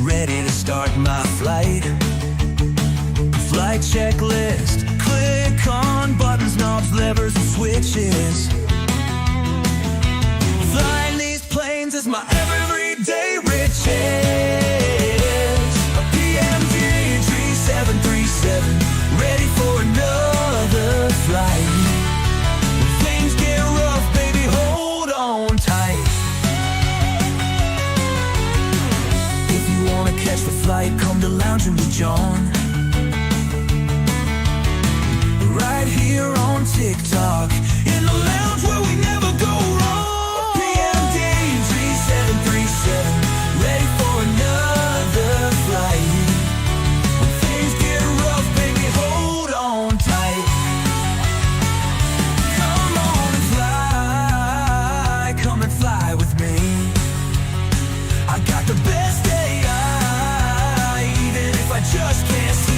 ready to start my flight. Flight checklist. Click on buttons, knobs, levers, and switches. Flying these planes is my everyday riches. A PMG 3737, ready for another flight. When things get rough, baby, hold on tight. If you wanna catch the flight, come to Lounge and with John. Right here on TikTok, in the lounge where we never go wrong. PMD 3737, ready for another flight. When things get rough, baby, hold on tight. Come and fly with me. I got the best AI, even if I just can't see.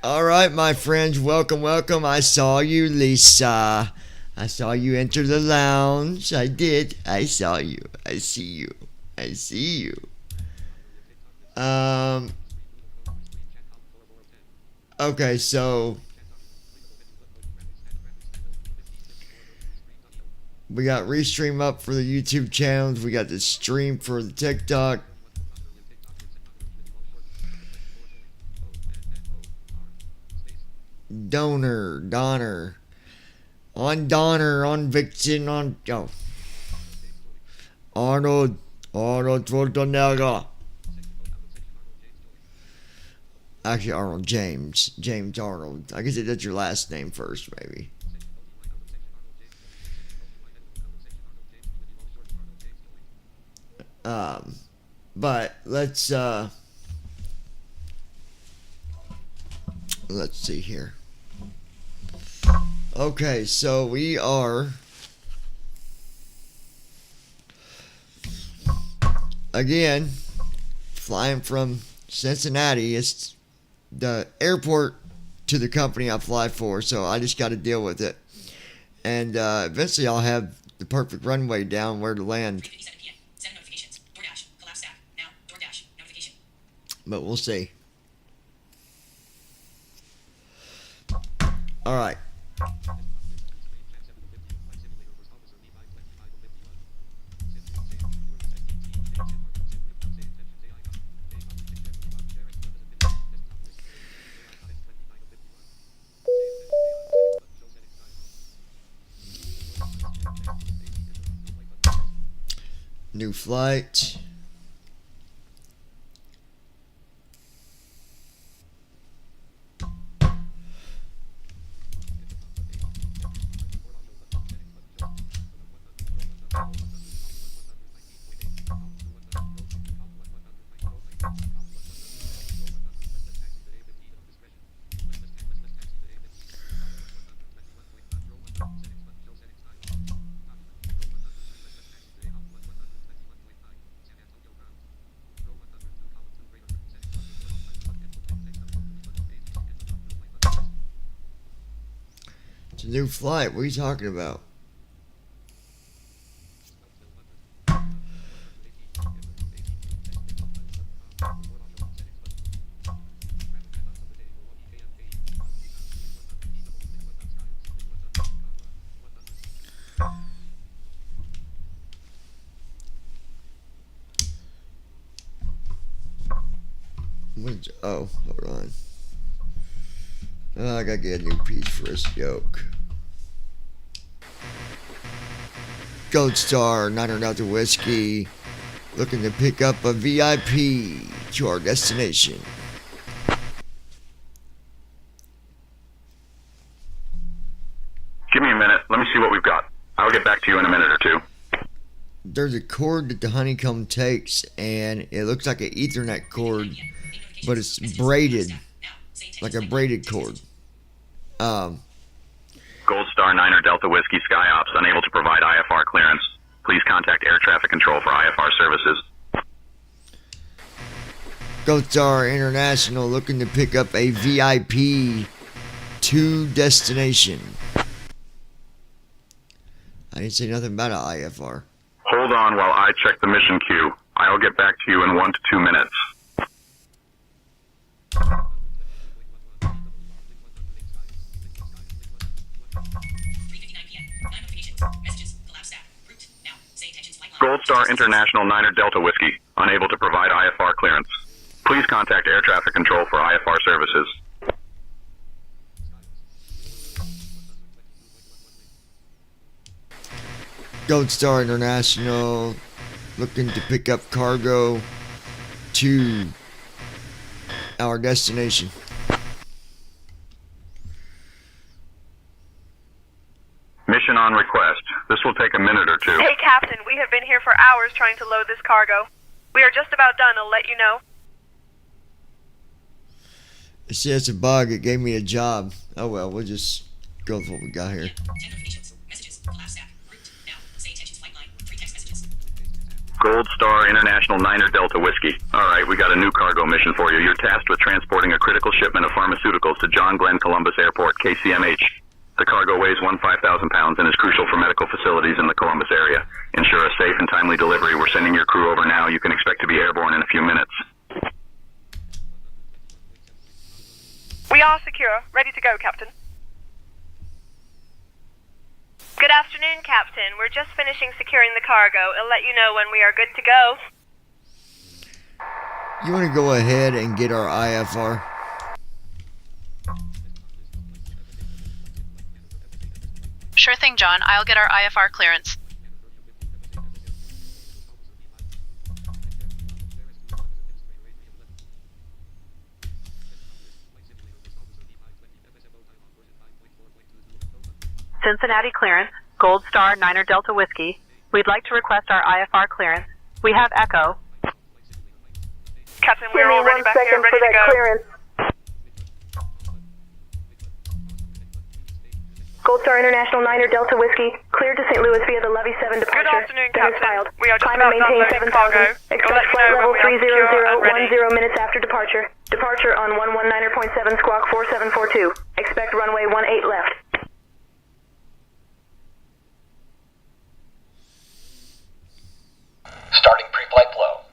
All right, my friends, welcome. I saw you, Lisa. I saw you enter the lounge. I did. I saw you. I see you. Okay, so we got Restream up for the YouTube channels. We got the stream for the TikTok. Donner, on Vixen, Arnold Schwarzenegger. Actually, Arnold James Arnold. I guess that's your last name first, maybe. But let's see here. Okay, so we are again flying from Cincinnati. It's the airport to the company I fly for, so I just got to deal with it. And eventually I'll have the perfect runway down where to land. But we'll see. All right. New flight. It's a new flight. What are you talking about? Oh, hold on. I gotta get a new piece for this joke. Gold Star, 900 Delta Whiskey, looking to pick up a VIP to our destination. Give me a minute. Let me see what we've got. I'll get back to you in a minute or two. There's a cord that the Honeycomb takes, and it looks like an Ethernet cord, but it's braided, like a braided cord. Gold Star 9er Delta Whiskey Sky Ops unable to provide IFR clearance. Please contact Air Traffic Control for IFR services. Gold Star International looking to pick up a VIP to destination. I didn't say nothing about an IFR. Hold on while I check the mission queue. I'll get back to you in 1 to 2 minutes. Gold Star International Niner Delta Whiskey, unable to provide IFR clearance. Please contact Air Traffic Control for IFR services. Gold Star International looking to pick up cargo to our destination. Mission on request. This will take a minute or two. Hey, Captain, we have been here for hours trying to load this cargo. We are just about done, I'll let you know. See, it's a bug. It gave me a job. Oh well, we'll just go with what we got here. Gold Star International Niner Delta Whiskey. Alright, we got a new cargo mission for you. You're tasked with transporting a critical shipment of pharmaceuticals to John Glenn Columbus Airport, KCMH. The cargo weighs 5,000 pounds and is crucial for medical facilities in the Columbus area. Ensure a safe and timely delivery. We're sending your crew over now. You can expect to be airborne in a few minutes. We are secure. Ready to go, Captain. Good afternoon, Captain. We're just finishing securing the cargo. I'll let you know when we are good to go. You want to go ahead and get our IFR? Sure thing, John. I'll get our IFR clearance. Cincinnati clearance, Gold Star Niner Delta Whiskey. We'd like to request our IFR clearance. We have Echo. Captain, we're already back here, ready to go. Clearance. Gold Star International Niner Delta Whiskey, cleared to St. Louis via the Levy 7 departure. Good afternoon, Captain. Filed. We are just Climb about and done maintain loading cargo. 7,000. I'll Expect let you flight know level when we are secure and ready. 30010 minutes after departure. Departure on 119.7 squawk 4742. Expect runway 18 left. Starting pre-flight flow.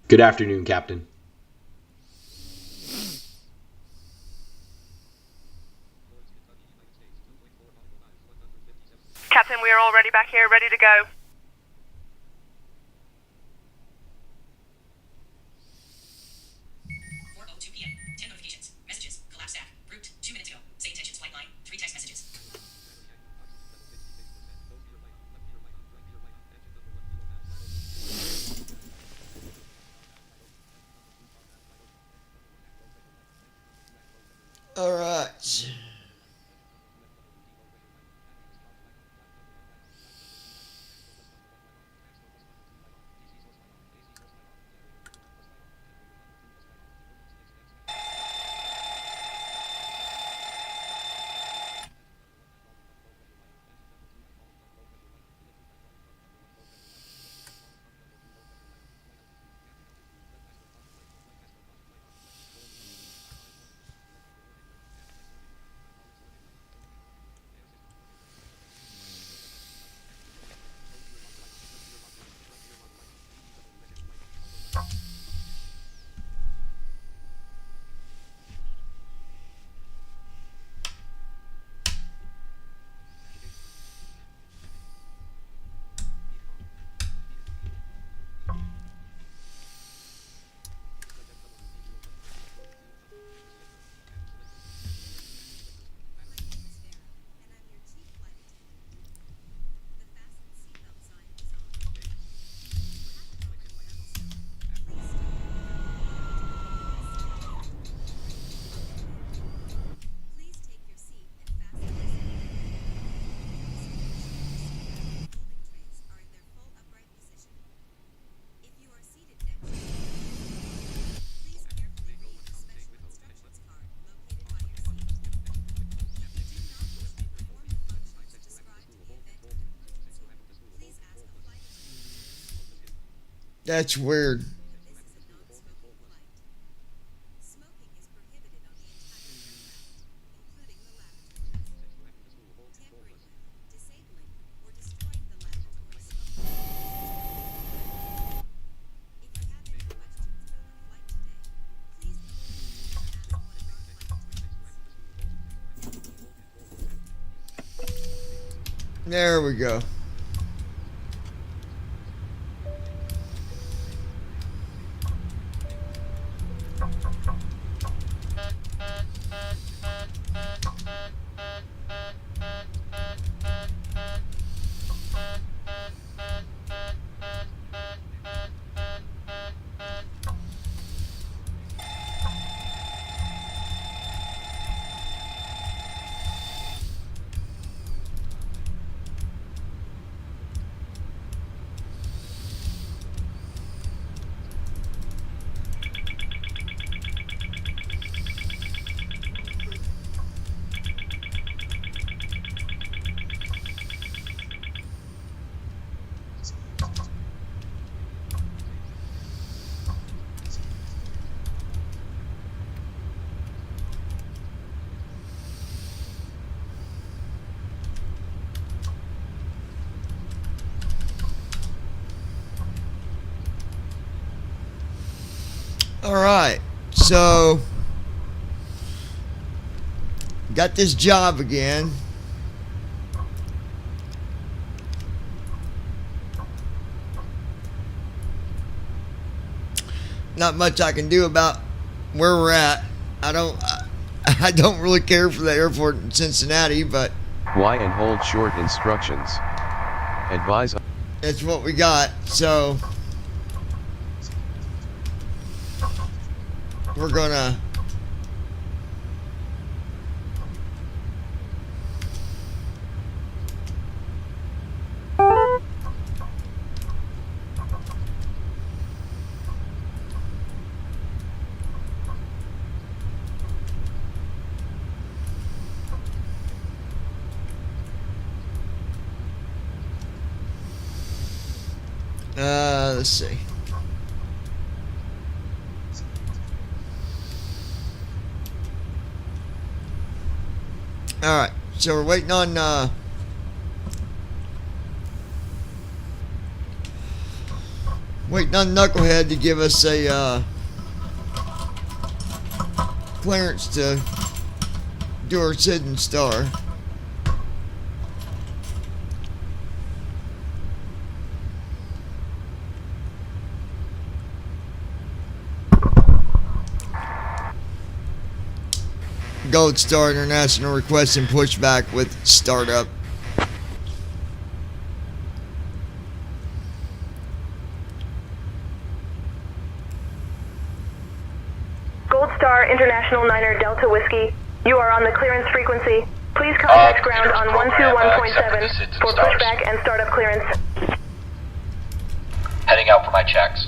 Good afternoon, Captain. Captain, we are already back here, ready to go. All right. That's weird. There we go. All right, so got this job again. Not much I can do about where we're at. I don't really care for the airport in Cincinnati, but Y and hold short instructions. Advise. that's what we got. So we're gonna let's see. All right, so we're waiting on Knucklehead to give us a clearance to do our Sidon Star. Gold Star International requesting pushback with startup. Gold Star International Niner Delta Whiskey, you are on the clearance frequency. Please contact ground on 121.7 for pushback and startup clearance. Heading out for my checks.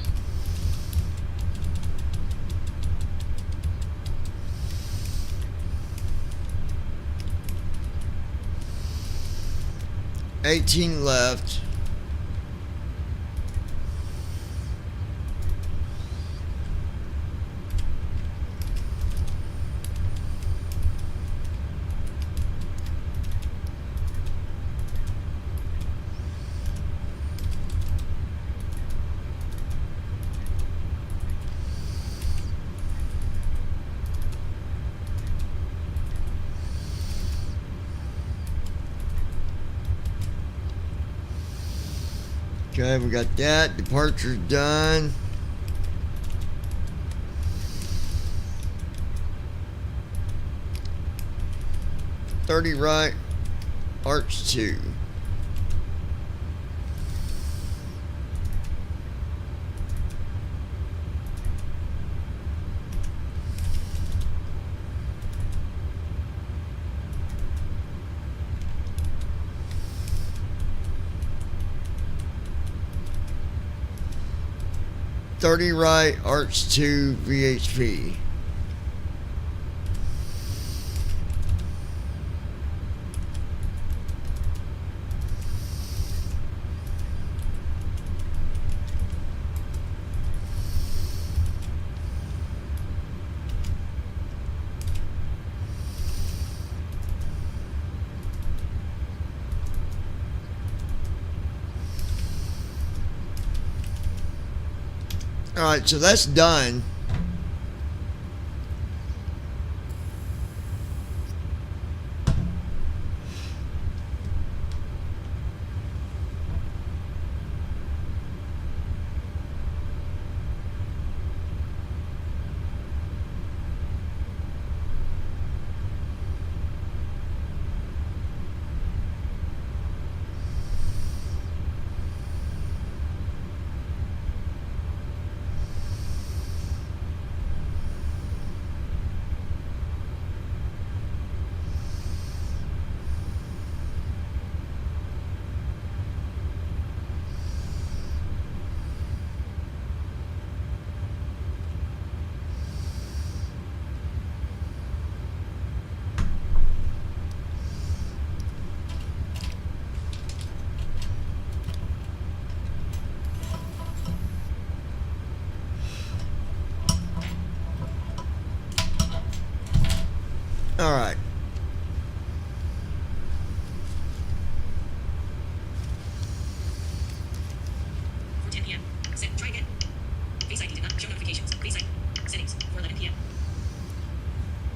$18 left. Okay, we got that. Departure's done. $30 right, Arch 2. $30 right, Arch 2, VHP. Alright, so that's done. Alright. For 10 p.m. Try again. Face ID did not show notifications. Face ID. Settings. For 11 p.m.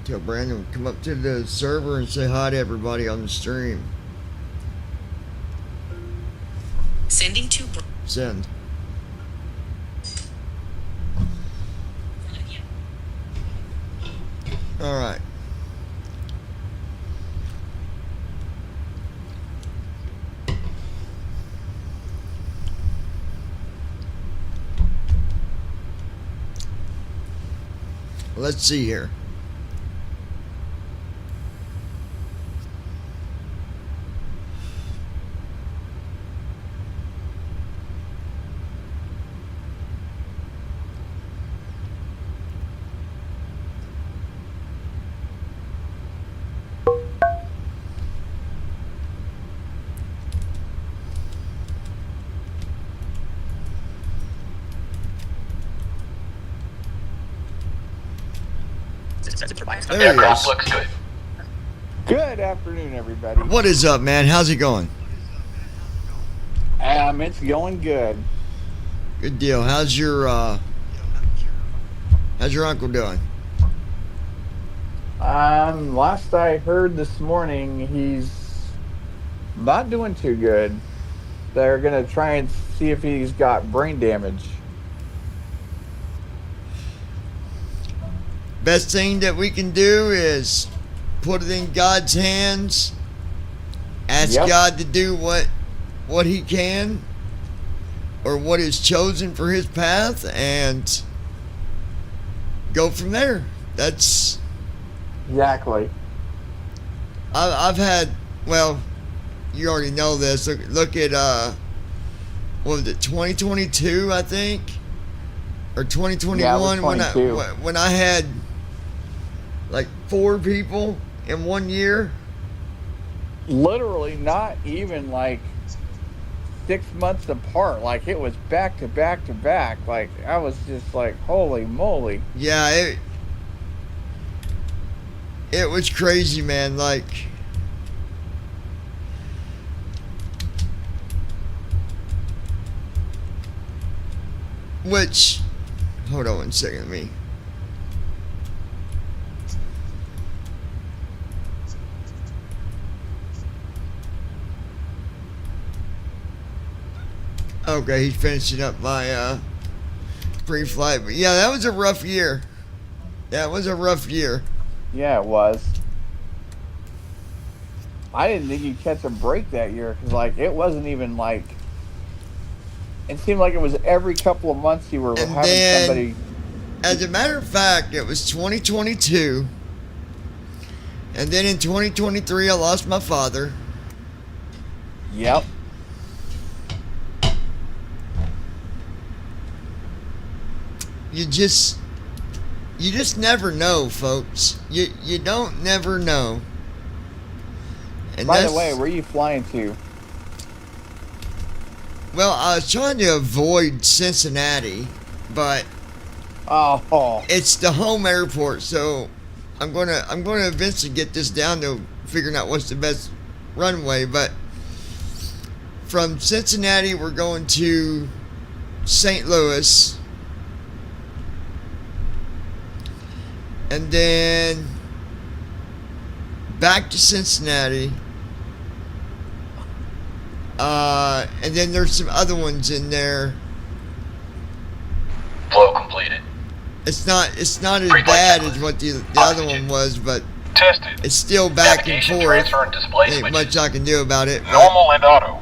Tell Brandon come up to the server and say hi to everybody on the stream. Sending to Send. for 11 p.m. Alright. Let's see here. There he Aircraft is. looks good. Good afternoon, everybody. What is up, man? How's it going? It's going good. Good deal. How's your uncle doing? Last I heard this morning, he's not doing too good. They're gonna try and see if he's got brain damage. Best thing that we can do is put it in God's hands. Ask Yep. God to do what he can or what is chosen for his path and go from there. That's Exactly. I've had, well, you already know this. Look at what was it, 2022, I think, or 2021 Yeah, it was 22. when I had like 4 people in 1 year. Literally not even like 6 months apart. Like it was back to back to back. Like I was just like, holy moly. Yeah, it was crazy, man. Like, which, hold on 1 second, me. Okay, he's finishing up my pre-flight, but yeah, that was a rough year. That was a rough year. Yeah, it was. I didn't think you'd catch a break that year because, like, it wasn't even like. It seemed like it was every couple of months you were And having then, somebody. as a matter of fact, it was 2022, and then in 2023, I lost my father. Yep. You just never know, folks. You don't never know. And By the that's- way, where are you flying to? well, I was trying to avoid Cincinnati, but Oh, it's the home airport, so I'm gonna eventually get this down to figuring out what's the best runway. But from Cincinnati, we're going to St. Louis, and then back to Cincinnati. And then there's some other ones in there. Flow completed. It's not as Pre-flight bad checklist. as what the other Oxygen. one was, but Tested. it's still back and Navigation forth. transfer and display Ain't switches. much I can do about it. but- Normal and auto.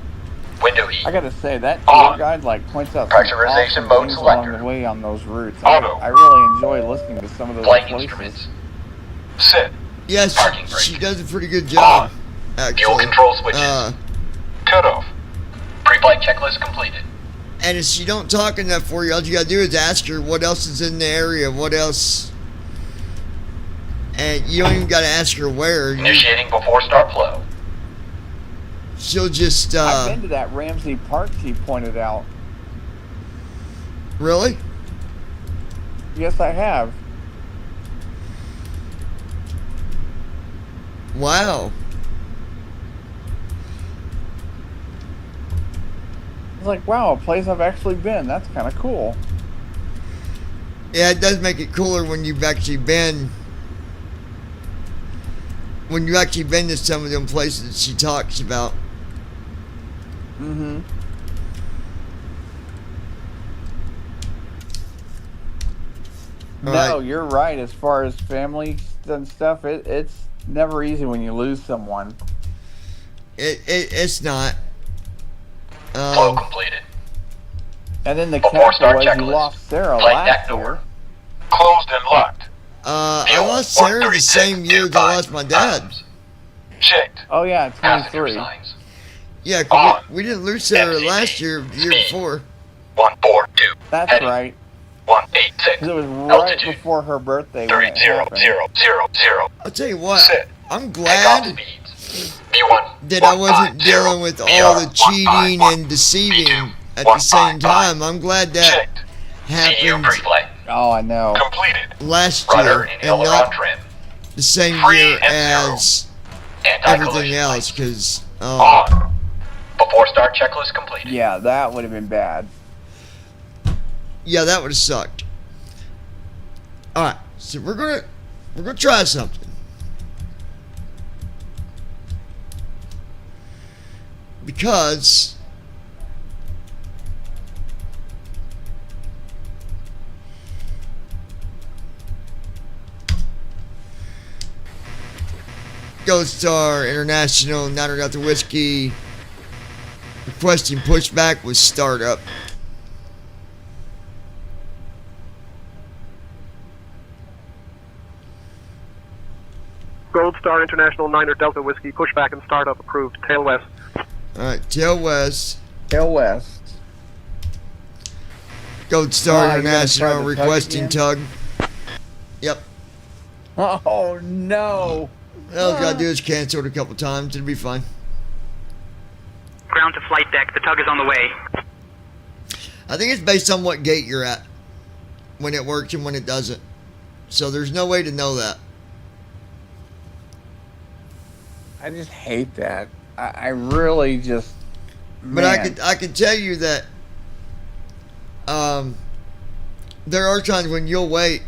Window heat. I gotta say that On. tour guide like points out some Pressurization awesome mode things along selector. the way on those routes. Auto. I really enjoy listening to some of those Flight places. instruments. Set. Yes, Parking brake. she does a pretty good job. Actually. Fuel control switches. Cut off. Pre-flight checklist completed. And if she don't talk enough for you, all you gotta do is ask her what else is in the area, what else. And you don't even gotta ask her where. Initiating before start flow. She'll just, I've been to that Ramsey Park she pointed out. really? Yes, I have. Wow. It's like, wow, a place I've actually been. That's kind of cool. Yeah, it does make it cooler when you've actually been. When you actually been to some of them places that she talks about. Mm-hmm. All No, right. you're right. As far as family and stuff, it's never easy when you lose someone. It's not. Flow completed. And then the Before captain start was you checklist. lost Sarah Flight last deck year. door. Closed and locked. I lost Sarah the same year that I lost my dad. Checked. Oh yeah, Passenger 23. signs. Yeah, 'cause we didn't lose Sarah MCD. last year, the year Speed. before. 142. That's Heading. right. 186. 'Cause it was right Altitude. before her birthday when it 3000. happened. I'll tell you what, Set. I'm Takeoff glad speeds. B1. that I wasn't dealing with all the cheating and deceiving at the same time. I'm glad that Checked. CU happened pre-flight. Oh, I know. Completed. last Rudder year and and aileron not trim. the same Free year and zero. as Anti-collision everything else, lights. because On. Before start checklist completed. Yeah, that would have been bad. yeah, that would have sucked. All right, so we're gonna try something. Because Gold Star International, Niner Delta Whiskey, requesting pushback with startup. Gold Star International Niner Delta Whiskey, pushback and startup approved. Tail west. Alright, tail west. Tail west. Gold Star Ah, you gonna try International the tug requesting again? tug. Yep. Oh no. All you gotta do is cancel it a couple times, it'll be fine. Ground to flight deck. The tug is on the way. I think it's based on what gate you're at, when it works and when it doesn't. So there's no way to know that. I just hate that. I really just. But man. I could tell you that there are times when you'll wait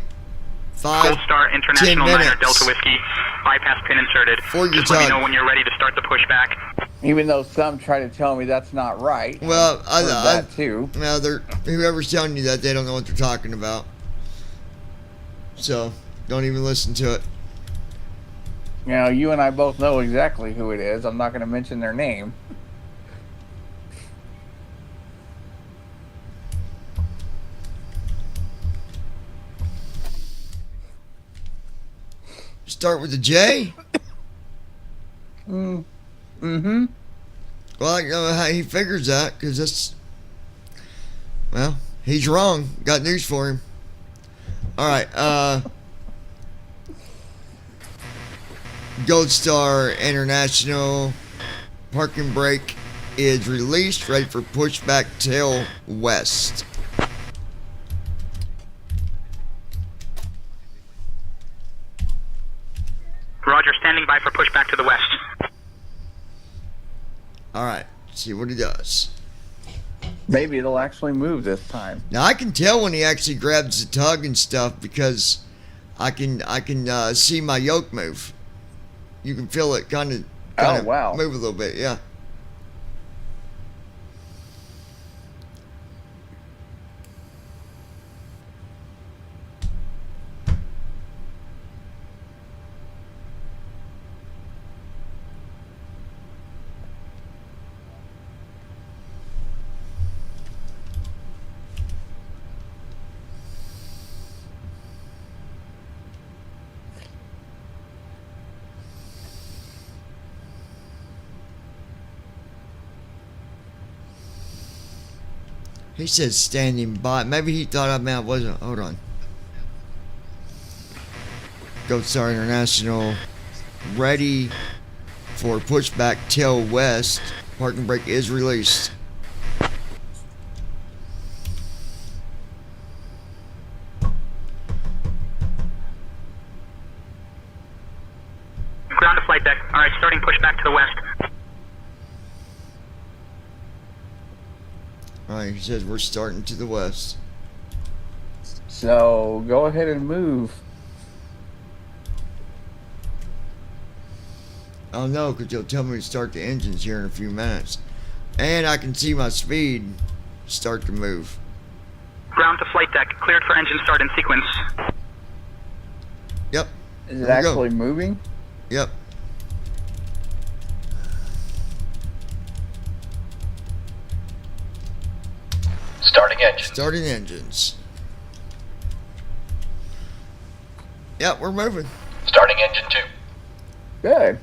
5, Gold Star 10 International Niner minutes Delta Whiskey. Bypass pin inserted. for your Just let me tug. know when you're ready to start the pushback. Even though some try to tell me that's not right. Well, I've heard that too. Well, whoever's telling you that, they don't know what they're talking about. So don't even listen to it. You know, you and I both know exactly who it is. I'm not going to mention their name. Start with the J. Mm-hmm. Well, I don't know how he figures that, because that's, well, he's wrong. Got news for him. All right, Gold Star International parking brake is released, ready for pushback tail west. Roger, standing by for pushback to the west. All right, see what he does. Maybe it'll actually move this time. Now I can tell when he actually grabs the tug and stuff, because I can see my yoke move. You can feel it kind of Oh, wow. move a little bit, yeah. He said standing by. Maybe he thought I wasn't. Hold on. Gold Star International ready for pushback tail west. Parking brake is released. Ground to flight deck. All right, starting pushback to the west. Alright, he says we're starting to the west. So go ahead and move. Oh no, because you'll tell me to start the engines here in a few minutes. And I can see my speed start to move. Ground to flight deck. Cleared for engine start in sequence. Yep. Is it There we go. actually moving? Yep. Starting engine. Starting engines. Yep, we're moving. Starting engine 2. Good.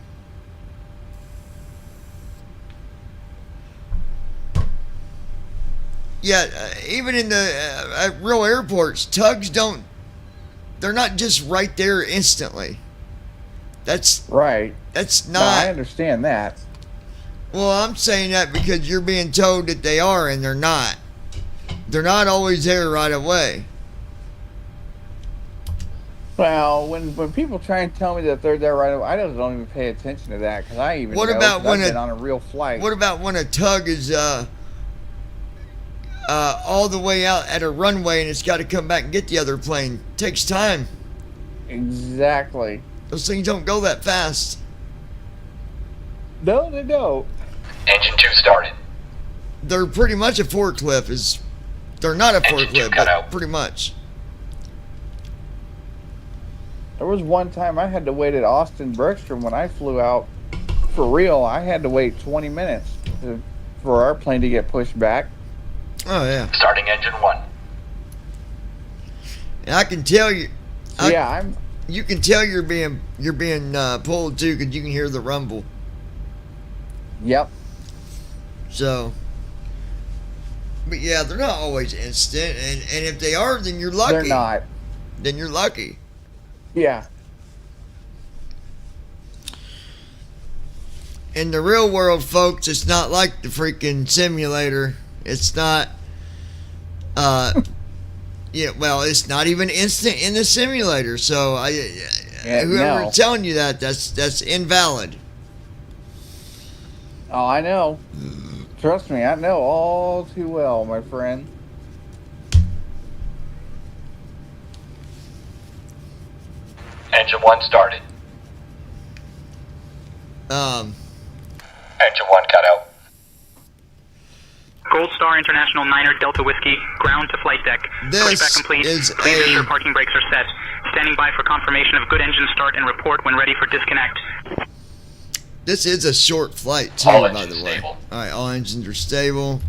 Yeah, even in the at real airports, tugs don't. They're not just right there instantly. That's right. That's No, not. I understand that. Well, I'm saying that because you're being told that they are, and they're not. They're not always there right away. Well, when people try and tell me that they're there right away, I just don't even pay attention to that because I even What know about 'cause when I've been a- on a real flight. What about when a tug is all the way out at a runway and it's got to come back and get the other plane? Takes time. Exactly. Those things don't go that fast. No, they don't. Engine 2 started. They're pretty much a forklift. They're not a Engine two forklift, cut but out. pretty much. There was one time I had to wait at Austin Bergstrom when I flew out for real. I had to wait 20 minutes for our plane to get pushed back. Oh yeah. Starting engine 1. And I can tell you. Yeah, You can tell you're being pulled too, because you can hear the rumble. Yep. So. But yeah, they're not always instant, and if they are, then you're lucky. They're not. Then you're lucky. Yeah. In the real world, folks, it's not like the freaking simulator. It's not. Yeah, well, it's not even instant in the simulator. So whoever's no. telling you that's invalid. Oh, I know. Trust me, I know all too well, my friend. Engine 1 started. Engine 1 cut out. Gold Star International 9er Delta Whiskey. Ground to flight deck. This Pushback complete. is Please a- ensure parking brakes are set. Standing by for confirmation of good engine start and report when ready for disconnect. This is a short flight too, All by engines the way. stable. All right, all engines are stable.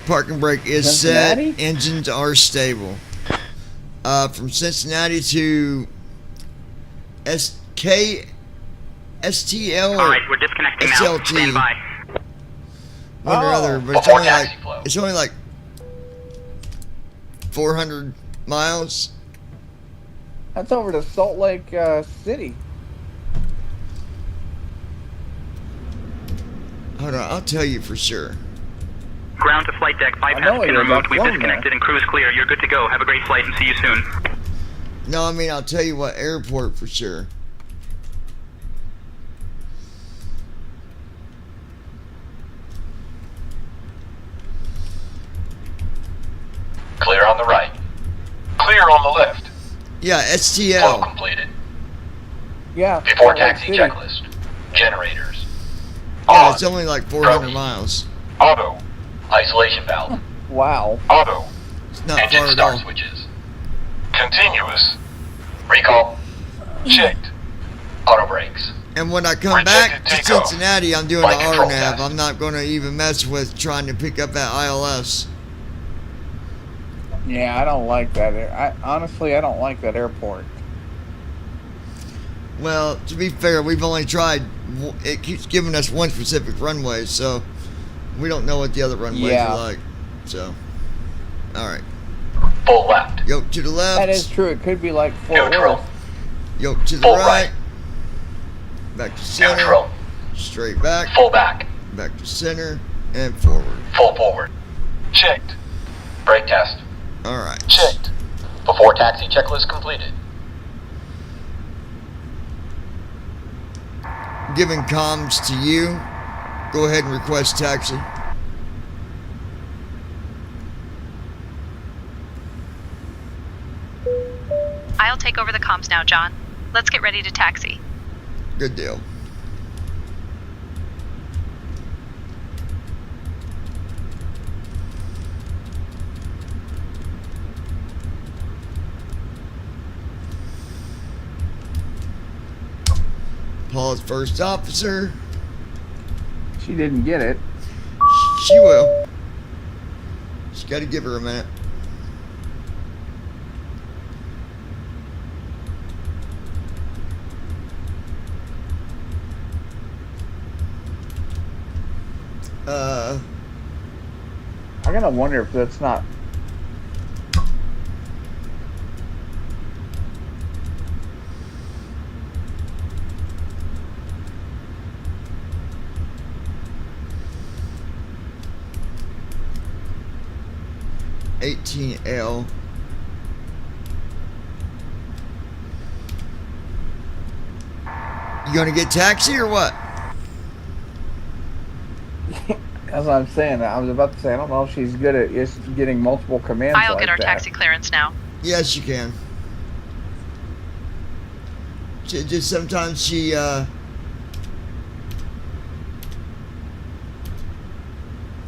Parking brake is Cincinnati? set. Engines are stable. From Cincinnati to STL. All right, we're disconnecting now. SLT. Stand by. One or other, but Before taxi flow. it's only like 400 miles. That's over to Salt Lake City. Hold on, I'll tell you for sure. Ground to flight deck. I know Bypass it pin is. removed. I've We've flown disconnected and cruise clear. You're good to go. Have a great flight and see you soon. No, I mean I'll tell you what airport for sure. Clear on the right. Clear on Yeah, Flow STL. completed. Yeah. Before Salt Lake taxi City. checklist. Generators. Yeah, On. it's only like 400 Road. miles. Auto. Isolation valve. Wow. Auto. It's not Engine far at start all. switches. Continuous. Recall. Checked. Auto brakes. And when I come Rejected back to takeoff. Cincinnati, I'm doing Flight the control RNAV. test. I'm not going to even mess with trying to pick up that ILS. Yeah, I don't like that. Honestly, I don't like that airport. Well, to be fair, we've only tried. It keeps giving us one specific runway, so we don't know what the other runways Yeah. are like. So, all right. Full left. Yoke to the left. That is true. It could be like Fort Neutral. Worth. Yoke to the Full right. right. Back to center. Neutral. Straight back. Full back. Back to center and forward. Full forward. Checked. Brake test. All right. Checked. Before taxi checklist completed. Giving comms to you. Go ahead and request taxi. I'll take over the comms now, John. Let's get ready to taxi. Good deal. Paul's first officer. She didn't get it. She will. Just got to give her a minute. I gotta wonder if that's not. $18L. You gonna get taxi or what? As I'm saying, I was about to say, I don't know if she's good at just getting multiple commands. I'll like get our that. taxi clearance now. Yes, you can. Just sometimes she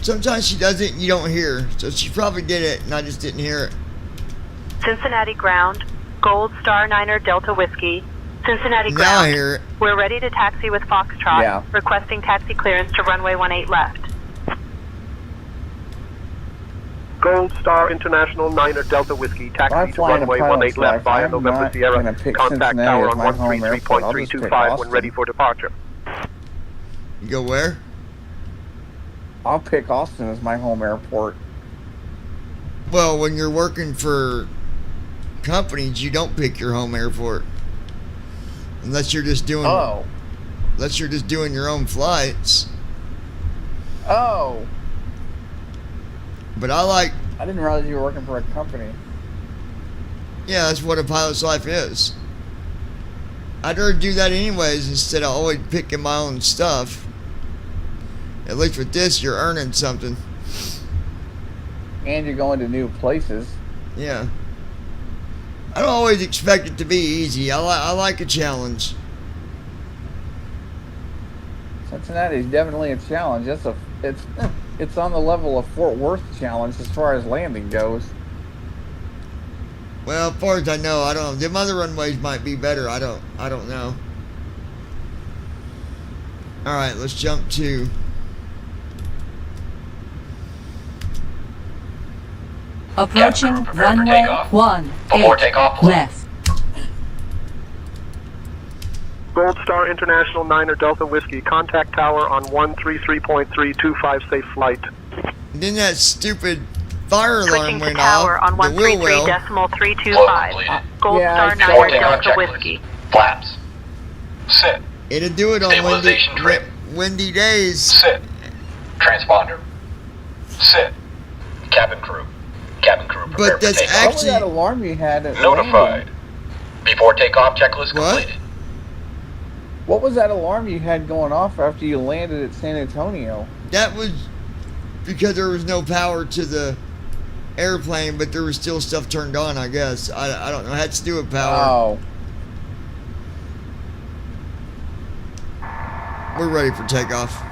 sometimes she does it and you don't hear her. So she probably did it and I just didn't hear it. Cincinnati ground, Gold Star Niner Delta Whiskey. Cincinnati ground. Now I hear it. We're ready to taxi with Foxtrot. Yeah. Requesting taxi clearance to runway 18 left. Gold Star International Niner Delta Whiskey, I'm taxi to flying a runway pilot's 18 left life. via I'm November not Sierra. gonna pick Contact Cincinnati tower as on my home airport. I'll just pick 133.325 when Austin. ready for departure. You go where? I'll pick Austin as my home airport. Well, when you're working for companies, you don't pick your home airport. Unless you're just doing unless you're just doing your own flights. Oh. But I didn't realize you were working for a company. Yeah, that's what a pilot's life is. I'd rather do that anyways instead of always picking my own stuff. At least with this, you're earning something. And you're going to new places. Yeah. I don't always expect it to be easy. I like a challenge. Cincinnati's definitely a challenge. It's on the level of Fort Worth challenge as far as landing goes. Well, as far as I know, I don't know. Them other runways might be better. I don't know. All right, let's jump to Approaching Captain, prepare for runway takeoff. Before 18 takeoff, left. Gold Star International Niner Delta Whiskey, contact tower on 133.325, safe flight. Then that stupid fire alarm Switching to went tower off. on The wheel well. 133.325. Gold Yeah, Star I Niner saw Delta checklist. Whiskey. Flaps. Sit. It'll do it on Stabilization trim. windy days. Sit. Transponder. Sit. Cabin crew. Cabin crew prepare But for that's takeoff. What was that alarm you had at Notified. landing? Before takeoff, checklist What? completed. What was that alarm you had going off after you landed at San Antonio? That was because there was no power to the airplane, but there was still stuff turned on, I guess. I don't know. It had to do with power. Oh. We're ready for takeoff.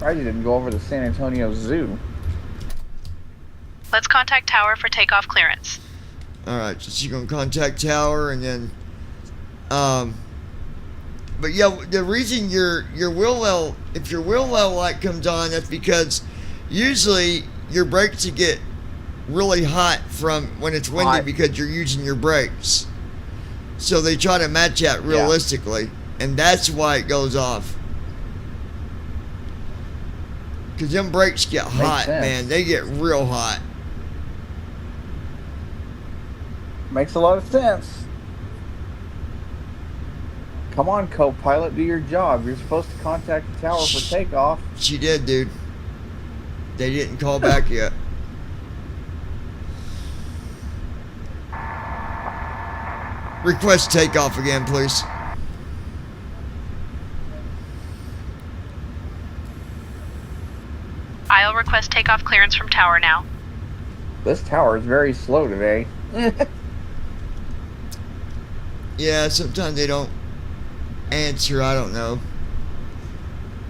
I didn't go over the San Antonio Zoo. Let's contact tower for takeoff clearance. Alright, so she's gonna contact tower and then but yeah, the reason your wheel well, if your wheel well light comes on, that's because usually your brakes will get really hot from when it's windy because you're using your brakes. So they try to match that realistically, and that's why it goes off. Because them brakes get hot, man. They get real hot. Makes a lot of sense. Come on, co-pilot, do your job. You're supposed to contact the tower for takeoff. She did, dude. They didn't call back yet. Request takeoff again, please. I'll request takeoff clearance from tower now. This tower is very slow today. Yeah, sometimes they don't answer. I don't know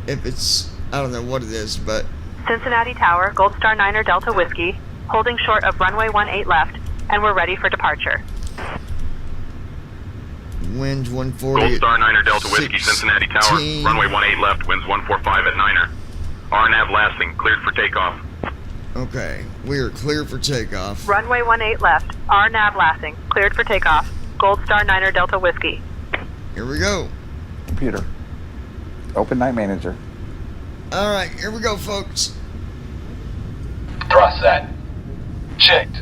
if it's, I don't know what it is, but Cincinnati Tower, Gold Star Niner Delta Whiskey, holding short of runway 18 left, and we're ready for departure. winds 140. Gold Star Niner Delta Whiskey, Cincinnati Tower, runway 18 left, winds 145 at Niner. RNAV lasting, cleared for takeoff. Okay, we are clear for takeoff. Runway 18 left, RNAV lasting, cleared for takeoff. Gold Star Niner Delta Whiskey. Here we go. Computer. Open Night Manager. Alright, here we go, folks. Thrust set. Checked.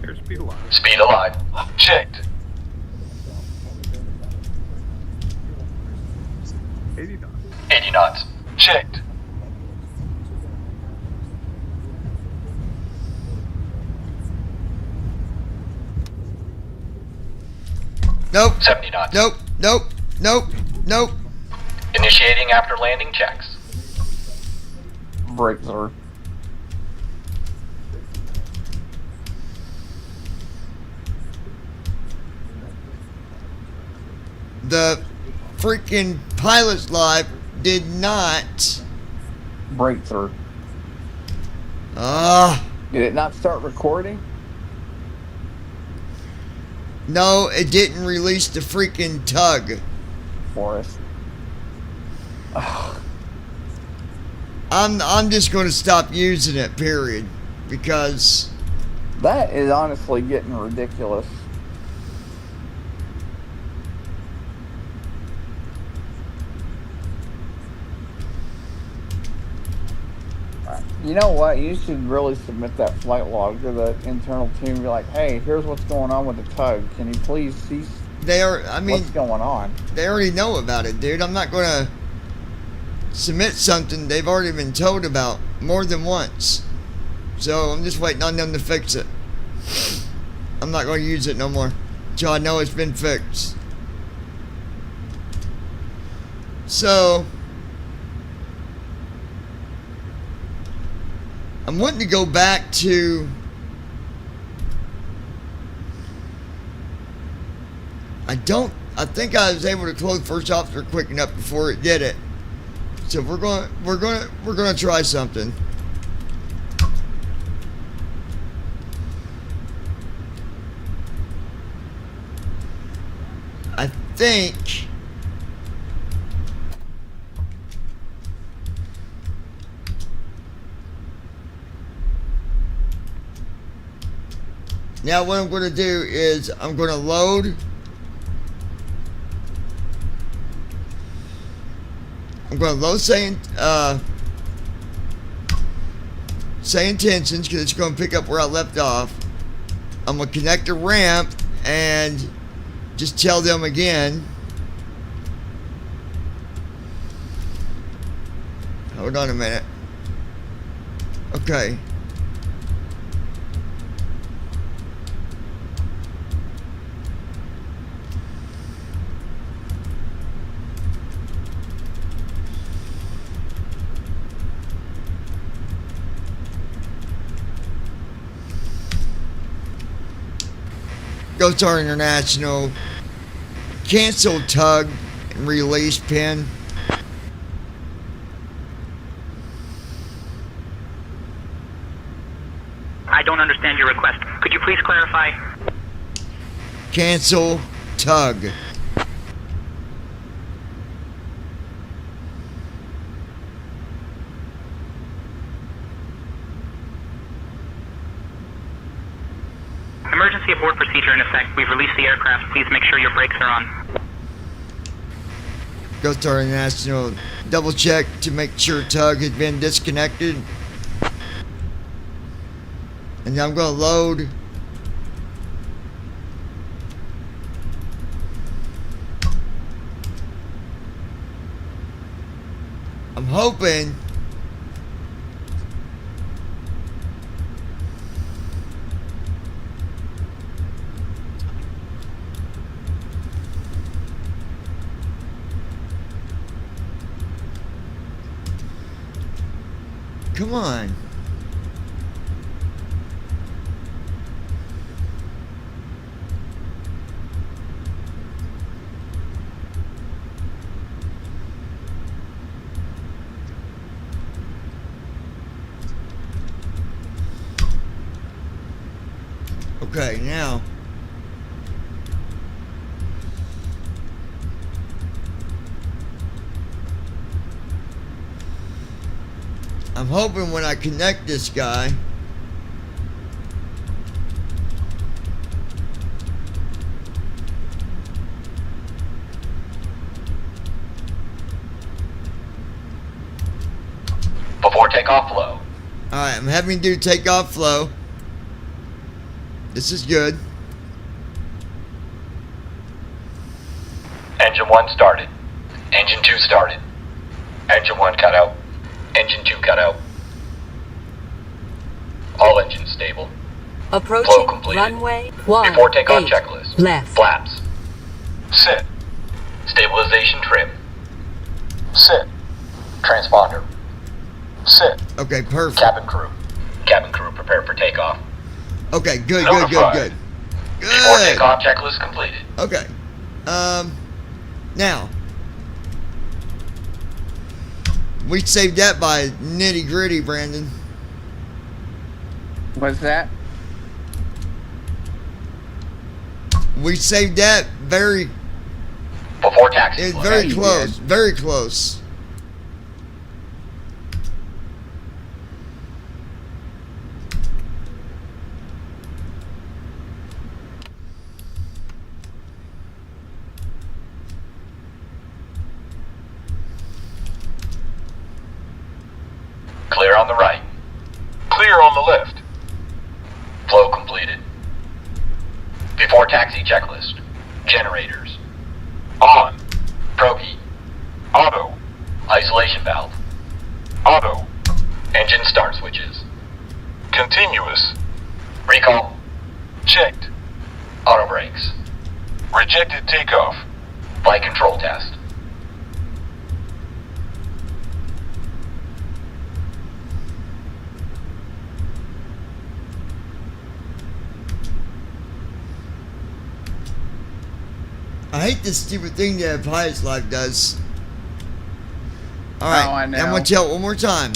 Airspeed alive. Speed alive. Checked. 80 knots. 80 knots. Checked. Nope. 70 knots. Nope. Nope. Nope. Nope. Initiating after landing checks. Breakthrough. The freaking pilot's live did not. Breakthrough. Did it not start recording? No, it didn't release the freaking tug. Forrest. I'm just going to stop using it, period, because that is honestly getting ridiculous. You know what? You should really submit that flight log to the internal team and be like, hey, here's what's going on with the tug. Can you please see what's going on? They already know about it, dude. I'm not going to submit something they've already been told about more than once. So I'm just waiting on them to fix it. I'm not going to use it no more until I know it's been fixed. So I'm wanting to go back to I think I was able to close first officer quick enough before it did it. So we're gonna try something. I think now what I'm going to do is I'm going to load. I'm going to load say intentions because it's going to pick up where I left off. I'm going to connect a ramp and just tell them again. Hold on a minute. Okay. Gold Star International, cancel tug and release pin. I don't understand your request. Could you please clarify? Cancel tug. Emergency abort procedure in effect. We've released the aircraft. Please make sure your brakes are on. Gold Star International, double check to make sure tug has been disconnected. And I'm going to load. I'm hoping come on. Okay, now I'm hoping when I connect this guy, Before takeoff flow. alright, I'm having to do takeoff flow. This is good. Engine 1 started. Engine 2 started. Engine 1 cut out. Engine 2 cut out. All engines stable. Flow Approaching completed. runway 18 Before takeoff checklist. left. Flaps. Sit. Stabilization trim. Sit. Transponder. Sit. Okay, perfect. Cabin crew. Cabin crew prepare for takeoff. Okay, good. Before Good. takeoff checklist completed. Okay. Now we saved that by nitty gritty, Brandon. What's that? We saved that very. Before taxi. It's flow. very Yeah, you close. did. Very close. Clear on the right. Clear on the left. Flow completed. Before taxi checklist. Generators. On. Progi. Auto. Isolation valve. Auto. Engine start switches. Continuous. Recall. Checked. Auto brakes. Rejected takeoff. Flight control test. I hate this stupid thing that Pilots Life does. Alright, Oh, I know. I'm going to tell it one more time.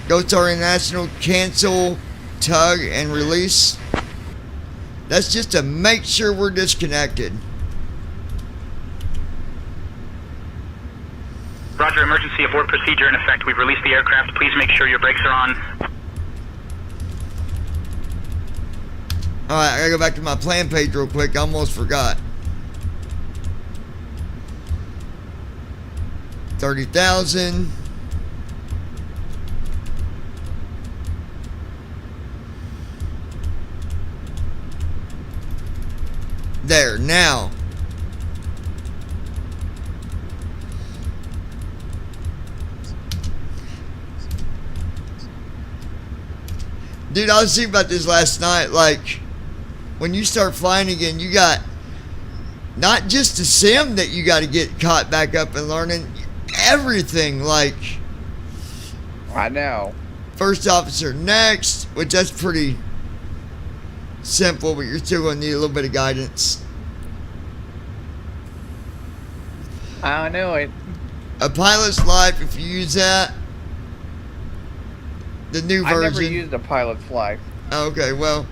Gold Star International, cancel, tug, and release. That's just to make sure we're disconnected. Roger, emergency abort procedure in effect. We've released the aircraft. Please make sure your brakes are on. Alright, I gotta go back to my plan page real quick. I almost forgot. 30,000. There, now. Dude, I was thinking about this last night. Like, when you start flying again, you got not just the sim that you got to get caught back up and learning, everything. Like, I know. first officer next, which that's pretty simple, but you're still going to need a little bit of guidance. I know it. A Pilot's Life, if you use that, the new version. I never used a Pilot's Life. Okay, well,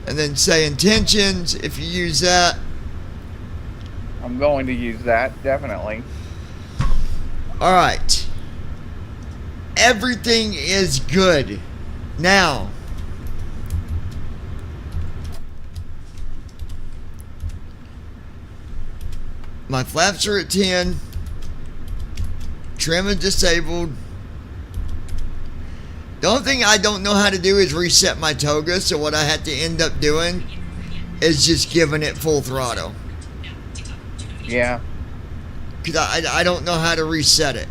and then say Intentions, if you use that. I'm going to use that, definitely. Alright. Everything is good. Now, my flaps are at 10. Trim is disabled. The only thing I don't know how to do is reset my toga, so what I had to end up doing is just giving it full throttle. Yeah. Because I don't know how to reset it.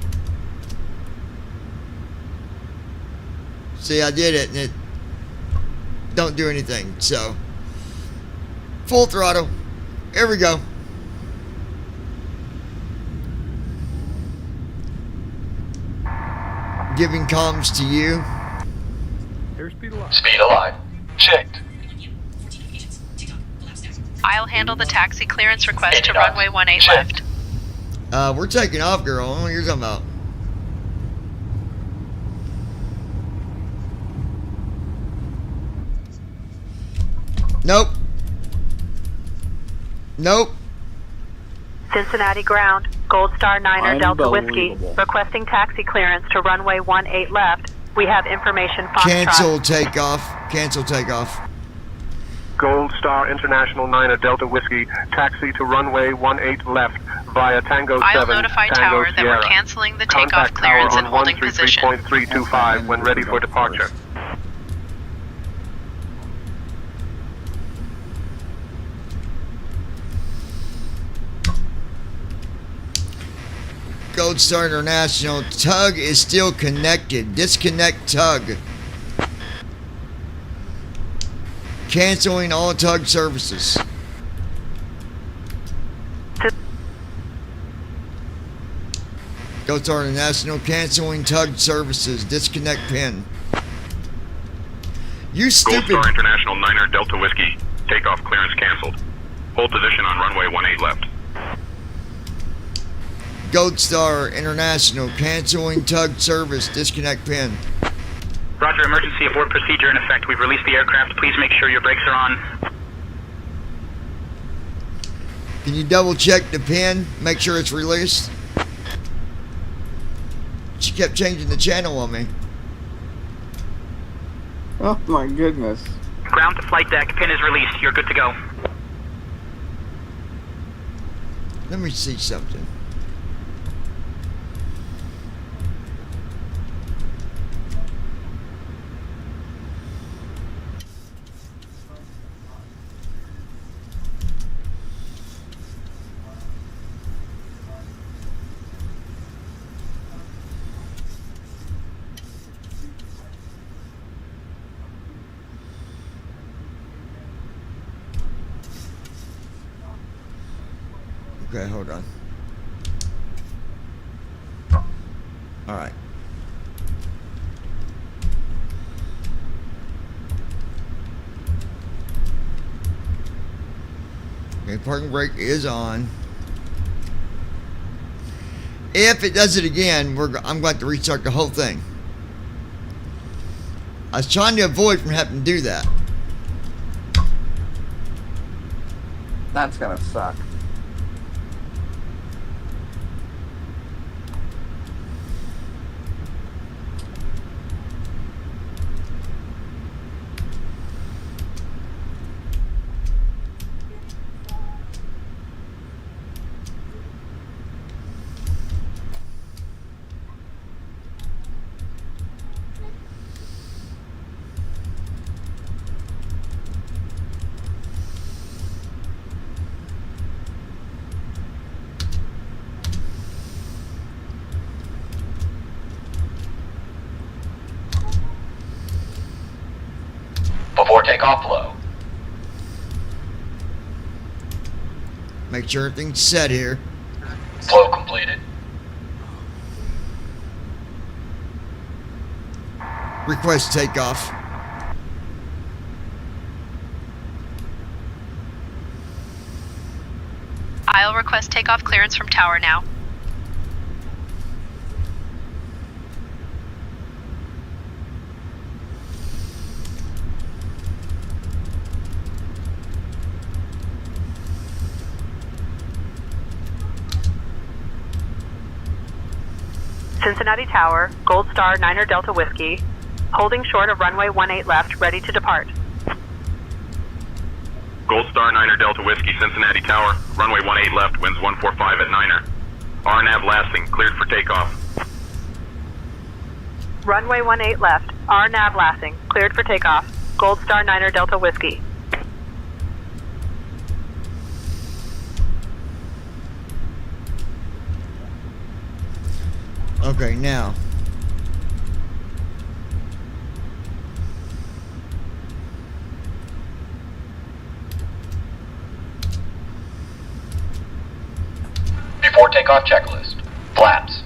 See, I did it and it don't do anything, so full throttle. Here we go. Giving comms to you. Speed alive. Checked. I'll handle the taxi clearance request to runway 18 left. We're taking off, girl. I don't know what you're talking about. Nope. Nope. Cincinnati ground, Gold Star Niner Delta Whiskey, requesting taxi clearance to runway 18 left. We have information Foxtrot. Cancel takeoff. Cancel takeoff. Gold Star International Niner Delta Whiskey, taxi to runway 18 left via Tango 7. I'll notify Tango tower that Sierra. we're canceling the takeoff Contact clearance tower and on holding position. 133.325 when ready for departure. Gold Star International. Tug is still connected. Disconnect tug. Canceling all tug services. Gold Star International canceling tug services. Disconnect pin. You stupid. Gold Star International Niner Delta Whiskey. Takeoff clearance canceled. Hold position on runway 18 left. Gold Star International canceling tug service. Disconnect pin. Roger, emergency abort procedure in effect. We've released the aircraft. Please make sure your brakes are on. Can you double check the pin? Make sure it's released. She kept changing the channel on me. Oh my goodness. Ground to flight deck. Pin is released. You're good to go. Let me see something. Okay, hold on. All right. Okay, parking brake is on. If it does it again, I'm going to restart the whole thing. I was trying to avoid from having to do that. That's gonna suck. Before takeoff flow. Make sure everything's set here. Flow completed. Request takeoff. request takeoff clearance from tower now. Cincinnati Tower, Gold Star 9er Delta Whiskey, holding short of runway 18 left, ready to depart. Gold Star 9er Delta Whiskey, Cincinnati Tower, runway 18 left, winds 145 at 9er. RNAV lasting, cleared for takeoff. Runway 18 left, RNAV lasting, cleared for takeoff. Gold Star 9er Delta Whiskey. Okay, now. Before takeoff checklist. Flaps.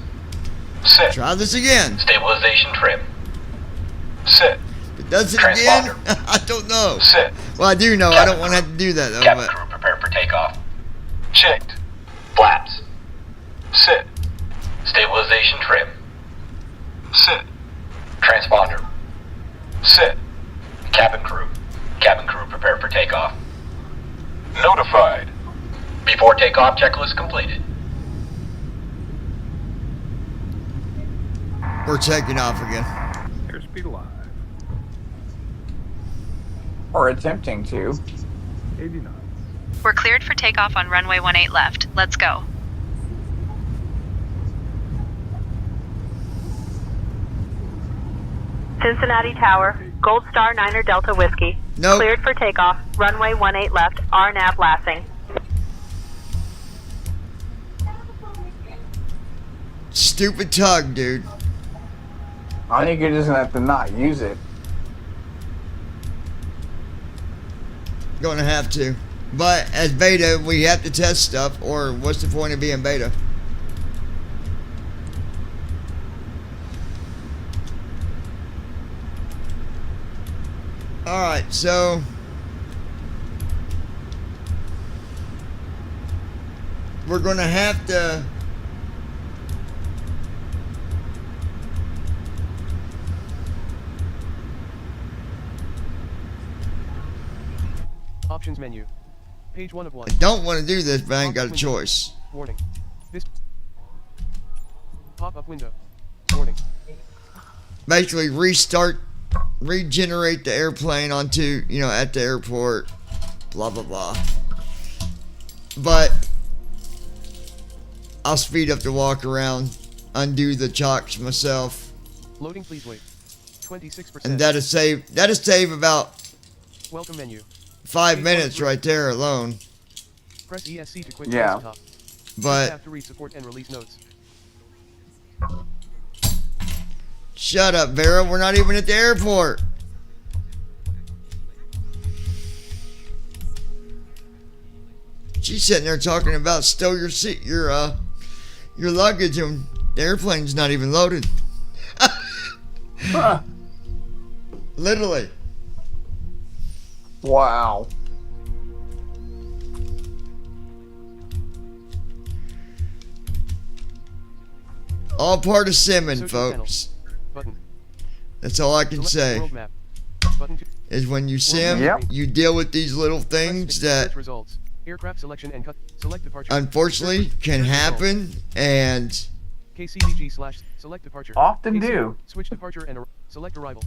Sit. Try this again. Stabilization trim. Sit. If it does it again, I don't know. Sit. Well, I do know. I don't want to have to do that though. Cabin But crew prepare for takeoff. Checked. Flaps. Sit. Stabilization trim. Sit. Transponder. Sit. Cabin crew. Cabin crew prepare for takeoff. Notified. Before takeoff checklist completed. we're taking off again. Airspeed alive. Or attempting to. 89. We're cleared for takeoff on runway 18 left. Let's go. Cincinnati Tower, Gold Star 9er Delta Whiskey. Nope. Cleared for takeoff, runway 18 left, RNAV lasting. Stupid tug, dude. I think you're just gonna have to not use it. Gonna have to. But as beta, we have to test stuff, or what's the point of being beta? Alright, so we're gonna have to Options menu. Page 1 of 1. I don't want to do this, but I ain't got a choice. Warning. This pop-up window. Warning. Basically restart, regenerate the airplane onto, at the airport, blah blah blah. But I'll speed up the walk around, undo the chocks myself, Loading, please wait. 26%. and that'll save about Welcome menu. 5 minutes right there alone. Press ESC to quit Yeah. desktop. But Have to read support and release notes. shut up, Vera. We're not even at the airport. She's sitting there talking about stow your seat, your luggage, and the airplane's not even loaded. Huh. Literally. Wow. All part of simming, Social folks. Button. That's all I can Select say. world map. Button 2. Is when you sim, Yep. you deal with these little things that Search results. Aircraft selection and cut. Select departure. unfortunately can happen, and KCDG/ select departure. Often KC do. Switch departure and select arrival.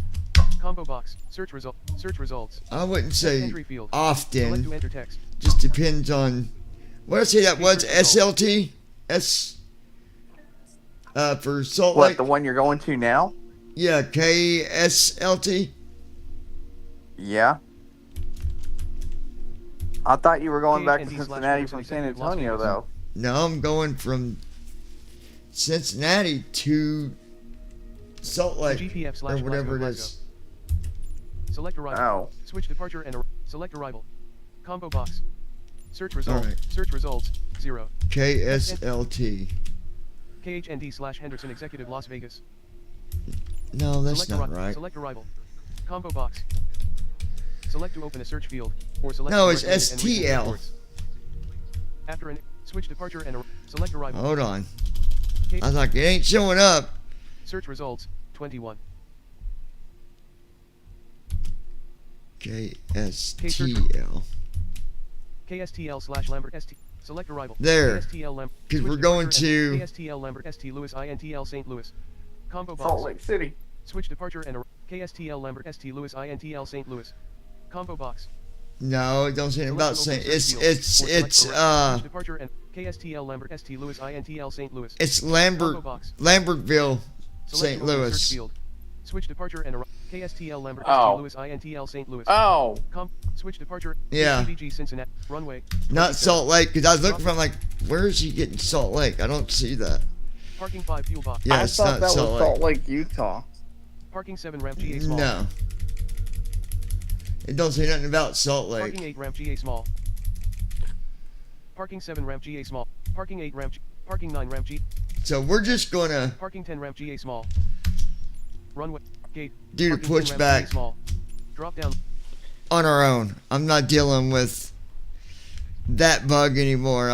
Combo box. Search result. Search results. I wouldn't Select say entry field. Select to often. enter text. Just depends on what did I say that was. SLT for Salt What, Lake. the one you're going to now? Yeah, KSLT. Yeah. I thought you were going back to KND/. Cincinnati from San Antonio, though. No, I'm going from Cincinnati to Salt Lake GPF/ or whatever it Glasgow, is. Select arrival. Oh. Switch departure and select arrival. Combo box. Search results. Alright. Search results. 0. KSLT. KHND/ Henderson Executive Las Vegas. No, that's Select not right. Select arrival. Combo box. Select to open a search field or select. No, to it's recommend and recent STL. reports. After an Switch departure and select arrival. Hold on. I was like, it ain't showing up. Search results 21. KSTL. KSTL/Lambert ST. Select arrival. There. KSTL Lambert. Because we're going to KSTL Lambert ST Louis INTL St. Louis. Combo box. Salt Lake City. Switch departure and KSTL Lambert ST Louis INTL St. Louis. Combo box. No, it don't say anything about St. It's departure and KSTL Lambert ST Louis INTL St. Louis. it's Lambertville, St. Louis. Field. Switch departure and KSTL Lambert Oh. ST Louis INTL St. Louis. Oh. Switch departure. Yeah. CBG Cincinnati runway. Not Salt Lake, because I was looking for, I'm like, where is he getting Salt Lake? I don't see that. Parking 5 fuel box. Yeah, I it's thought not that was Salt Lake. Salt Lake, Utah. Parking 7 ramp GA small. No. It don't say nothing about Salt Lake. Parking 8 ramp GA small. Parking 7 ramp GA small. Parking 8 ramp Parking 9 ramp G. So we're just gonna Parking 10 ramp GA small. Runway gate. do the Parking 10 ramp pushback GA small. Drop down. on our own. I'm not dealing with that bug anymore.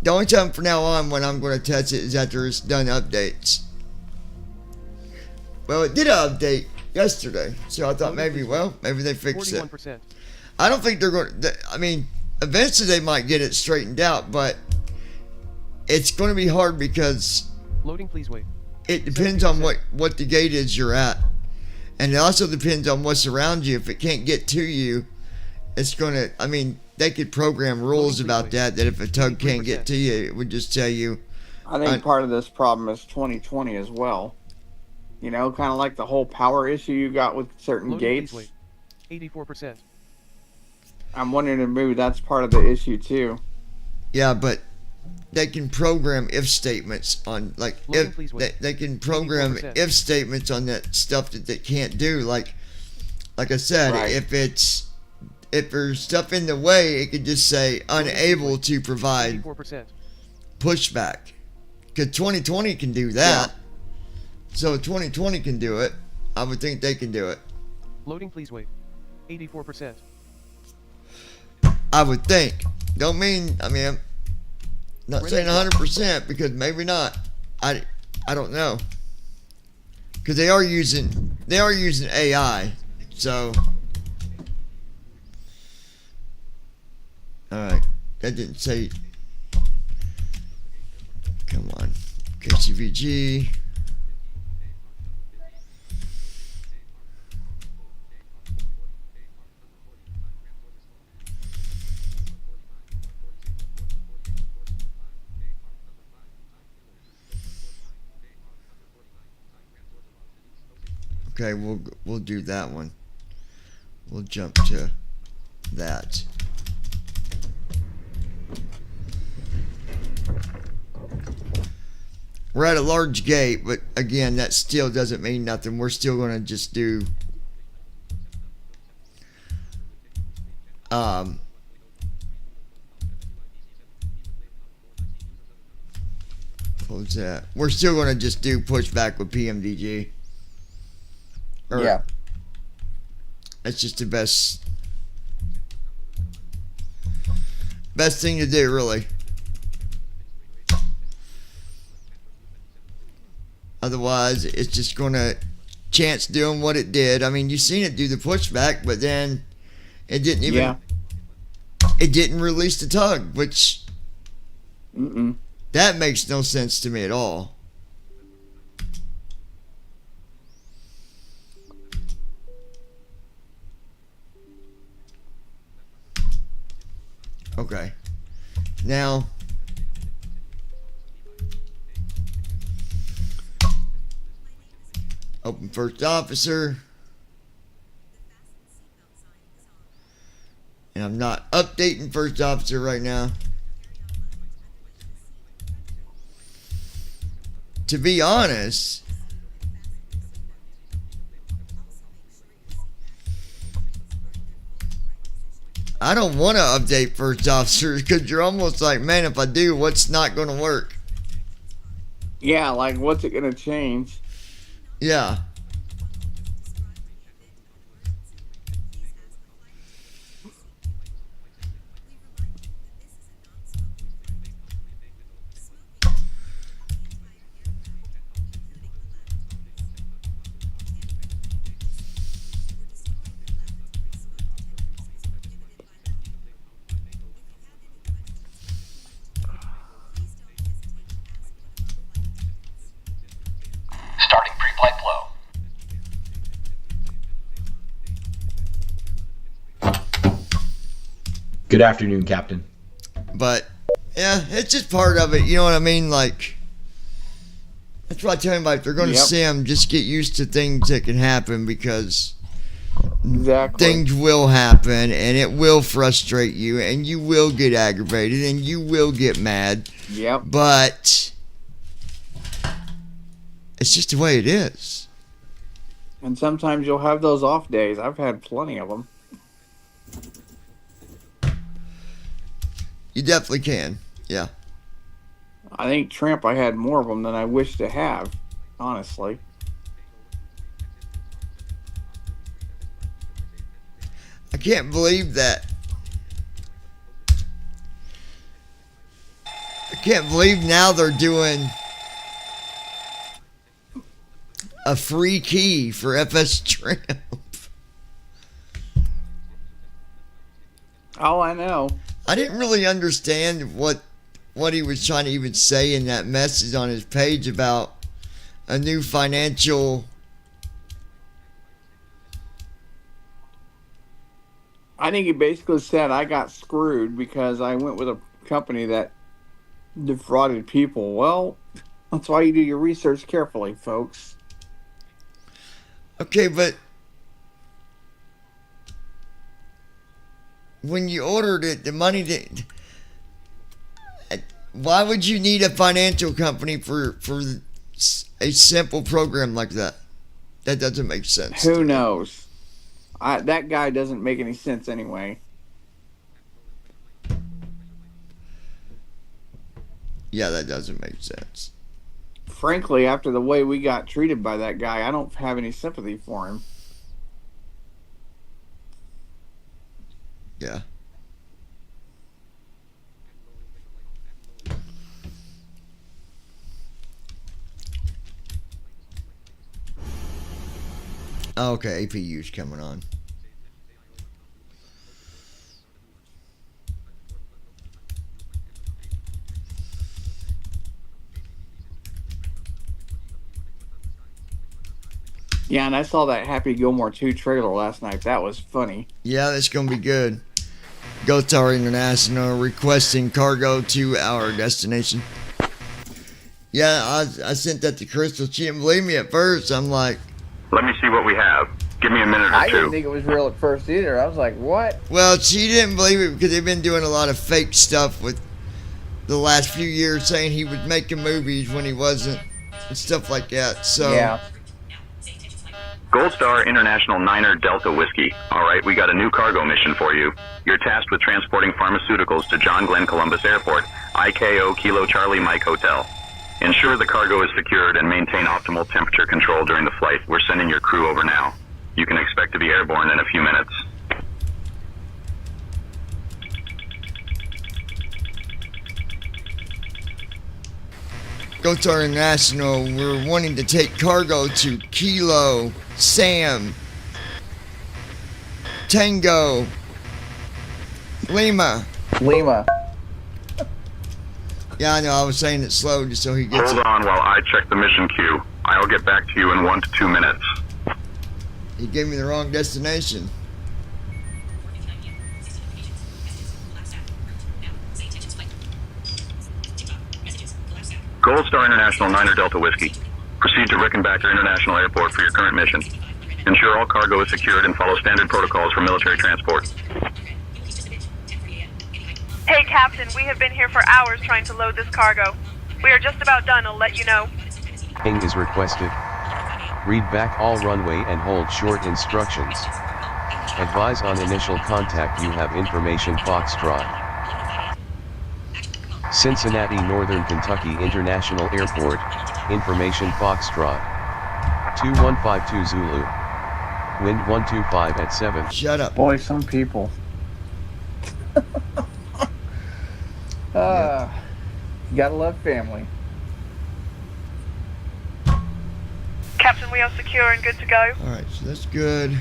The only time from now on when I'm going to test it is after it's done updates. Well, it did update yesterday, so I thought maybe they fixed it. 41%. I don't think they're going to, I mean, eventually they might get it straightened out, but it's going to be hard because Loading, please wait. it depends on what the gate is you're at. And it also depends on what's around you. If it can't get to you, it's going to, I mean, they could program rules about that if a tug can't get to you, it would just tell you. I think part of this problem is 2020 as well. You know, kind of like the whole power issue you got with certain Loading, gates. please wait. 84%. I'm wondering if maybe that's part of the issue too. Yeah, but they can program if statements on, like, Loading, if please wait. they can program 84%. if statements on that stuff that they can't do. Like I said, Right. if there's stuff in the way, it could just say unable to provide 84%. pushback. Because 2020 can do that. So 2020 can do it. I would think they can do it. Loading, please wait. 84%. I would think. Don't mean, I mean, I'm not saying 100% because maybe not. I don't know. Because they are using AI. So, alright. That didn't say, come on. KCVG. Okay, we'll do that one. We'll jump to that. We're at a large gate, but again, that still doesn't mean nothing. We're still going to just do close that. We're still going to just do pushback with PMDG. Yeah. That's just the best thing to do, really. Otherwise, it's just gonna chance doing what it did. I mean, you've seen it do the pushback, but then it didn't even. It didn't release the tug, which that makes no sense to me at all. Okay. Now, open first officer. And I'm not updating first officer right now. To be honest, I don't want to update first officers because you're almost like, man, if I do, what's not going to work? Yeah, like what's it going to change? Yeah. Good afternoon, Captain. But yeah, it's just part of it. You know what I mean? Like, that's why I tell anybody if they're going to sim, just get used to things that can happen, because things will happen and it will frustrate you and you will get aggravated and you will get mad. Yep. But it's just the way it is. And sometimes you'll have those off days. I've had plenty of them. You definitely can. Yeah. I think Tramp, I had more of them than I wish to have, honestly. I can't believe that. I can't believe now they're doing a free key for FS Tramp. Oh, I know. I didn't really understand what he was trying to even say in that message on his page about a new financial. I think he basically said I got screwed because I went with a company that defrauded people. Well, that's why you do your research carefully, folks. Okay, but when you ordered it, the money didn't. Why would you need a financial company for a simple program like that? That doesn't make sense. Who knows? That guy doesn't make any sense anyway. Yeah, that doesn't make sense. Frankly, after the way we got treated by that guy, I don't have any sympathy for him. Yeah. Okay, APU's coming on. Yeah, and I saw that Happy Gilmore 2 trailer last night. That was funny. Yeah, that's going to be good. GoTar International requesting cargo to our destination. Yeah, I sent that to Crystal. She didn't believe me at first. I'm like, let me see what we have. Give me a minute or I two. didn't think it was real at first either. I was like, what? well, she didn't believe it because they've been doing a lot of fake stuff with the last few years, saying he was making movies when he wasn't and stuff like that. So Yeah. Gold Star International Niner Delta Whiskey. All right, we got a new cargo mission for you. You're tasked with transporting pharmaceuticals to John Glenn Columbus Airport, IKO Kilo Charlie Mike Hotel. Ensure the cargo is secured and maintain optimal temperature control during the flight. We're sending your crew over now. You can expect to be airborne in a few minutes. GoTar International, we're wanting to take cargo to Kilo, Sam, Tango, Lima. Yeah, I know, I was saying it slow just so he gets Hold it. on while I check the mission queue. I'll get back to you in 1 to 2 minutes. He gave me the wrong destination. Gold Star International Niner Delta Whiskey. Proceed to Rickenbacker International Airport for your current mission. Ensure all cargo is secured and follow standard protocols for military transport. Hey, Captain, we have been here for hours trying to load this cargo. We are just about done, I'll let you know. Ping is requested. Read back all runway and hold short instructions. Advise on initial contact you have information Foxtrot. Cincinnati Northern Kentucky International Airport, information Foxtrot. 2152 Zulu. Wind 125 at 7. Shut up. Boy, some people. You gotta love family. Captain, we are secure and good to go. Alright, so that's good.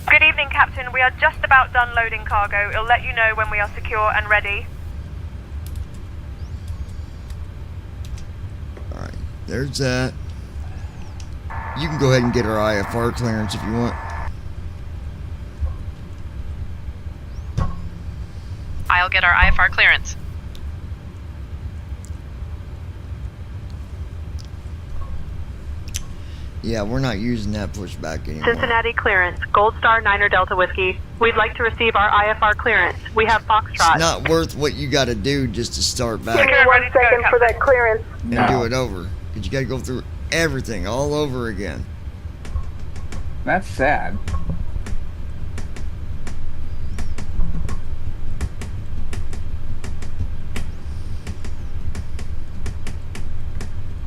Good evening, Captain. We are just about done loading cargo. It'll let you know when we are secure and ready. There's that. You can go ahead and get our IFR clearance if you want. I'll get our IFR clearance. Yeah, we're not using that pushback anymore. Cincinnati clearance, Gold Star 9er Delta Whiskey. We'd like to receive our IFR clearance. We have Foxtrot. It's not worth what you got to do just to start back Give me 1 second for that clearance. and do it over. Because you got to go through everything all over again. That's sad.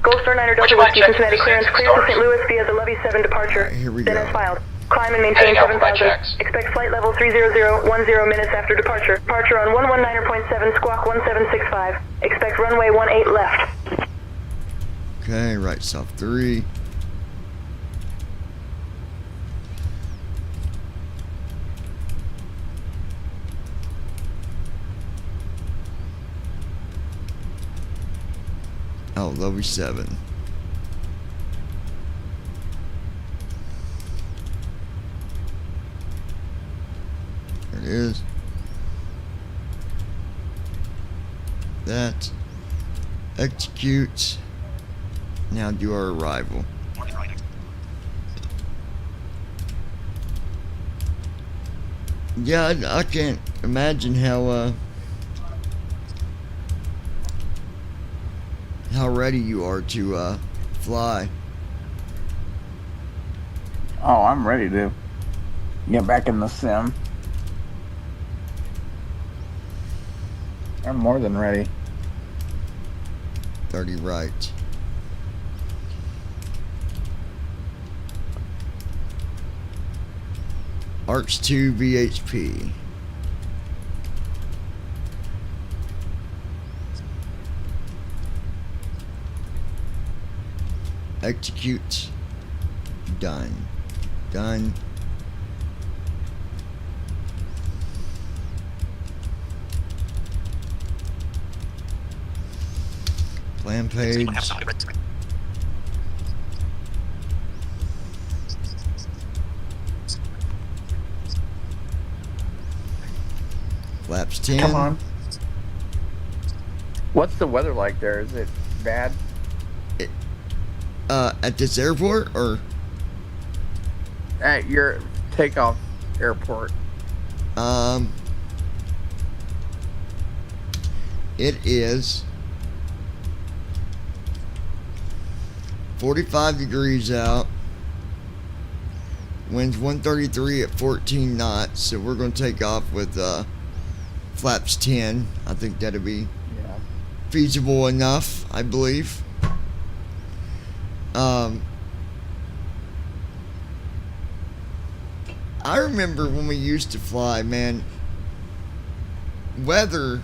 Gold Star 9er Delta Whiskey, Cincinnati clearance, clear to St. Louis via the Levy 7 departure. Here we Then go. as filed. Climb and maintain 7,000. Expect flight level 30010 minutes after departure. Departure on 119.7, squawk 1765. Expect runway 18 left. Okay, right soft 3. Oh, Levy 7. There it is. That. Execute. Now do our arrival. Yeah, I can't imagine how ready you are to fly. Oh, I'm ready to get back in the sim. I'm more than ready. 30 right. Arch 2 VHP. Execute. Done. Done. Plan page. Flaps 10. Come on. What's the weather like there? Is it bad? At this airport or at your takeoff airport? It is 45 degrees out. Winds 133 at 14 knots. So we're going to take off with flaps 10. I think that'll be feasible enough, I believe. I remember when we used to fly, man, weather,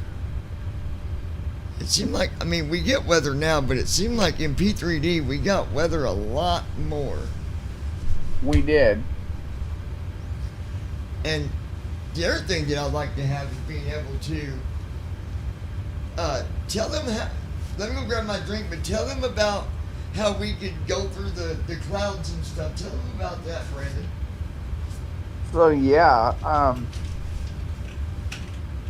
it seemed like, I mean, we get weather now, but it seemed like in P3D we got weather a lot more. We did. And the other thing that I'd like to have is being able to tell them how, let me go grab my drink, but tell them about how we could go through the clouds and stuff. Tell them about that, Brandon. So yeah,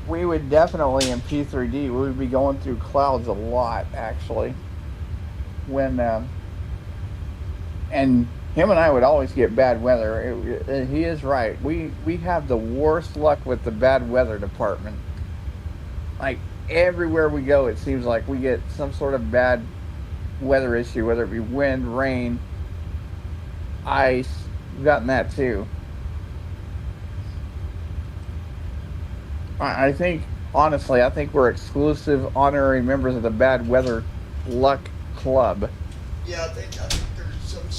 we would definitely in P3D, we would be going through clouds a lot actually. When and him and I would always get bad weather. He is right. We have the worst luck with the bad weather department. Like everywhere we go, it seems like we get some sort of bad weather issue, whether it be wind, rain, ice. We've gotten that too. I think, honestly, I think we're exclusive honorary members of the Bad Weather Luck Club. Yeah, I think there's some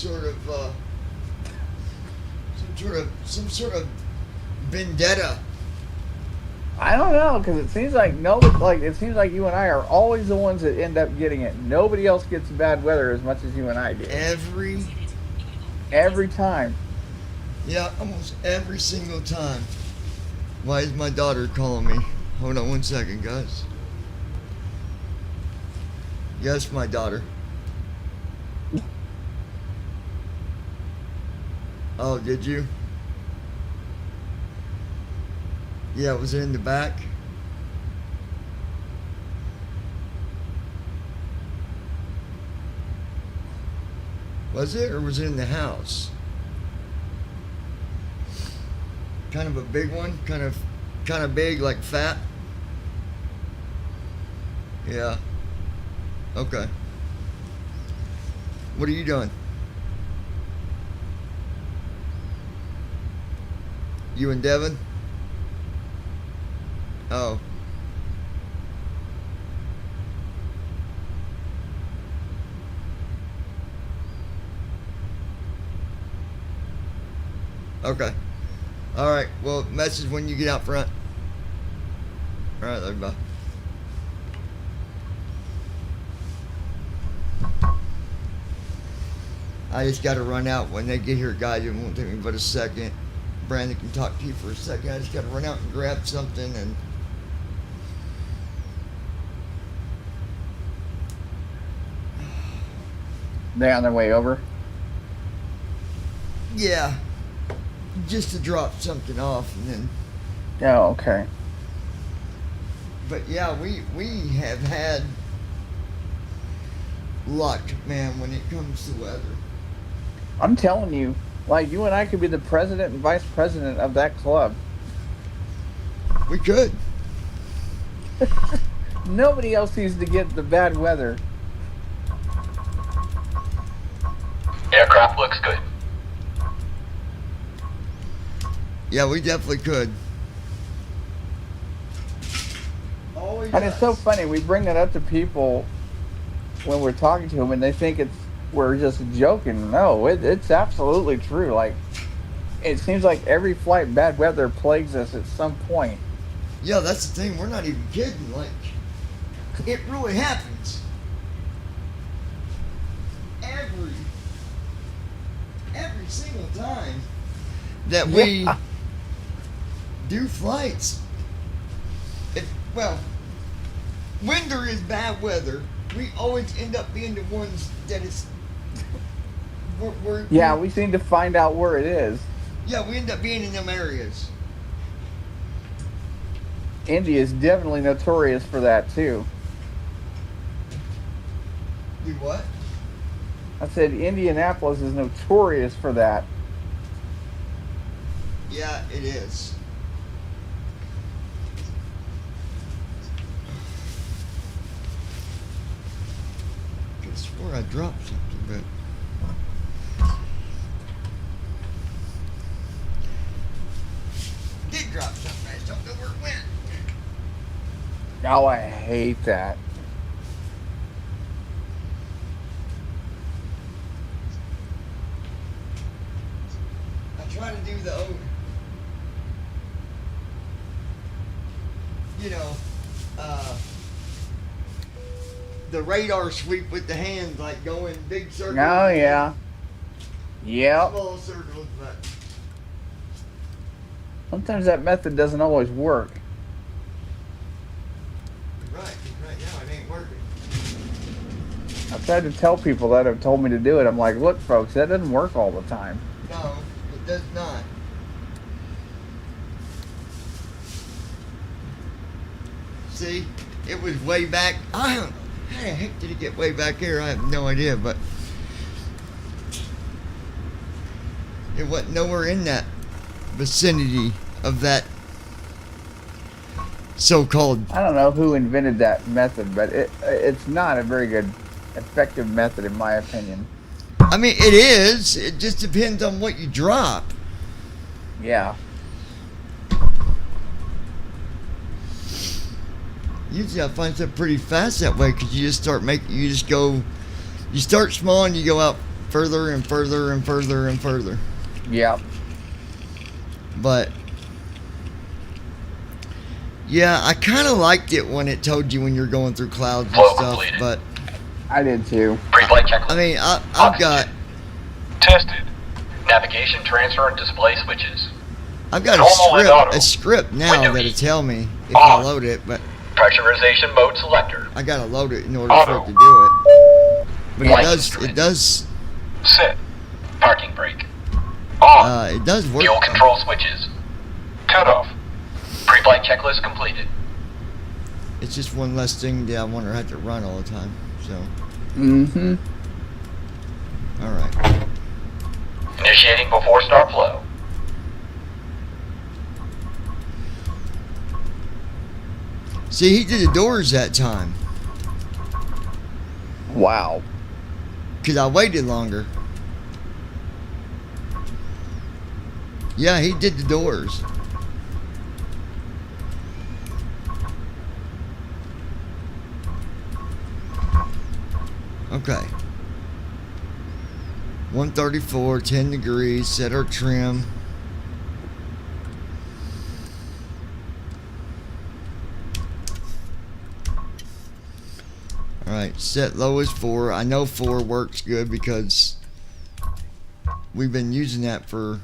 sort of vendetta. I don't know, because it seems like it seems like you and I are always the ones that end up getting it. Nobody else gets bad weather as much as you and I do. Every time. Yeah, almost every single time. Why is my daughter calling me? Hold on 1 second, guys. Yes, my daughter. Oh, did you? Yeah, was it in the back? Was it, or was it in the house? Kind of a big one, kind of big, like fat. Yeah. Okay. What are you doing? You and Devin? Oh. Okay. Alright, well, message when you get out front. Alright, love you, bye. I just gotta run out when they get here, guys. It won't take me but a second. Brandon can talk to you for a second. I just gotta run out and grab something and... They're on their way over? Yeah. Just to drop something off and then... Oh, okay. But yeah, we have had luck, man, when it comes to weather. I'm telling you, like, you and I could be the president and vice president of that club. We could. Nobody else needs to get the bad weather. Aircraft looks good. Yeah, we definitely could. Always And it's so funny, we bring that up to people when we're talking to them, and they think we're just joking. No, it's absolutely true. Like, it seems like every flight, bad weather plagues us at some point. Yeah, that's the thing. We're not even kidding. Like, it really happens. Every single time that we do flights. When there is bad weather, we always end up being the ones that is... we seem to find out where it is. Yeah, we end up being in them areas. India is definitely notorious for that, too. Do what? I said Indianapolis is notorious for that. Yeah, it is. I could swear I dropped something, but... Did drop something, I just don't know where it went. Oh, I hate that. I try to do the old, the radar sweep with the hands, like going big circles. Oh, yeah. Yep. Small circles, but... Sometimes that method doesn't always work. Right now it ain't working. I've tried to tell people that have told me to do it. I'm like, look, folks, that doesn't work all the time. No, it does not. See, it was way back. I don't know. How the heck did it get way back here? I have no idea, but it wasn't nowhere in that vicinity of that so-called... I don't know who invented that method, but it's not a very good, effective method in my opinion. I mean, it is. It just depends on what you drop. Yeah. Usually I find stuff pretty fast that way because you just you start small and you go out further and further and further and further. Yeah. But yeah, I kind of liked it when it told you when you're going through clouds and stuff, but I did too. Pre-flight checklist. I mean, I've got tested. Navigation, transfer, and display switches. I've got a script now that'll tell me if I load it, but pressurization mode selector. I gotta load it in order for it to do it. But it does. Set. Parking brake. On. On. It does work. Fuel control switches. Cut off. Pre-flight checklist completed. It's just one less thing that I want to have to run all the time. So. Mm-hmm. All right. Initiating before start flow. See, he did the doors that time. Wow. Because I waited longer. Yeah, he did the doors. Okay. 134, 10 degrees, set our trim. Alright, set low as 4. I know 4 works good because we've been using that for...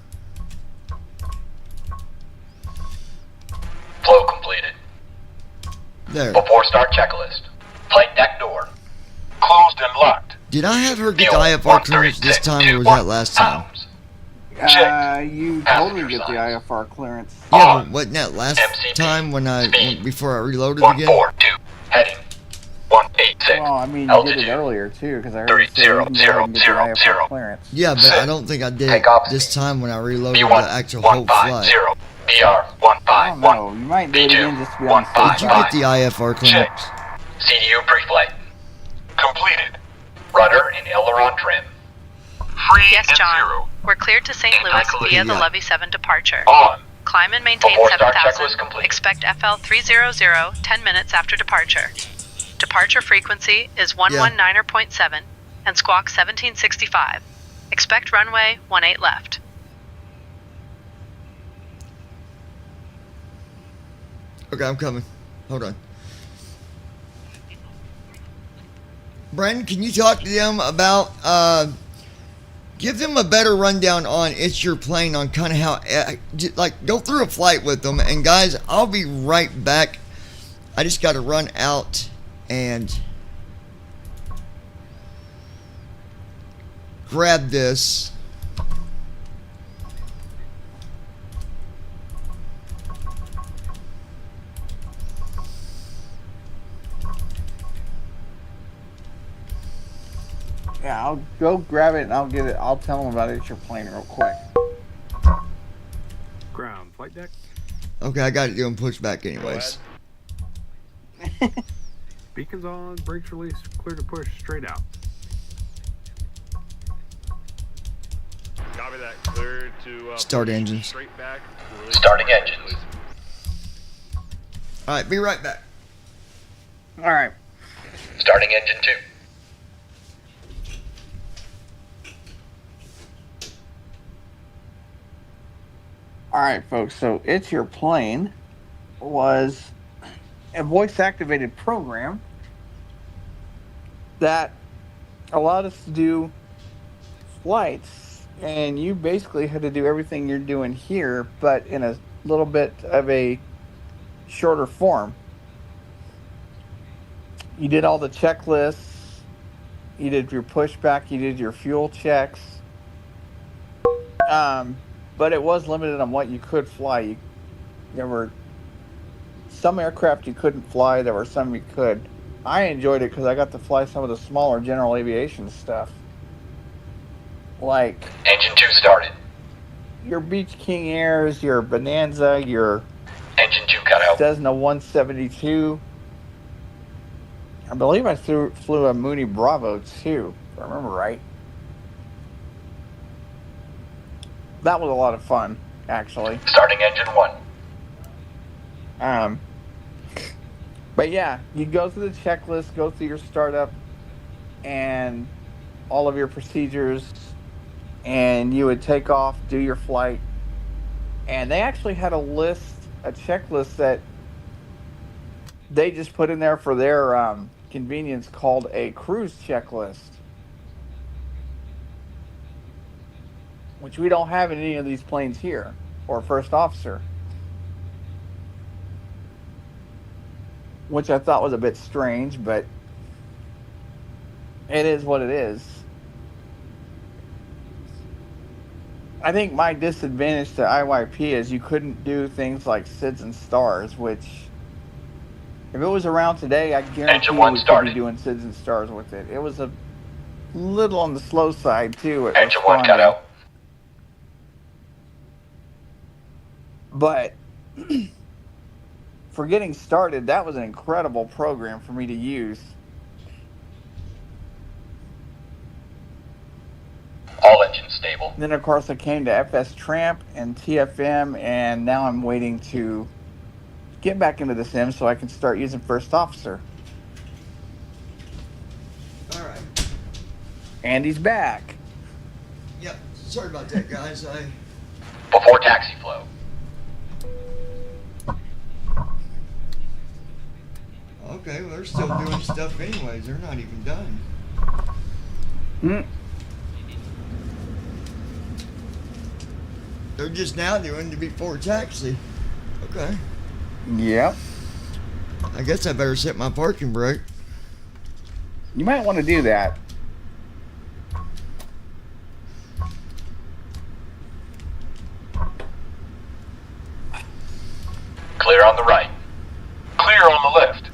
Flow completed. There. Before start checklist. Flight deck door. Closed and locked. Did I have her get the IFR clearance this time or was that last time? You totally get the IFR clearance. Yeah, but wasn't that last time when before I reloaded again? 142. Heading. 186. Well, I mean, you did it earlier too, because I heard you say you can go ahead and get the IFR clearance. Yeah, but I don't think I did it this time when I reloaded the actual whole flight. BR 151. I don't know. You might do it again just to be on the safe Did you get the IFR clearance? CDU pre-flight. Completed. Rudder and aileron trim. Free Yes, and John. zero. We're cleared to St. Louis via the Yeah. Levy 7 departure. On. Climb and maintain Before start 7000. checklist complete. Expect FL 300 10 minutes after departure. Departure frequency is 119.7 and squawk 1765. Expect runway 18 left. Okay, I'm coming. Hold on. Brandon, can you talk to them about, give them a better rundown on It's Your Plane, on kind of how, like, go through a flight with them. And guys, I'll be right back. I just got to run out and grab this. Yeah, I'll go grab it and I'll get it. I'll tell them about It's Your Plane real quick. Ground flight deck. Okay, I got it doing pushback anyways. Beacons on, brakes released, clear to push straight out. Copy that. Clear to Start engines. straight back. Starting engines. Alright, be right back. Alright. Starting engine 2. Alright, folks, so It's Your Plane was a voice-activated program that allowed us to do flights, and you basically had to do everything you're doing here, but in a little bit of a shorter form. You did all the checklists, you did your pushback, you did your fuel checks, but it was limited on what you could fly. There were some aircraft you couldn't fly, there were some you could. I enjoyed it because I got to fly some of the smaller general aviation stuff. Like Engine 2 started. your Beach King Airs, your Bonanza, your Engine 2 cut out. Cessna 172. I believe I flew a Mooney Bravo too, if I remember right. That was a lot of fun, actually. Starting engine 1. But yeah, you go through the checklist, go through your startup, and all of your procedures, and you would take off, do your flight, and they actually had a checklist that they just put in there for their convenience called a cruise checklist, which we don't have in any of these planes here, or first officer, which I thought was a bit strange, but it is what it is. I think my disadvantage to IYP is you couldn't do things like SIDS and stars, which, if it was around today, I guarantee you we could be doing SIDS and stars with it. It was a little on the slow side, too. Engine 1 cut out. But for getting started, that was an incredible program for me to use. All engines stable. Then, of course, I came to FS Tramp and TFM, and now I'm waiting to get back into the sim so I can start using First Officer. All right. Andy's back. Yep. Sorry about that, guys. Before taxi flow. Okay, well, they're still doing stuff anyways. They're not even done. They're just now doing the before taxi. Okay. Yep. I guess I better set my parking brake. You might want to do that. Clear on the right. Clear on the left.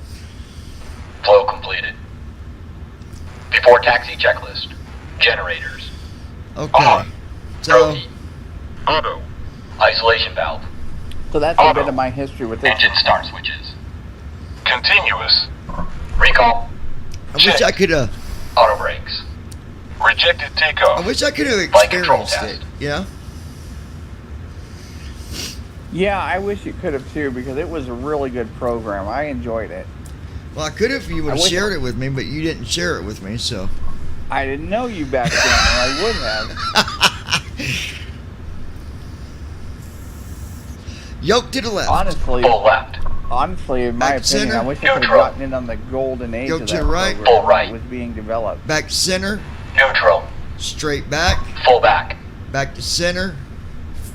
Flow completed. Before taxi checklist. Generators. Okay. On. So. Heat. Auto. Isolation valve. So that's a bit of my history with this. Engine start switches. Continuous. Recall. I wish I could have. Auto brakes. Rejected takeoff. I wish I could have Flight control experienced it. Yeah. Yeah, I wish it could have too, because it was a really good program. I enjoyed it. Well, I could have if you would have shared it with me, but you didn't share it with me, so. I didn't know you back then, or I would have. Yoke to the left. Honestly, full left. Honestly, in my Back to opinion, center. I wish I could have Neutral. gotten in on the golden age Yoke of to that the right. program Full right. when it was being developed. Back to center. Neutral. Straight back. Full back. Back to center.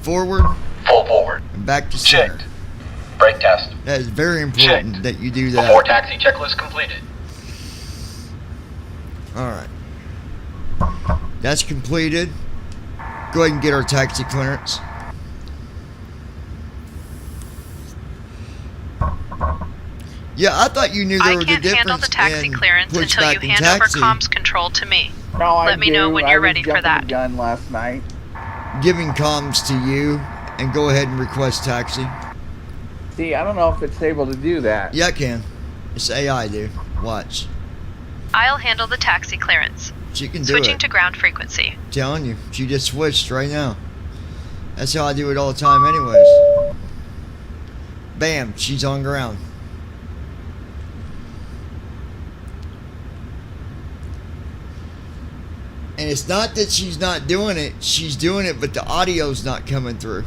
Forward. Full forward. And back to center. Checked. Brake test. That is very important Checked. that you do Before that. taxi checklist completed. Alright. That's completed. Go ahead and get our taxi clearance. Yeah, I thought you knew there I was a can't difference handle the taxi in clearance until you pushback and hand over taxi. comms control to me. No, Let me know when you're ready for that. The gun last night. Giving comms to you and go ahead and request taxi. See, I don't know if it's able to do that. Yeah, I can. It's AI, dude. Watch. I'll handle the taxi clearance. She can do Switching it. to ground frequency. Telling you, she just switched right now. That's how I do it all the time, anyways. Bam, she's on ground. And it's not that she's not doing it, she's doing it, but the audio's not coming through.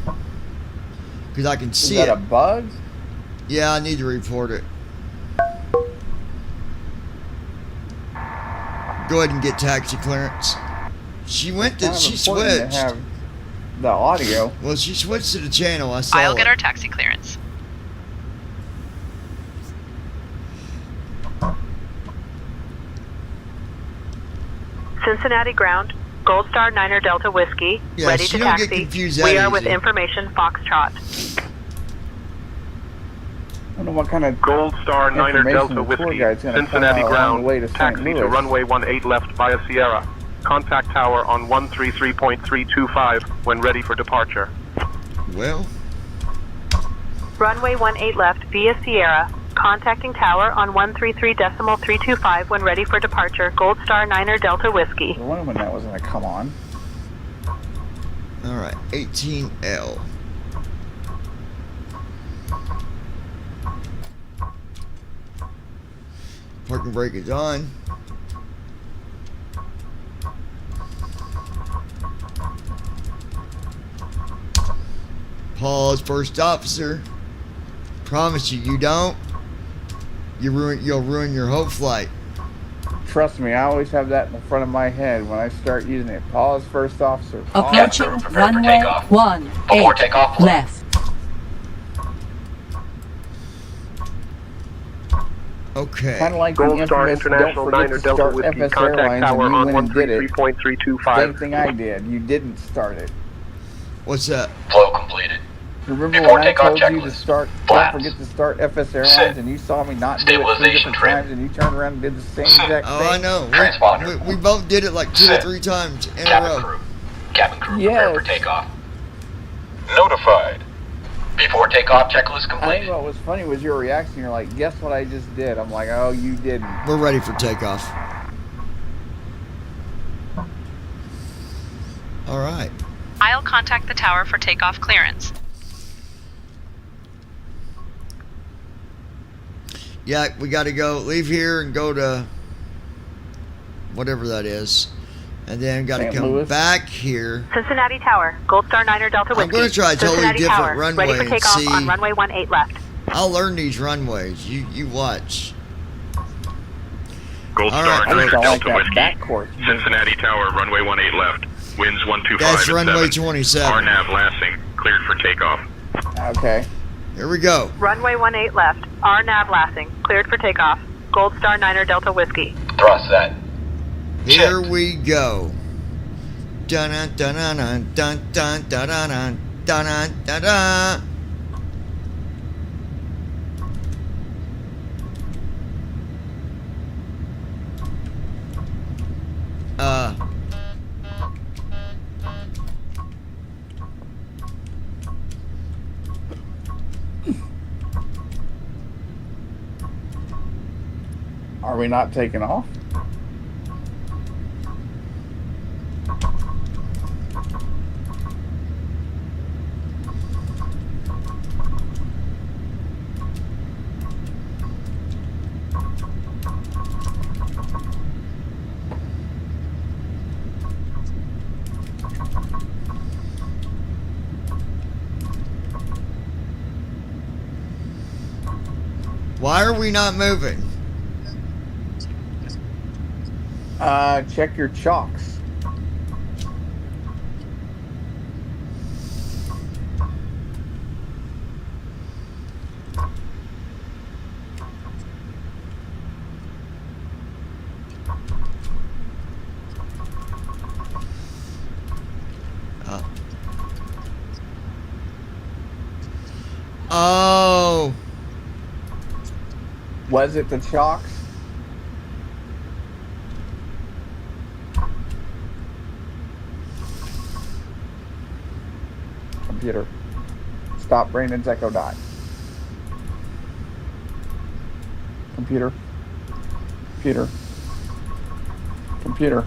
Because I can see Is that it. a bug? Yeah, I need to report it. Go ahead and get taxi clearance. She went to, Kind of she important to switched. have the audio. Well, she switched to the channel. I saw I'll it. get our taxi clearance. Cincinnati ground, Gold Star Niner Delta Whiskey, Yeah, ready she to don't get taxi. confused We that are with easy. information Foxtrot. I don't know what kind of Gold Star Niner information Delta the tour Whiskey, guide's gonna Cincinnati come out along ground, the way to St. taxi Louis. to runway 18 left via Sierra. Contact tower on 133.325 when ready for departure. Well, Runway 18 left via Sierra. Contacting tower on 133.325 when ready for departure. Gold Star Niner Delta Whiskey. I wonder when that was going to come on. all right, 18L. Parking brake is on. Pause, first officer. Promise you, you don't. You'll ruin your whole flight. Trust me, I always have that in the front of my head when I start using it. Pause, first officer. Pause. Approaching runway 18 left. Okay. Kind of like Gold the Star infamous International don't forget Niner to Delta start Whiskey, FS contact Airlines tower and you on went and did it. 133.325. Same thing I did. You didn't start it. What's that? Flow completed. Remember Before when I takeoff told you to checklist. start, Flaps. don't forget to start FS Airlines, Set. and you saw me not do it 3 Stabilization different trim. times, and you turned around and did the same exact thing? Oh, I know. Transponder. We both did it like 2 or Set. 3 times in a Cabin row. crew. Cabin crew, Yes. prepare for takeoff. Notified. Before takeoff checklist I think completed. what was funny was your reaction. You're like, guess what I just did? I'm like, oh, you didn't. We're ready for takeoff. All right. I'll contact the tower for takeoff clearance. Yeah, we got to go. Leave here and go to whatever that is. And then got to St. come Louis? back here. Cincinnati Tower, Gold Star Niner Delta Whiskey. I'm going to try a totally Cincinnati different Tower, runway ready for and takeoff see. on runway 18 left. I'll learn these runways. You watch. Gold All Star right, Niner I like Delta that Whiskey. back course. Cincinnati Tower, runway 18 left. Winds 125 That's at runway 7. 27. RNAV Lassing, cleared for takeoff. Okay. Here we go. Runway 18 left. RNAV Lassing, cleared for takeoff. Gold Star Niner Delta Whiskey. Thrust set. Here we go. Dun dun dun dun dun dun dun dun dun dun dun. Are we not taking off? Why are we not moving? Check your chocks. Oh. Was it the chocks? Computer. Stop Brandon's Echo Dot. Computer. Computer. Computer.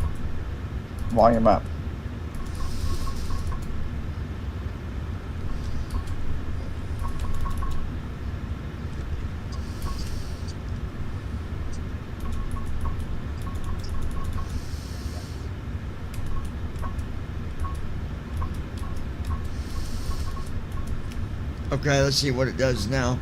Volume up. Okay, let's see what it does now.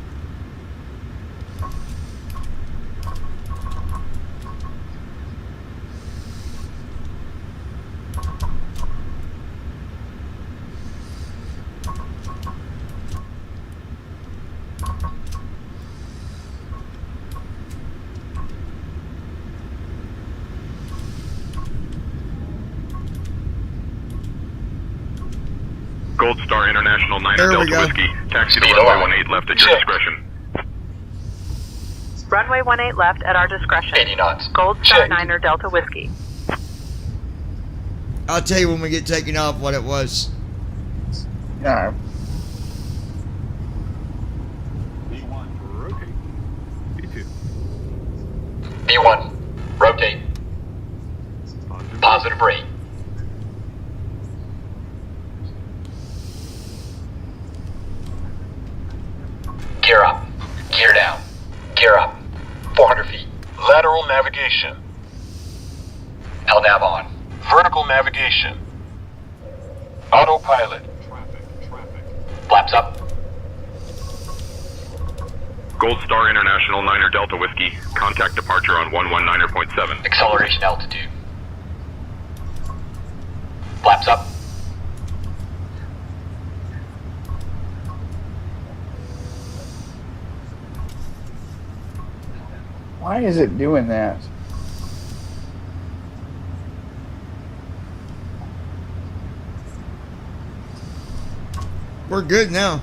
Gold Star International Niner There we Delta go. Whiskey. Taxi to Speed runway alarm. 18 left at your Check. discretion. Runway 18 left at our discretion. 80 knots. Gold Star Check. Niner Delta Whiskey. I'll tell you when we get taken off what it was. Yeah. B1, rotate. B2. B1. Rotate. Positive rate. Gear up. Gear down. Gear up. 400 feet. Lateral navigation. LNAV on. Vertical navigation. Autopilot. Flaps up. Gold Star International Niner Delta Whiskey. Contact departure on 119.7. Acceleration altitude. Flaps up. Why is it doing that? We're good now.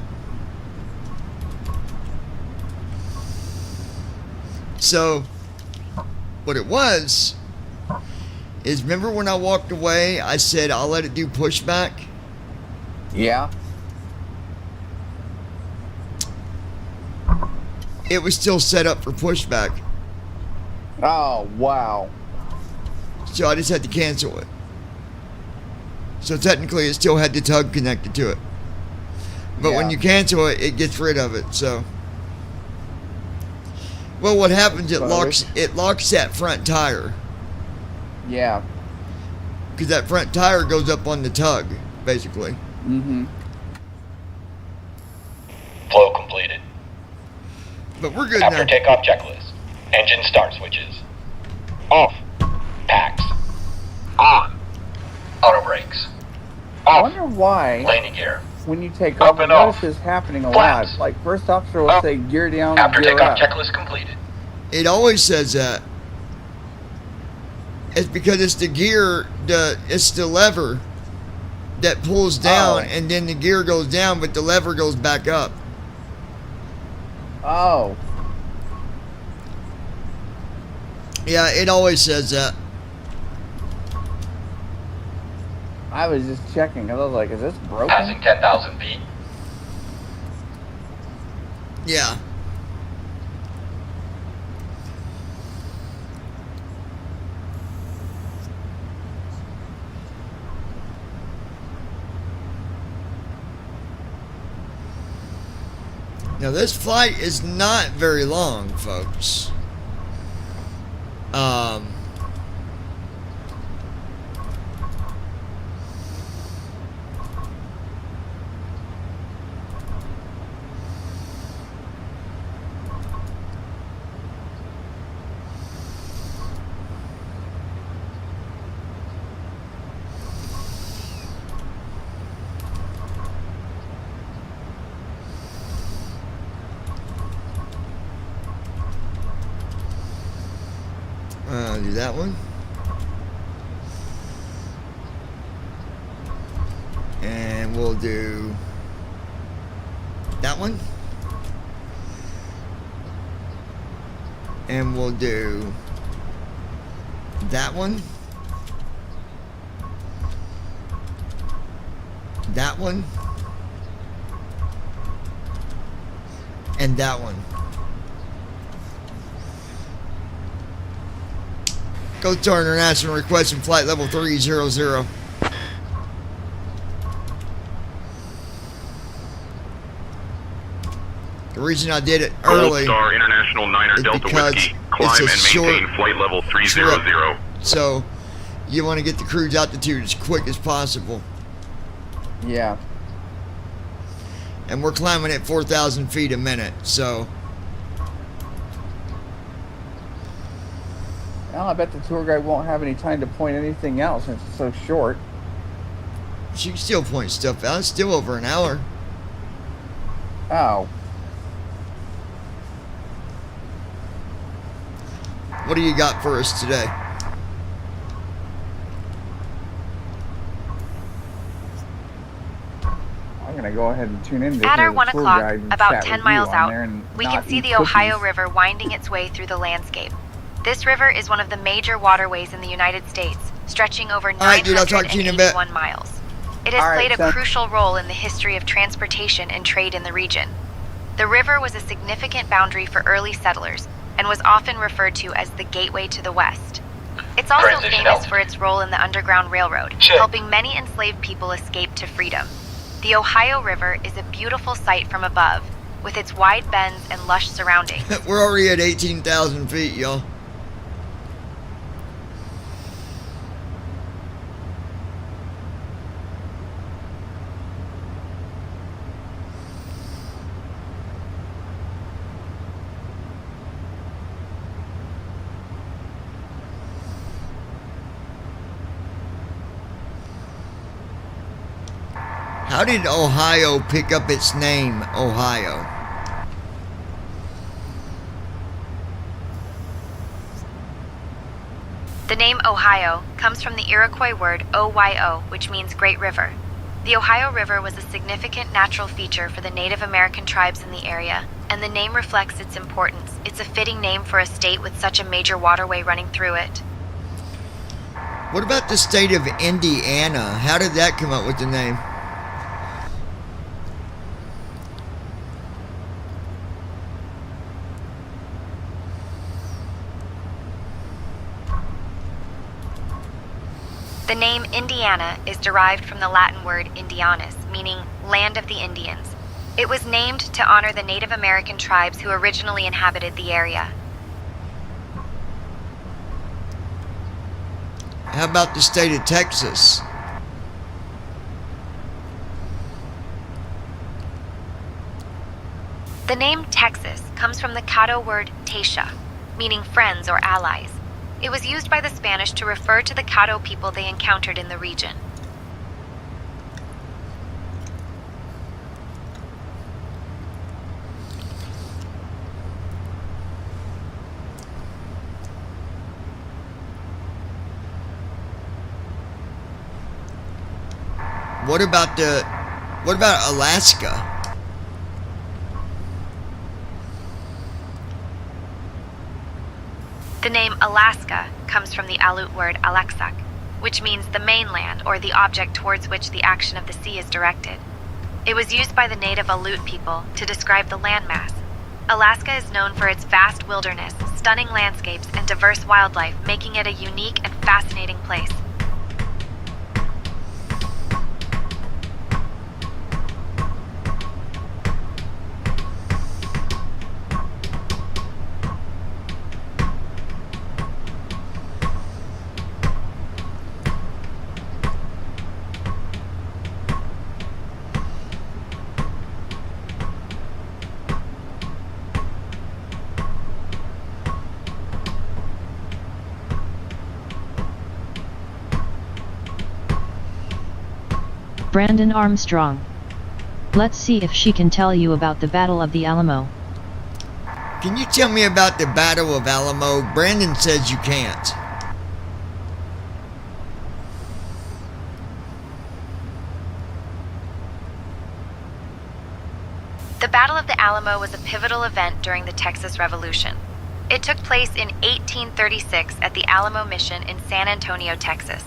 So, what it was is, remember when I walked away, I said I'll let it do pushback? Yeah. It was still set up for pushback. Oh, wow. So I just had to cancel it. So technically it still had the tug connected to it. But when you cancel it, it gets rid of it, so. Well, what happens, it locks that front tire. Yeah. Because that front tire goes up on the tug, basically. Mm-hmm. Flow completed. But we're good After now. takeoff checklist. Engine start switches. Off. Packs. On. Auto brakes. I wonder why, Landing gear. when you take Up off, I and off. notice this happening a Flaps. lot. Like, first officer will Up. say gear down, After gear takeoff up. checklist completed. It always says that. It's because it's the gear, it's the lever that pulls down, and then the gear goes down, but the lever goes back up. Oh. Yeah, it always says that. I was just checking, because I was like, is this broken? Passing 10,000 feet. Yeah. Now this flight is not very long, folks. Do that one. And we'll do that one. And we'll do that one. That one. And that one. Go to our international requesting flight level 300. The reason I did it early Gold Star International Niner is Delta because Whiskey. Climb and it's a maintain short flight level 300. trip. So you want to get the cruise altitude as quick as possible. Yeah. And we're climbing at 4,000 feet a minute, so. Well, I bet the tour guide won't have any time to point anything out since it's so short. She can still point stuff out. It's still over an hour. Oh. What do you got for us today? I'm going to go ahead and tune in to At hear our the 1 tour o'clock, guide and about chat 10 with you miles on out, there and we not can see eat the Ohio cookies. River winding its way through the landscape. This river is one of the major waterways in the United States, stretching over right, dude, I'll talk to you in a bit. 981 miles. It has All right, played a so- crucial role in the history of transportation and trade in the region. The river was a significant boundary for early settlers and was often referred to as the gateway to the West. It's also Transition famous out. for its role in the Underground Railroad, Check. helping many enslaved people escape to freedom. The Ohio River is a beautiful sight from above, with its wide bends and lush surroundings. We're already at 18,000 feet, y'all. How did Ohio pick up its name, Ohio? The name Ohio comes from the Iroquois word Oyo, which means Great River. The Ohio River was a significant natural feature for the Native American tribes in the area, and the name reflects its importance. It's a fitting name for a state with such a major waterway running through it. What about the state of Indiana? How did that come up with the name? The name Indiana is derived from the Latin word Indianus, meaning land of the Indians. It was named to honor the Native American tribes who originally inhabited the area. How about the state of Texas? The name Texas comes from the Caddo word Taisha, meaning friends or allies. It was used by the Spanish to refer to the Caddo people they encountered in the region. What about Alaska? The name Alaska comes from the Aleut word Alaksak, which means the mainland or the object towards which the action of the sea is directed. It was used by the native Aleut people to describe the landmass. Alaska is known for its vast wilderness, stunning landscapes, and diverse wildlife, making it a unique and fascinating place. Brandon Armstrong. Let's see if she can tell you about the Battle of the Alamo. Can you tell me about the Battle of Alamo? Brandon says you can't. The Battle of the Alamo was a pivotal event during the Texas Revolution. It took place in 1836 at the Alamo Mission in San Antonio, Texas.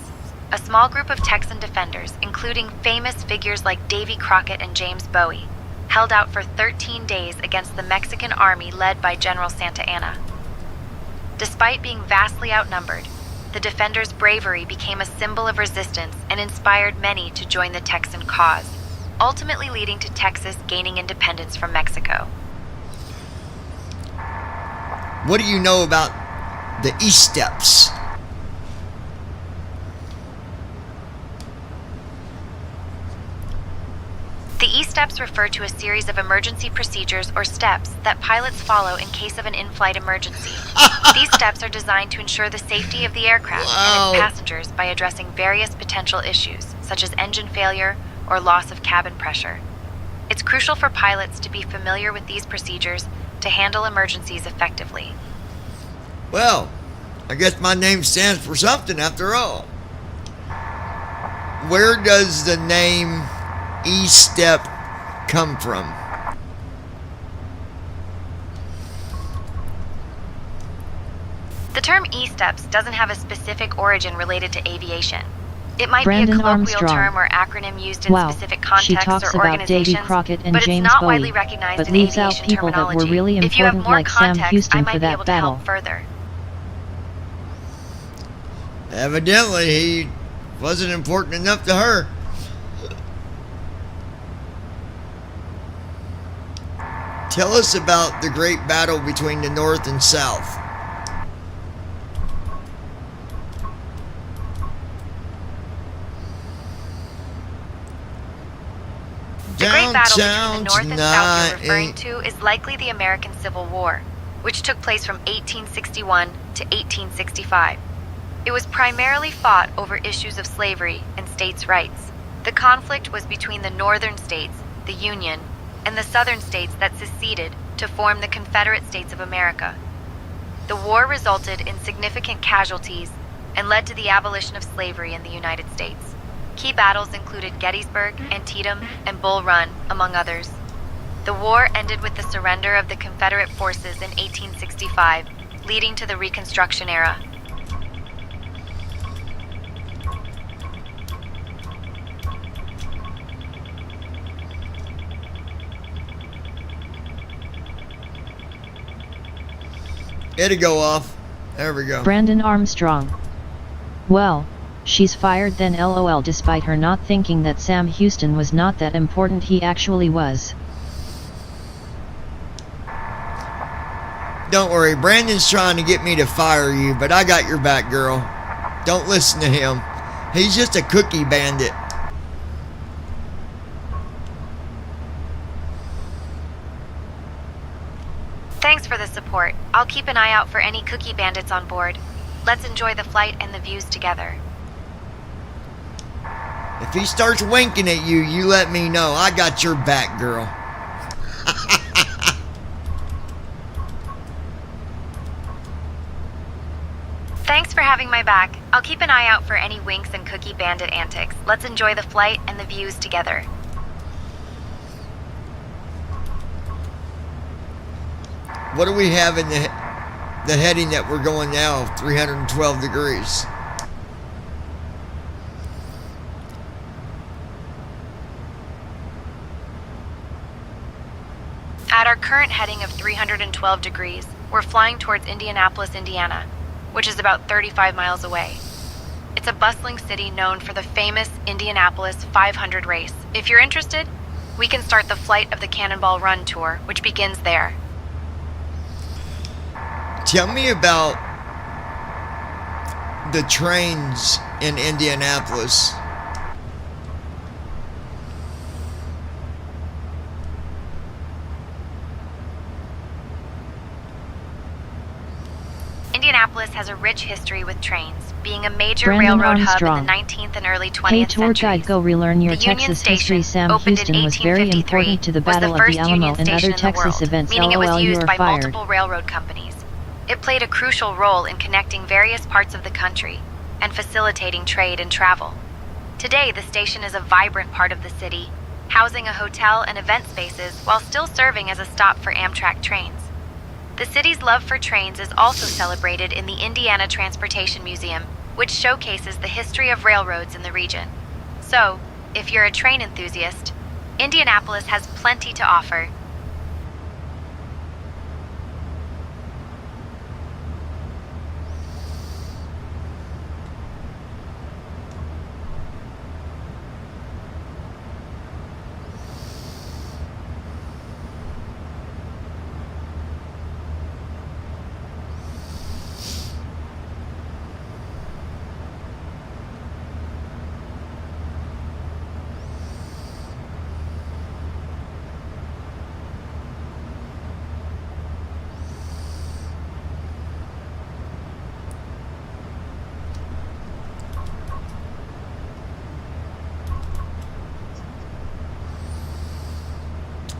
A small group of Texan defenders, including famous figures like Davy Crockett and James Bowie, held out for 13 days against the Mexican army led by General Santa Anna. Despite being vastly outnumbered, the defenders' bravery became a symbol of resistance and inspired many to join the Texan cause, ultimately leading to Texas gaining independence from Mexico. What do you know about the East Steps? The E-steps refer to a series of emergency procedures or steps that pilots follow in case of an in-flight emergency. These steps are designed to ensure the safety of the aircraft and its passengers by addressing various potential issues, such as engine failure or loss of cabin pressure. It's crucial for pilots to be familiar with these procedures to handle emergencies effectively. Well, I guess my name stands for something after all. Where does the name E-step come from? The term E-steps doesn't have a specific origin related to aviation. It might Brandon be a colloquial Armstrong. term or acronym used in specific contexts she talks or about organizations, Davy Crockett and but James it's not Bowie, widely recognized but in leaves out aviation people that were terminology. really If you have important more like Sam context, Houston I might for be that able battle. to help further. Evidently, he wasn't important enough to her. Tell us about the great battle between the North and South. The Great Battle between the North and South you're referring to is likely the American Civil War, which took place from 1861 to 1865. It was primarily fought over issues of slavery and states' rights. The conflict was between the northern states, the Union, and the southern states that seceded to form the Confederate States of America. The war resulted in significant casualties and led to the abolition of slavery in the United States. Key battles included Gettysburg, Antietam, and Bull Run, among others. The war ended with the surrender of the Confederate forces in 1865, leading to the Reconstruction era. It'll go off. There we go. Brandon Armstrong. Well, she's fired then LOL, despite her not thinking that Sam Houston was not that important. He actually was. Don't worry, Brandon's trying to get me to fire you, but I got your back, girl. Don't listen to him. He's just a cookie bandit. Thanks for the support. I'll keep an eye out for any cookie bandits on board. Let's enjoy the flight and the views together. If he starts winking at you, you let me know. I got your back, girl. Thanks for having my back. I'll keep an eye out for any winks and cookie bandit antics. Let's enjoy the flight and the views together. What do we have in the heading that we're going now? 312 degrees. At our current heading of 312 degrees, we're flying towards Indianapolis, Indiana, which is about 35 miles away. It's a bustling city known for the famous Indianapolis 500 race. If you're interested, we can start the Flight of the Cannonball Run tour, which begins there. Tell me about the trains in Indianapolis. Indianapolis has a rich history with trains, being a major Brandon railroad Armstrong. hub in the 19th and early 20th Hey tour centuries. guide, go relearn your The Union Texas Station, history. Sam opened Houston in was very 1853, important to the was Battle of first the Alamo Union and station other in the Texas world, events. meaning it was LOL, you used are by fired. multiple railroad companies. It played a crucial role in connecting various parts of the country and facilitating trade and travel. Today, the station is a vibrant part of the city, housing a hotel and event spaces while still serving as a stop for Amtrak trains. The city's love for trains is also celebrated in the Indiana Transportation Museum, which showcases the history of railroads in the region. So, if you're a train enthusiast, Indianapolis has plenty to offer.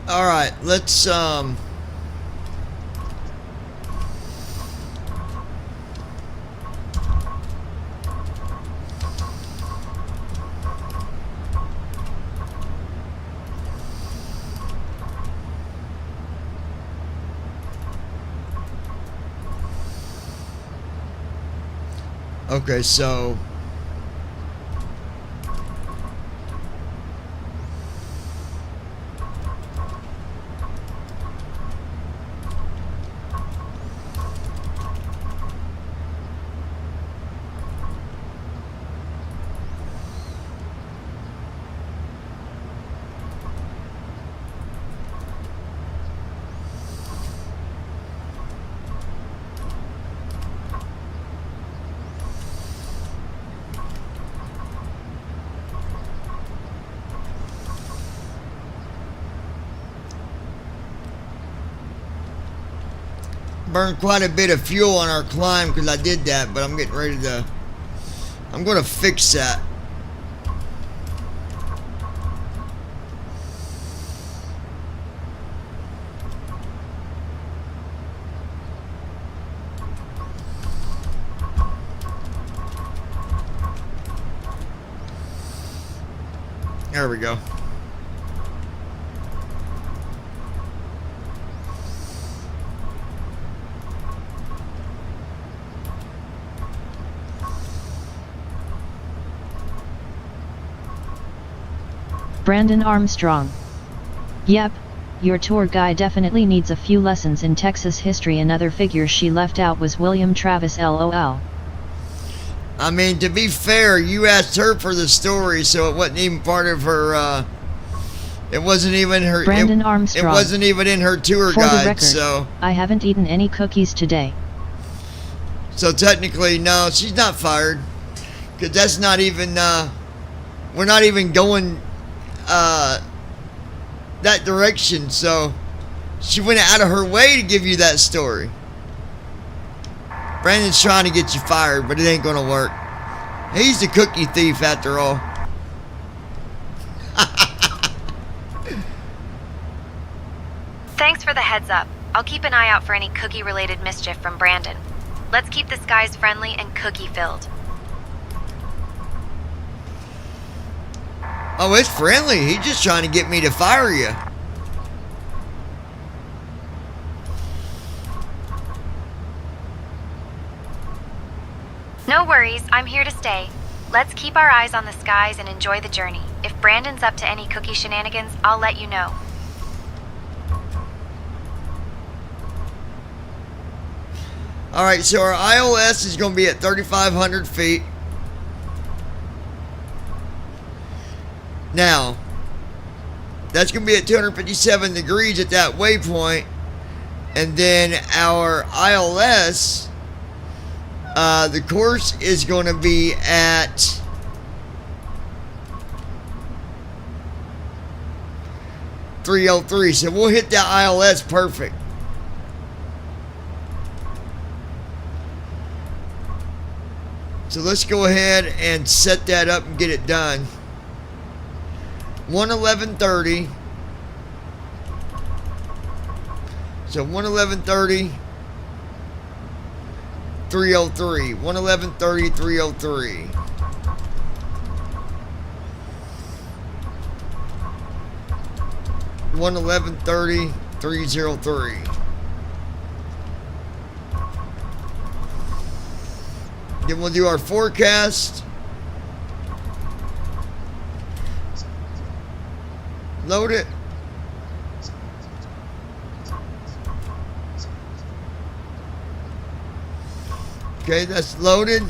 All right, let's okay, so burned quite a bit of fuel on our climb because I did that, but I'm getting ready to, I'm going to fix that. There we go. Brandon Armstrong. Yep, your tour guide definitely needs a few lessons in Texas history. Another figure she left out was William Travis, LOL. I mean, to be fair, you asked her for the story, so it wasn't even part of her, it wasn't even her... Brandon Armstrong. It wasn't even in her tour For the guide, record, so... I haven't eaten any cookies today. So technically, no, she's not fired. Because that's not even, we're not even going, that direction, so... She went out of her way to give you that story. Brandon's trying to get you fired, but it ain't gonna work. He's the cookie thief after all. Thanks for the heads up. I'll keep an eye out for any cookie-related mischief from Brandon. Let's keep the skies friendly and cookie-filled. Oh, it's friendly. He's just trying to get me to fire you. No worries, I'm here to stay. Let's keep our eyes on the skies and enjoy the journey. If Brandon's up to any cookie shenanigans, I'll let you know. Alright, so our ILS is going to be at 3,500 feet. Now, that's going to be at 257 degrees at that waypoint. And then our ILS, the course is going to be at .303. So we'll hit that ILS perfect. So let's go ahead and set that up and get it done. 1:11:30. So 1:11:30, 303. 1:11:30, 303. One 11:30, 303. Then we'll do our forecast. Load it. Okay, that's loaded.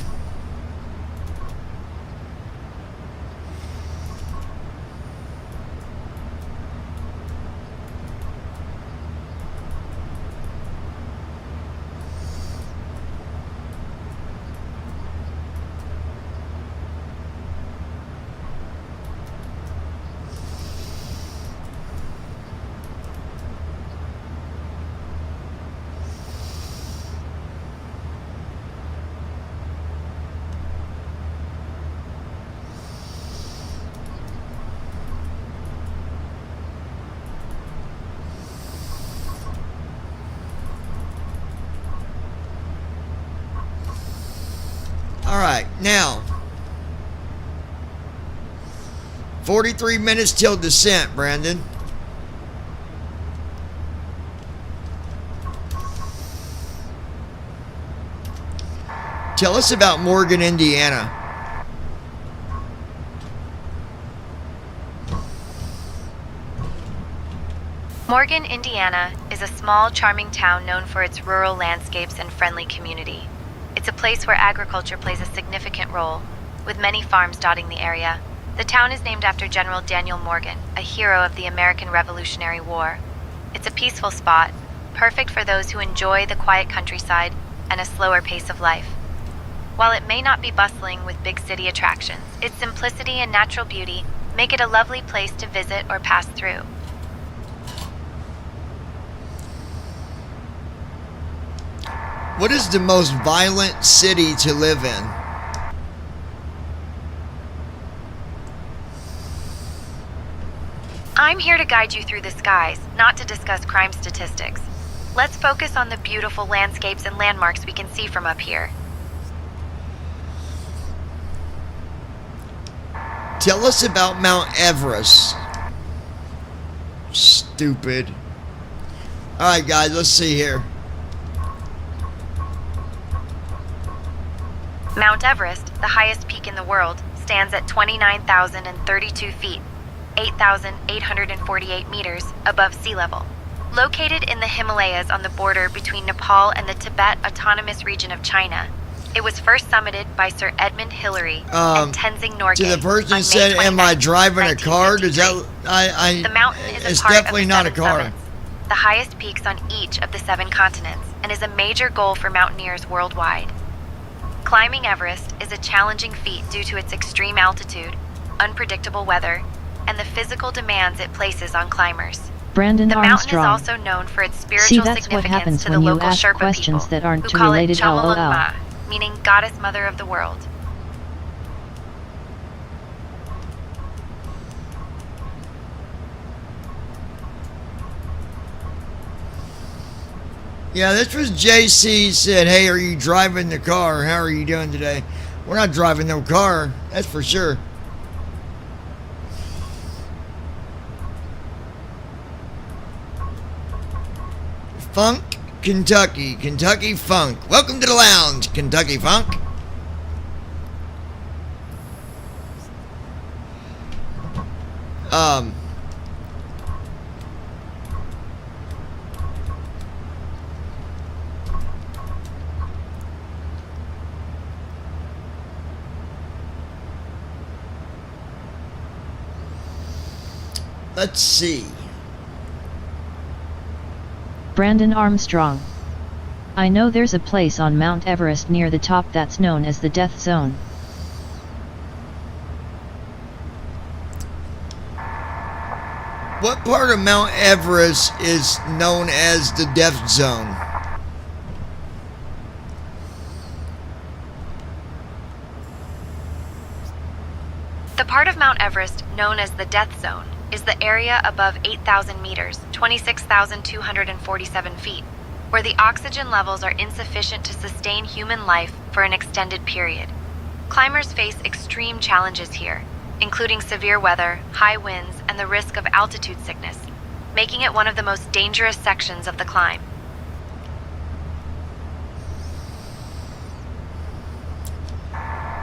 Alright, now 43 minutes till descent, Brandon. Tell us about Morgan, Indiana. Morgan, Indiana is a small, charming town known for its rural landscapes and friendly community. It's a place where agriculture plays a significant role, with many farms dotting the area. The town is named after General Daniel Morgan, a hero of the American Revolutionary War. It's a peaceful spot, perfect for those who enjoy the quiet countryside and a slower pace of life. While it may not be bustling with big city attractions, its simplicity and natural beauty make it a lovely place to visit or pass through. What is the most violent city to live in? I'm here to guide you through the skies, not to discuss crime statistics. Let's focus on the beautiful landscapes and landmarks we can see from up here. Tell us about Mount Everest. Stupid. Alright guys, let's see here. Mount Everest, the highest peak in the world, stands at 29,032 feet, 8,848 meters above sea level. Located in the Himalayas on the border between Nepal and the Tibet Autonomous Region of China, it was first summited by Sir Edmund Hillary and Tenzing Norgay. To the person on that said, May "Am I 29, driving a car?" Does that? The mountain is It's a part definitely of the not a 7 car. summits, the highest peaks on each of the 7 continents, and is a major goal for mountaineers worldwide. Climbing Everest is a challenging feat due to its extreme altitude, unpredictable weather, and the physical demands it places on climbers. Brandon The mountain Armstrong. is also known for its See, spiritual that's what significance happens to when the you local ask Sherpa questions people, that aren't who too call it related. LOL. Chamalungma, meaning Goddess Mother of the World. Yeah, this was JC said, "Hey, are you driving the car? How are you doing today?" We're not driving no car, that's for sure. Funk, Kentucky. Kentucky Funk. Welcome to the lounge, Kentucky Funk. Let's see. Brandon Armstrong. I know there's a place on Mount Everest near the top that's known as the Death Zone. What part of Mount Everest is known as the Death Zone? The part of Mount Everest known as the Death Zone is the area above 8,000 meters, 26,247 feet, where the oxygen levels are insufficient to sustain human life for an extended period. Climbers face extreme challenges here, including severe weather, high winds, and the risk of altitude sickness, making it one of the most dangerous sections of the climb.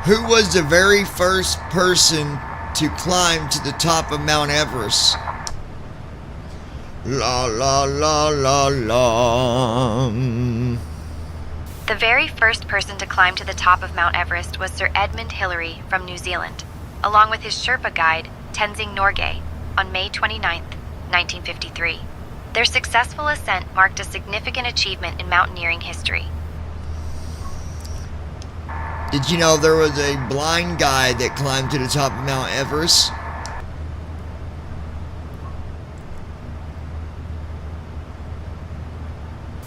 Who was the very first person to climb to the top of Mount Everest? La la la la la. The very first person to climb to the top of Mount Everest was Sir Edmund Hillary from New Zealand, along with his Sherpa guide, Tenzing Norgay, on May 29, 1953. Their successful ascent marked a significant achievement in mountaineering history. Did you know there was a blind guy that climbed to the top of Mount Everest?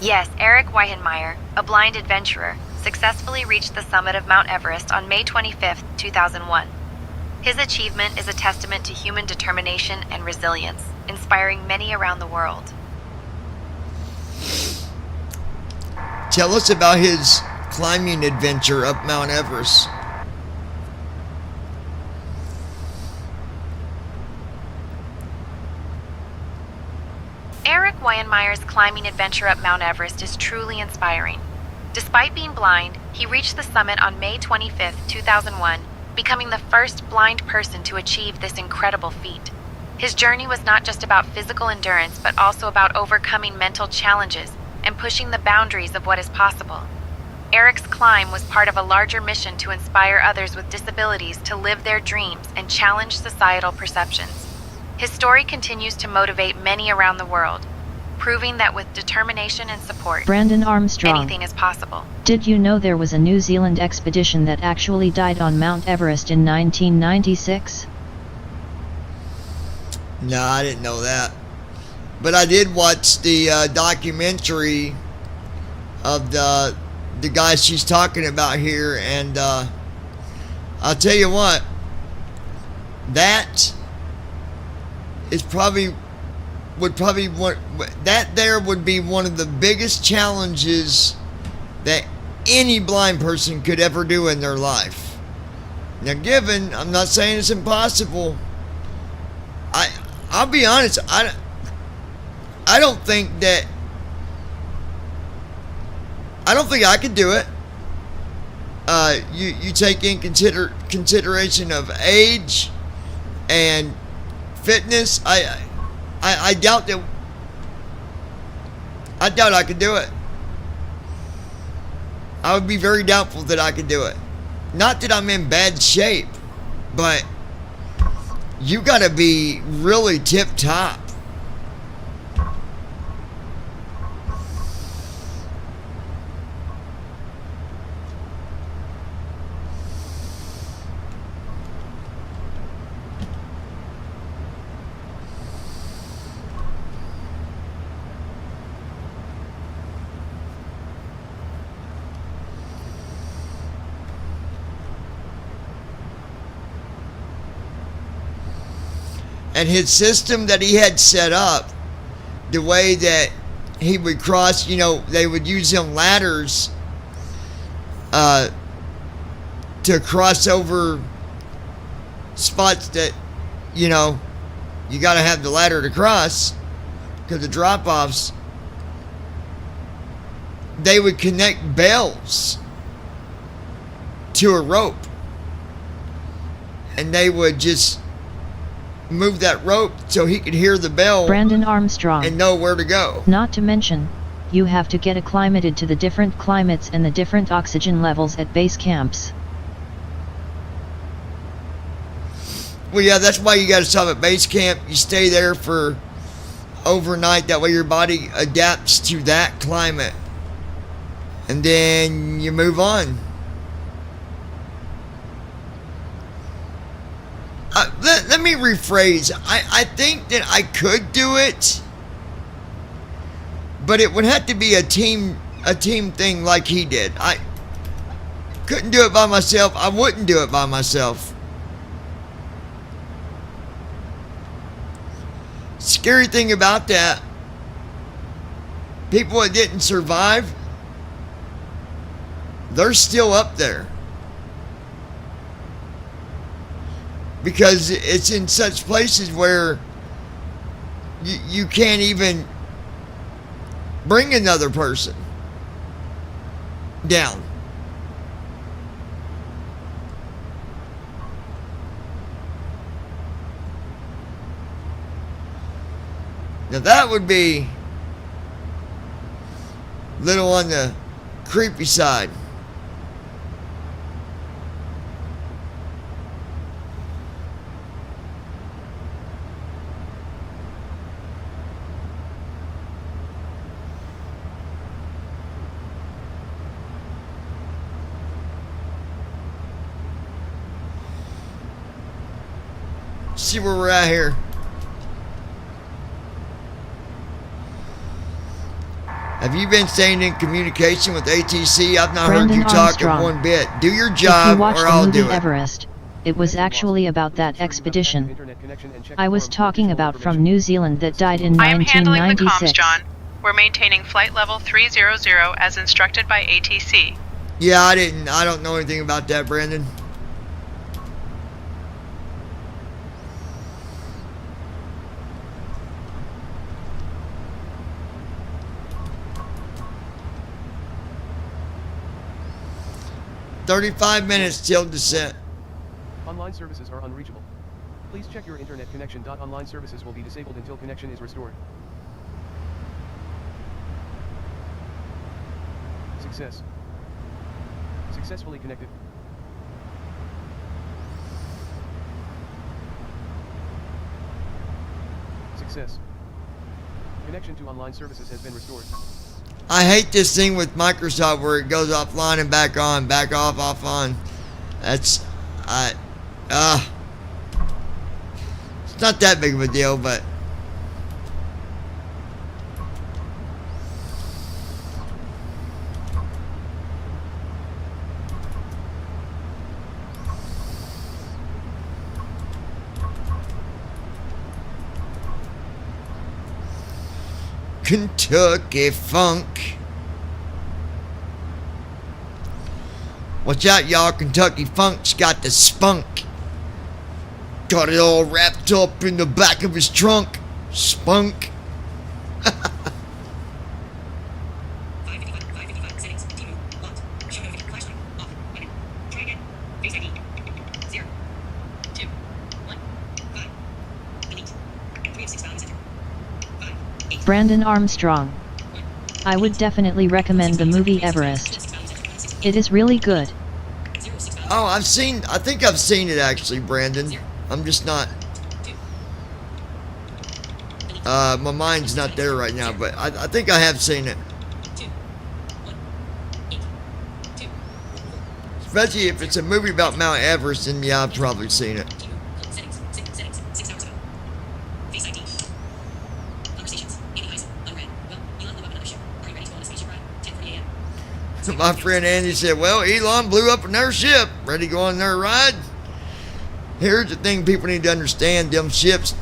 Yes, Eric Weihenmayer, a blind adventurer, successfully reached the summit of Mount Everest on May 25, 2001. His achievement is a testament to human determination and resilience, inspiring many around the world. Tell us about his climbing adventure up Mount Everest. Eric Weihenmayer's climbing adventure up Mount Everest is truly inspiring. Despite being blind, he reached the summit on May 25, 2001, becoming the first blind person to achieve this incredible feat. His journey was not just about physical endurance, but also about overcoming mental challenges and pushing the boundaries of what is possible. Eric's climb was part of a larger mission to inspire others with disabilities to live their dreams and challenge societal perceptions. His story continues to motivate many around the world, proving that with determination and support, Brandon Armstrong. anything is possible. Did you know there was a New Zealand expedition that actually died on Mount Everest in 1996? No, I didn't know that. But I did watch the documentary of the guy she's talking about here, and I'll tell you what, that is would be one of the biggest challenges that any blind person could ever do in their life. Now, given, I'm not saying it's impossible. I'll be honest. I don't think I could do it. You take in consideration of age and fitness. I doubt that. I doubt I could do it. I would be very doubtful that I could do it. Not that I'm in bad shape, but you got to be really tip top. And his system that he had set up, the way that he would cross, they would use them ladders to cross over spots that, you got to have the ladder to cross because the drop-offs. They would connect bells to a rope. And they would just move that rope so he could hear the bell. Brandon Armstrong. And know where to go. Not to mention, you have to get acclimated to the different climates and the different oxygen levels at base camps. Well, yeah, that's why you got to stop at base camp. You stay there for overnight. That way your body adapts to that climate. And then you move on. Let me rephrase. I think that I could do it, but it would have to be a team thing like he did. I couldn't do it by myself. I wouldn't do it by myself. Scary thing about that, people that didn't survive, they're still up there. Because it's in such places where you can't even bring another person down. Now that would be a little on the creepy side. See where we're at here. Have you been staying in communication with ATC? I've not Brandon heard you talking Armstrong. one bit. Do your If job you watched or the I'll movie do it. Everest, it was actually about that expedition. I was talking about from New Zealand that died in I am handling the 1996. comms, John. We're maintaining flight level 300 as instructed by ATC. Yeah, I don't know anything about that, Brandon. $35 till descent. Online services are unreachable. Please check your internet connection. Online services will be disabled until connection is restored. Success. Successfully connected. Success. Connection to online services has been restored. I hate this thing with Microsoft where it goes offline and back on, back off on. That's, it's not that big of a deal, but Kentucky Funk. Watch out, y'all. Kentucky Funk's got the spunk. Got it all wrapped up in the back of his trunk. Spunk. Brandon Armstrong. I would definitely recommend the movie Everest. It is really good. Oh, I think I've seen it actually, Brandon. I'm just not. My mind's not there right now, but I think I have seen it. Especially if it's a movie about Mount Everest, then yeah, I've probably seen it. My friend Andy said, well, Elon blew up another ship. Ready to go on another ride? Here's the thing people need to understand. Them ships,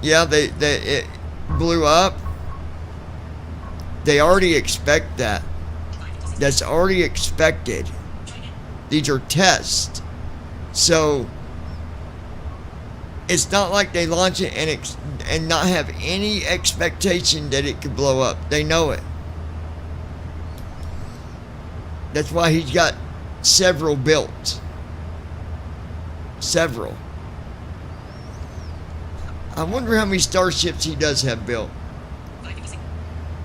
yeah, it blew up. They already expect that. That's already expected. These are tests. So, it's not like they launch it and not have any expectation that it could blow up. They know it. That's why he's got several built. Several. I wonder how many starships he does have built.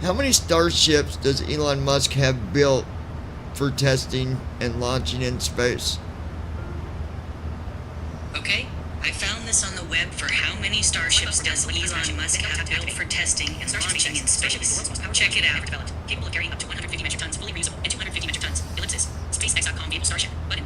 How many starships does Elon Musk have built for testing and launching in space? Okay, I found this on the web for how many starships does Elon Musk have built for testing and launching in space. Check it out. Capable of carrying up to 150 metric tons, fully reusable, and 250 metric tons. Ellipsis. SpaceX.com vehicle starship. Button.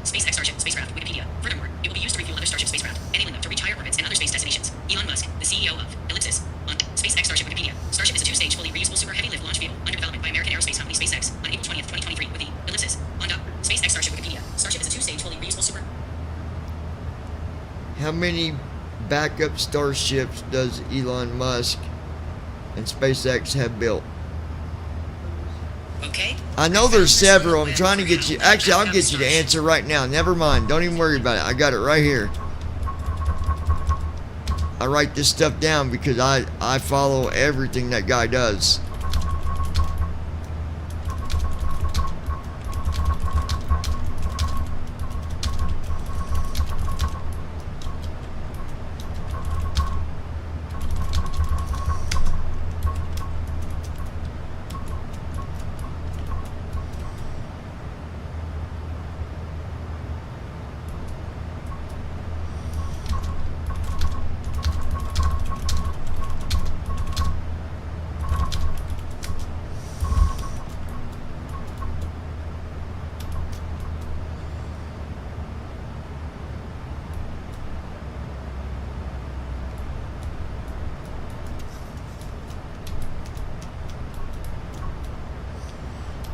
SpaceX Starship spacecraft. Wikipedia. Furthermore, it will be used to refuel other Starship spacecraft, enabling them to reach higher orbits and other space destinations. Elon Musk, the CEO of Ellipsis. On SpaceX Starship Wikipedia. Starship is a two-stage, fully reusable super heavy lift launch vehicle under development by American aerospace company SpaceX on April 20th, 2023 with the Ellipsis. On dock. SpaceX Starship Wikipedia. Starship is a two-stage, fully reusable super. How many backup starships does Elon Musk and SpaceX have built? Okay. I know there's several. I'm trying to get you. Actually, I'll get you the answer right now. Never mind. Don't even worry about it. I got it right here. I write this stuff down because I follow everything that guy does.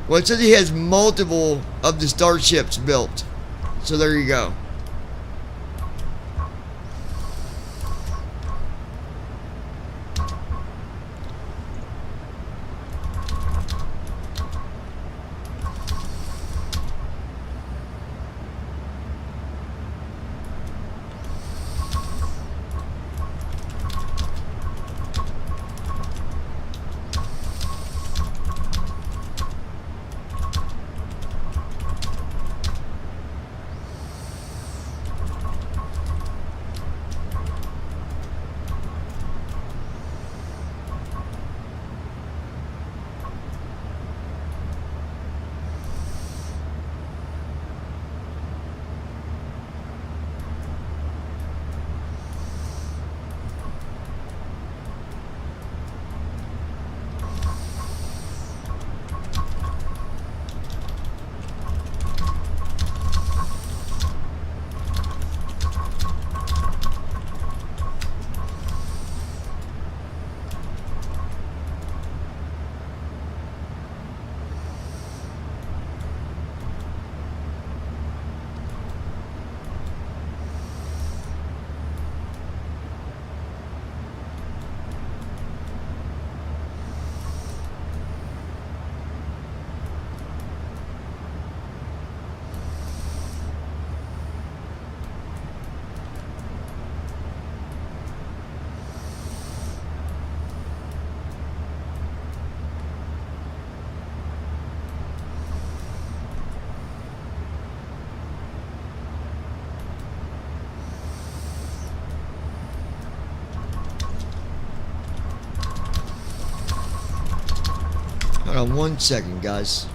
Well, it says he has multiple of the starships built. So there you go. on 1 second, guys.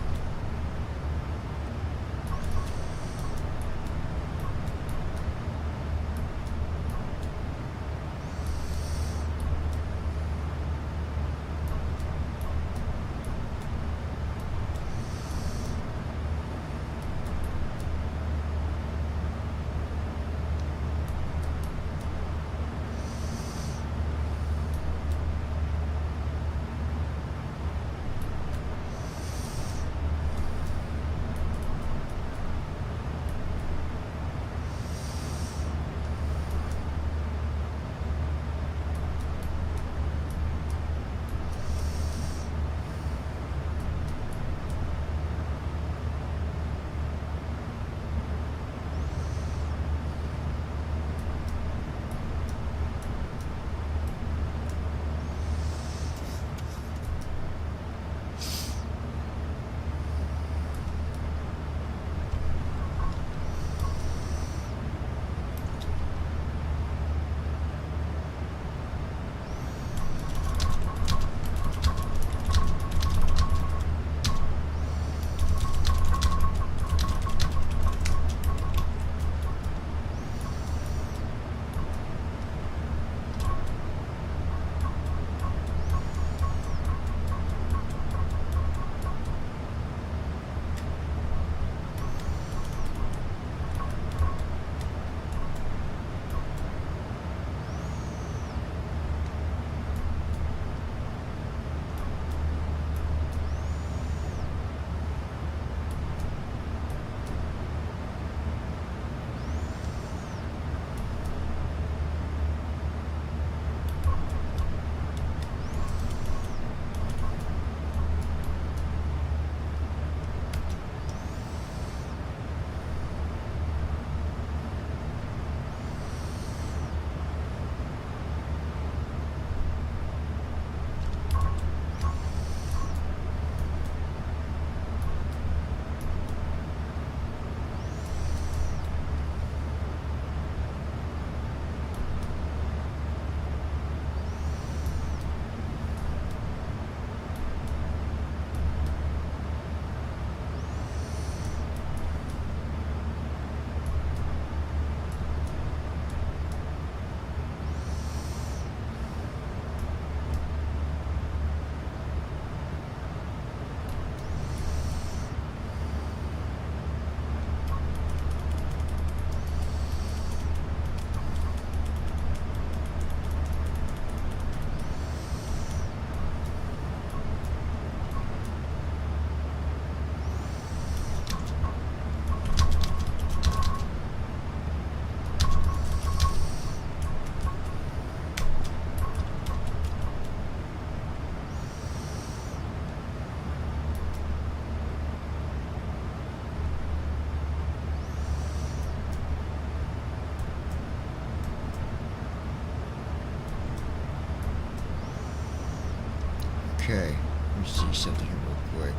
Okay, let me see something here real quick.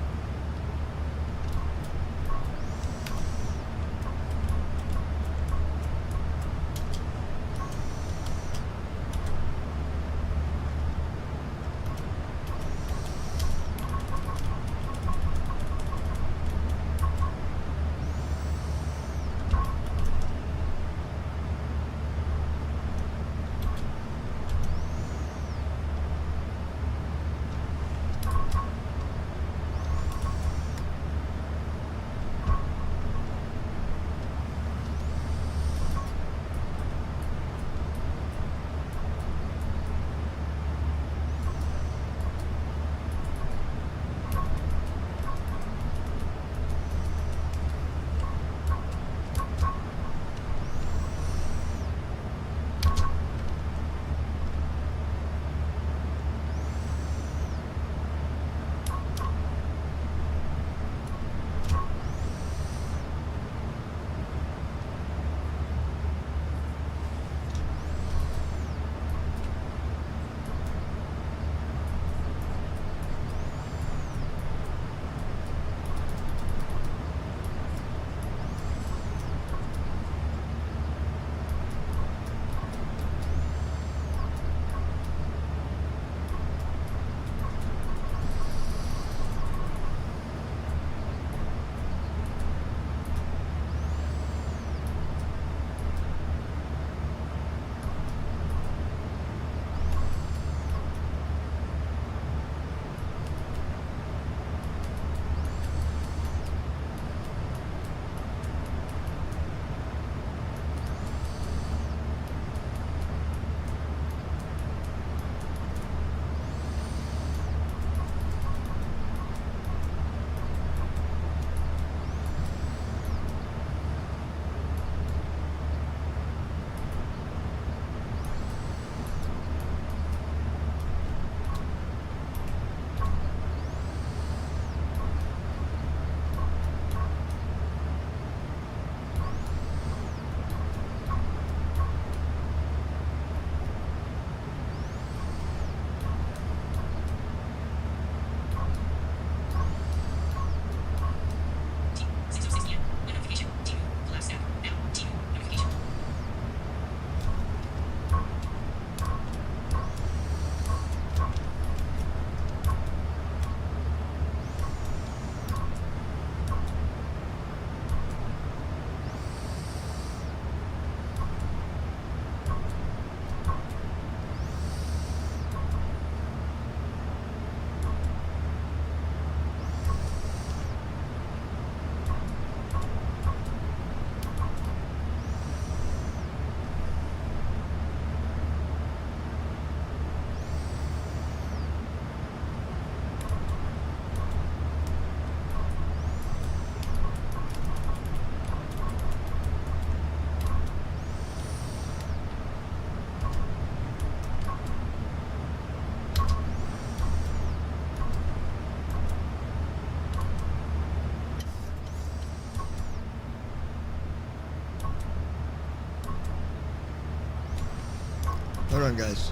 Hold on, guys.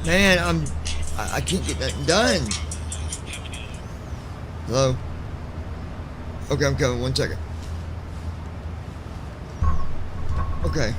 Man, I can't get that done. Hello? Okay, I'm coming. 1 second. Okay.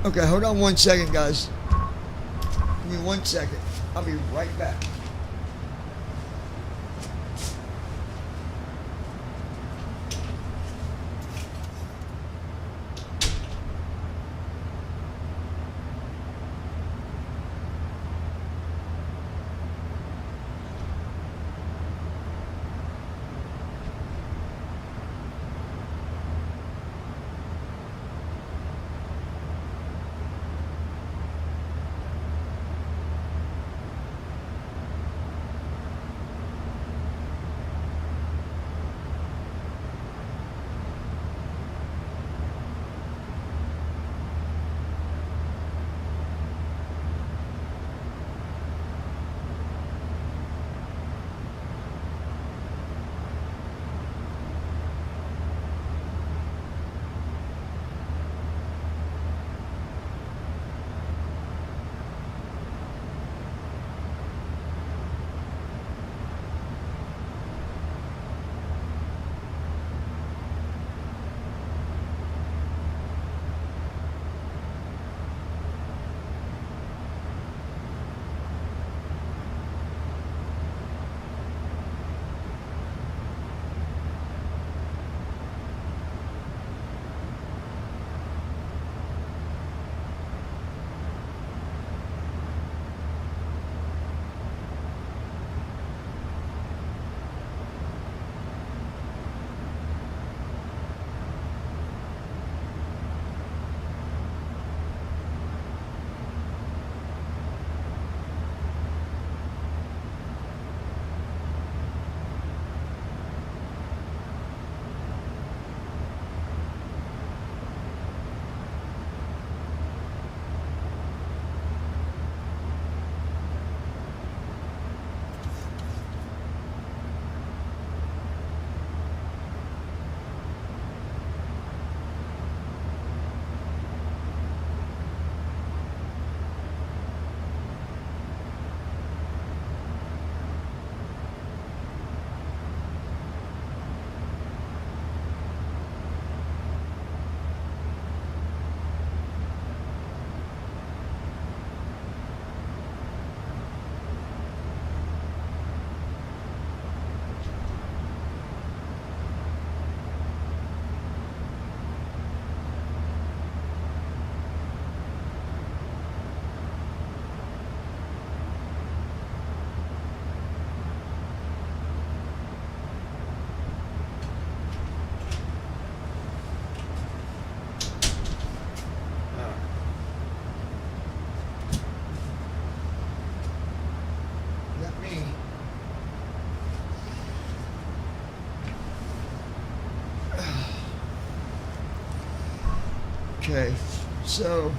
Okay, hold on 1 second, guys. Give me 1 second. I'll be right back. Okay, so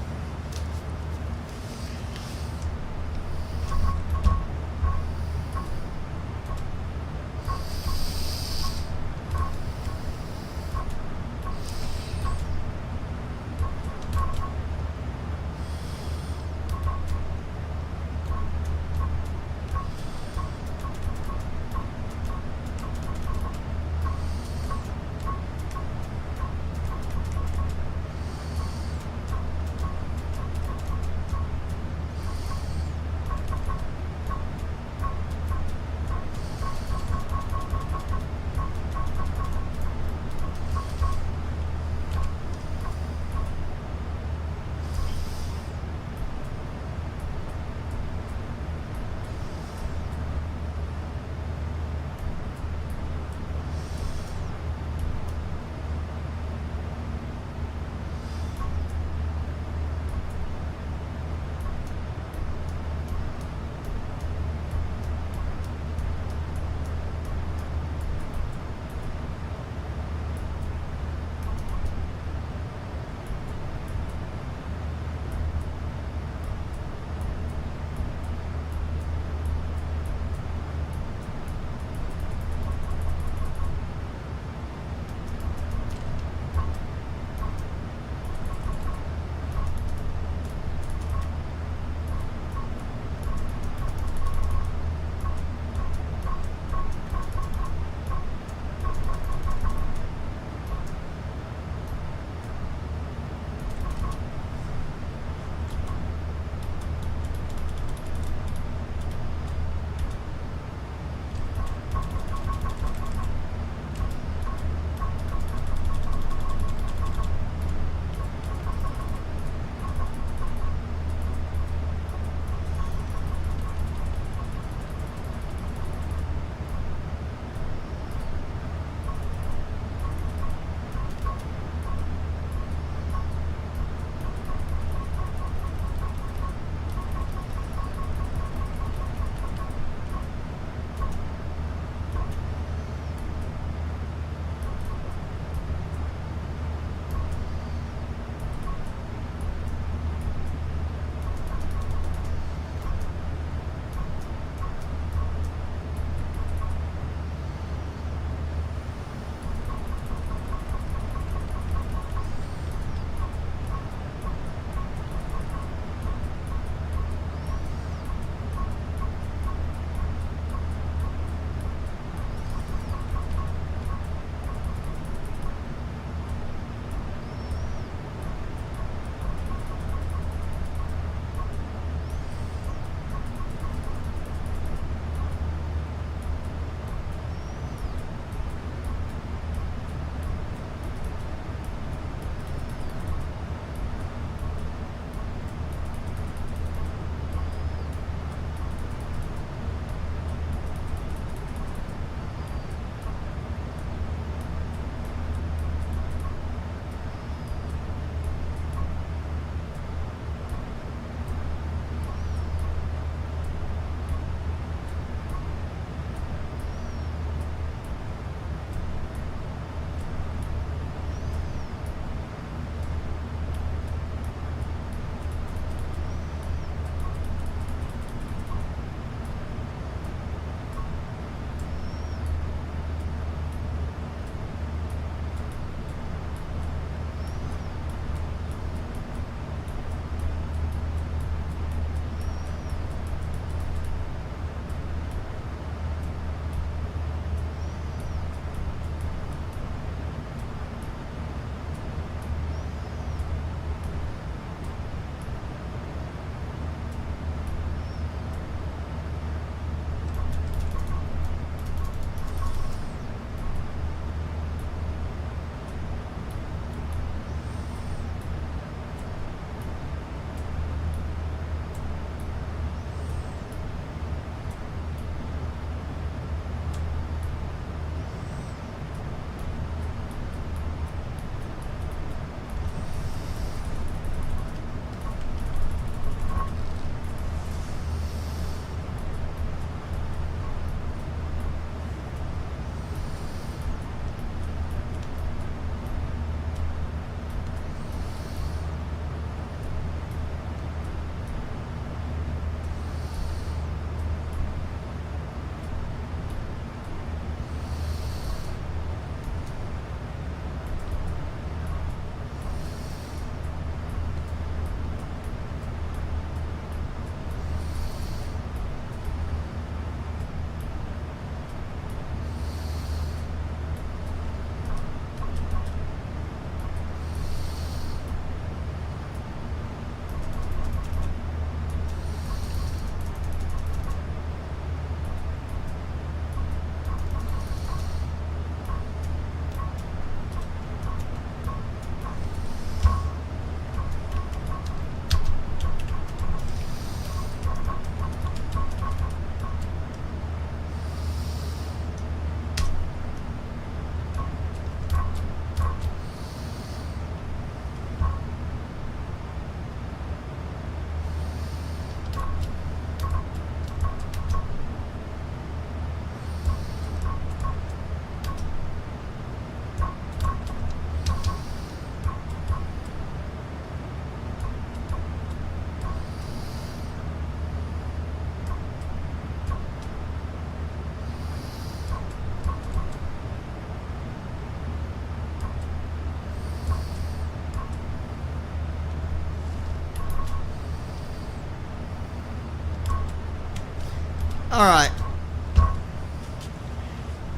Alright.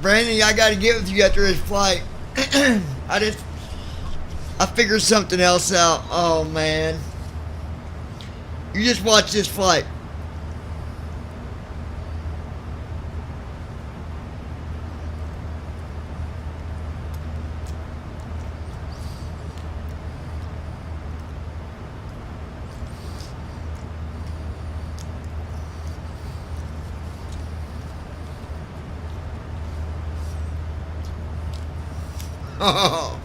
Brandon, I gotta get with you after this flight. I figured something else out. Oh, man. You just watch this flight. Oh.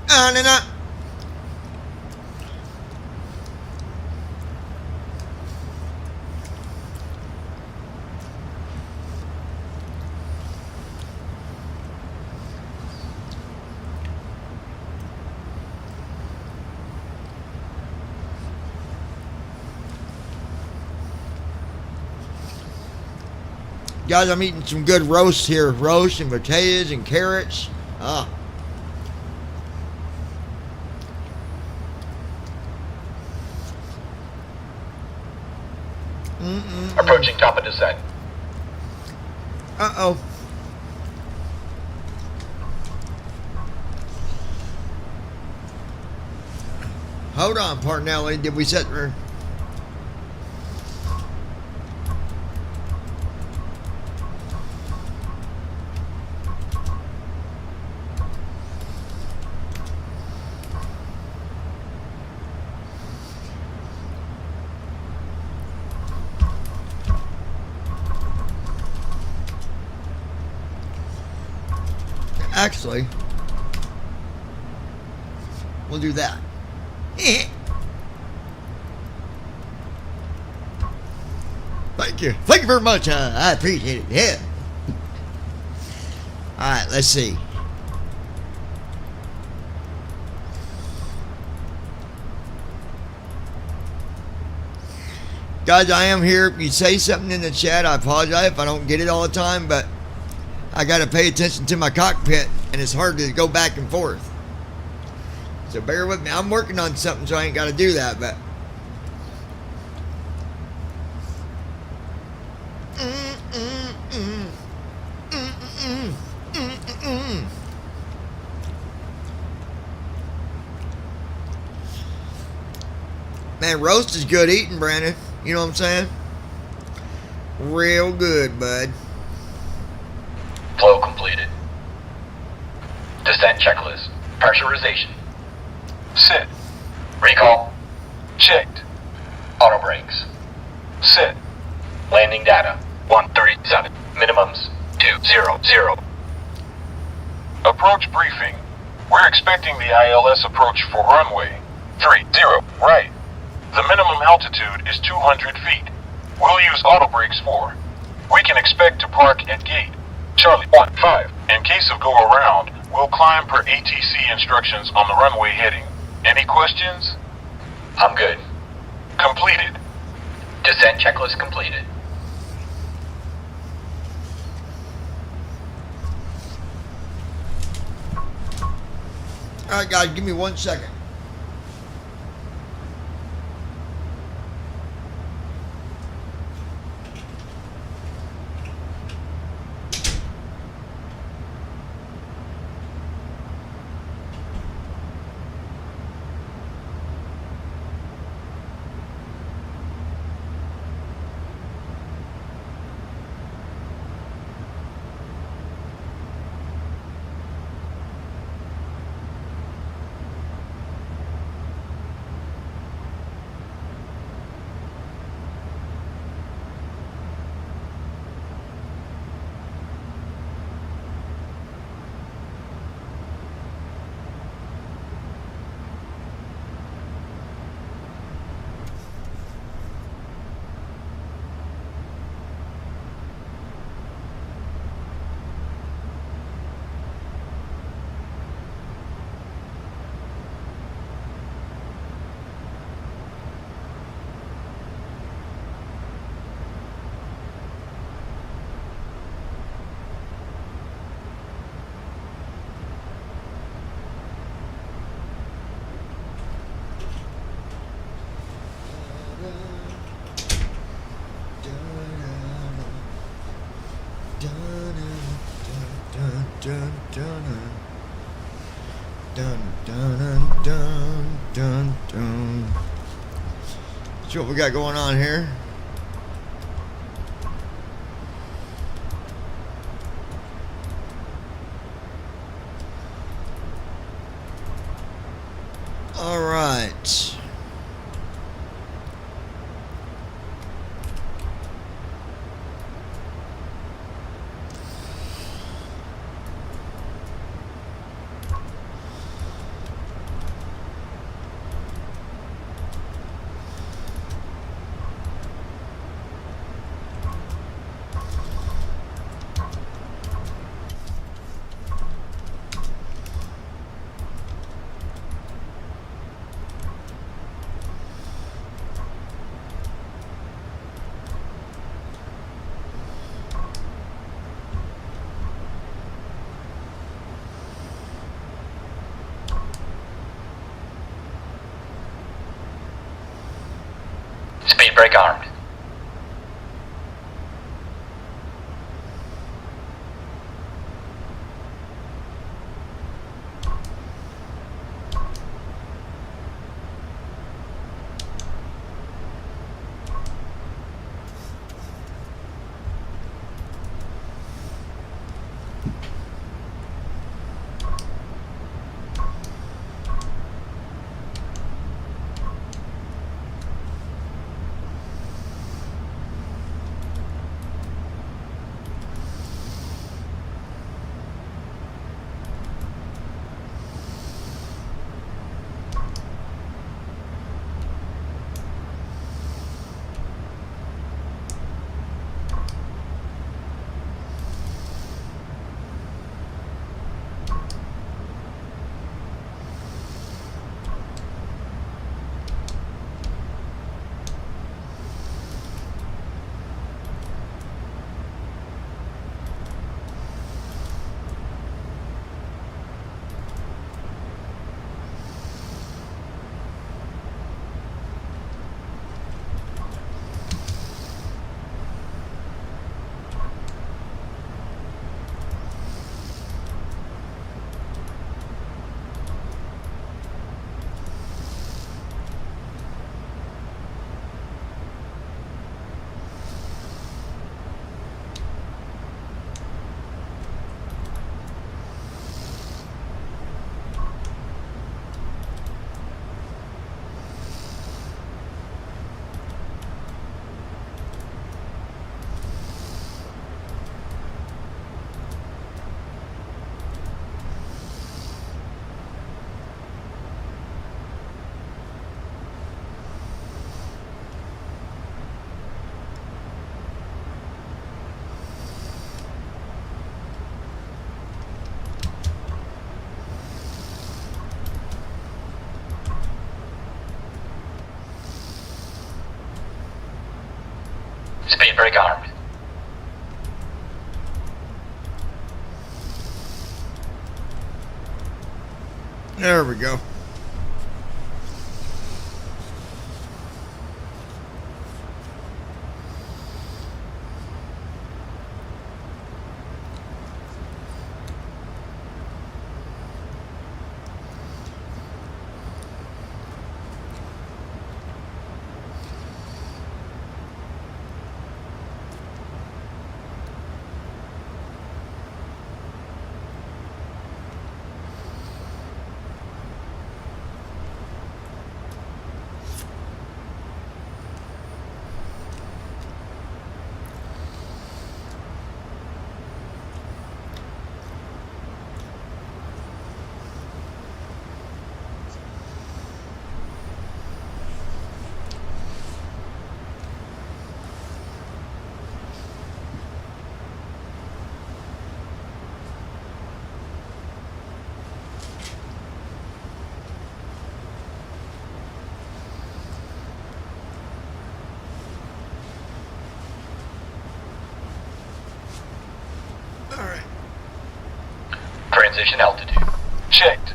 No, no. Guys, I'm eating some good roast here. Roast and potatoes and carrots. Ah. Approaching top of descent. Uh-oh. Hold on, Parnelli. Did we set her? Actually, we'll do that. Thank you. Thank you very much. I appreciate it. Yeah. All right, let's see. Guys, I am here. If you say something in the chat, I apologize if I don't get it all the time, but I got to pay attention to my cockpit, and it's hard to go back and forth. So bear with me. I'm working on something, so I ain't got to do that, but... Man, roast is good eating, Brandon. You know what I'm saying? Real good, bud. Flow completed. Descent checklist. Pressurization. Sit. Recall. Checked. Auto brakes. Sit. Landing data. 137. Minimums. 200. Approach briefing. We're expecting the ILS approach for runway 30 right. The minimum altitude is 200 feet. We'll use auto brakes for. We can expect to park at gate Charlie 15. In case of go around, we'll climb per ATC instructions on the runway heading. Any questions? I'm good. Completed. Descent checklist completed. Alright guys, give me 1 second. dun, dun, dun, dun, dun, dun, dun. See what we got going on here. All right. Speed brake armed. Speed brake armed. There we go. Transition altitude. Checked.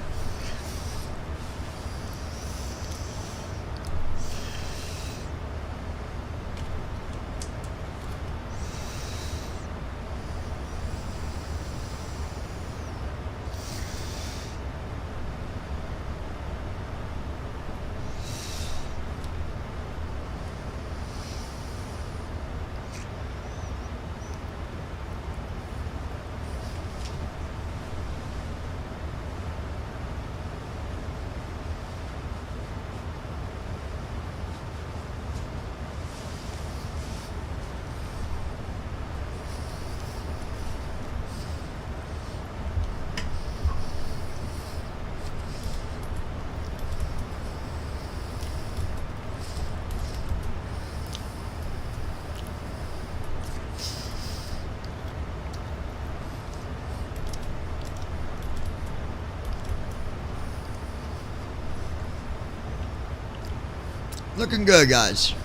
Looking good, guys.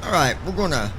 All right, we're gonna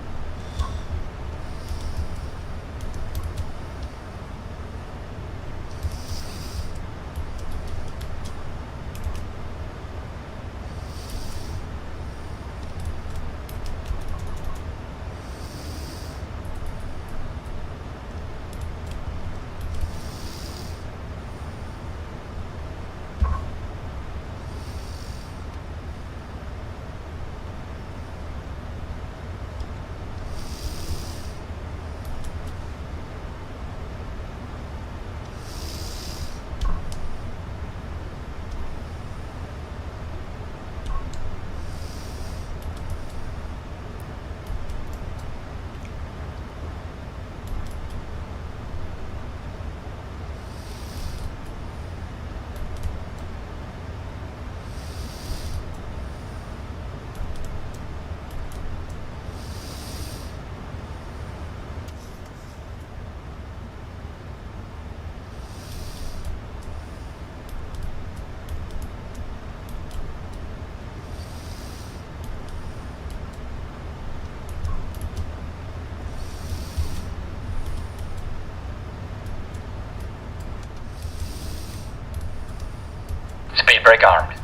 Speed brake armed.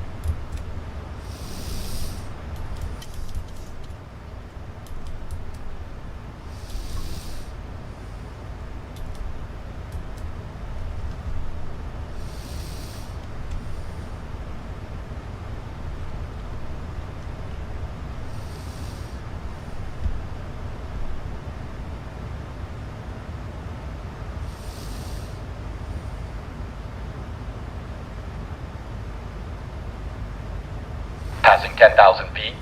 Passing 10,000 feet.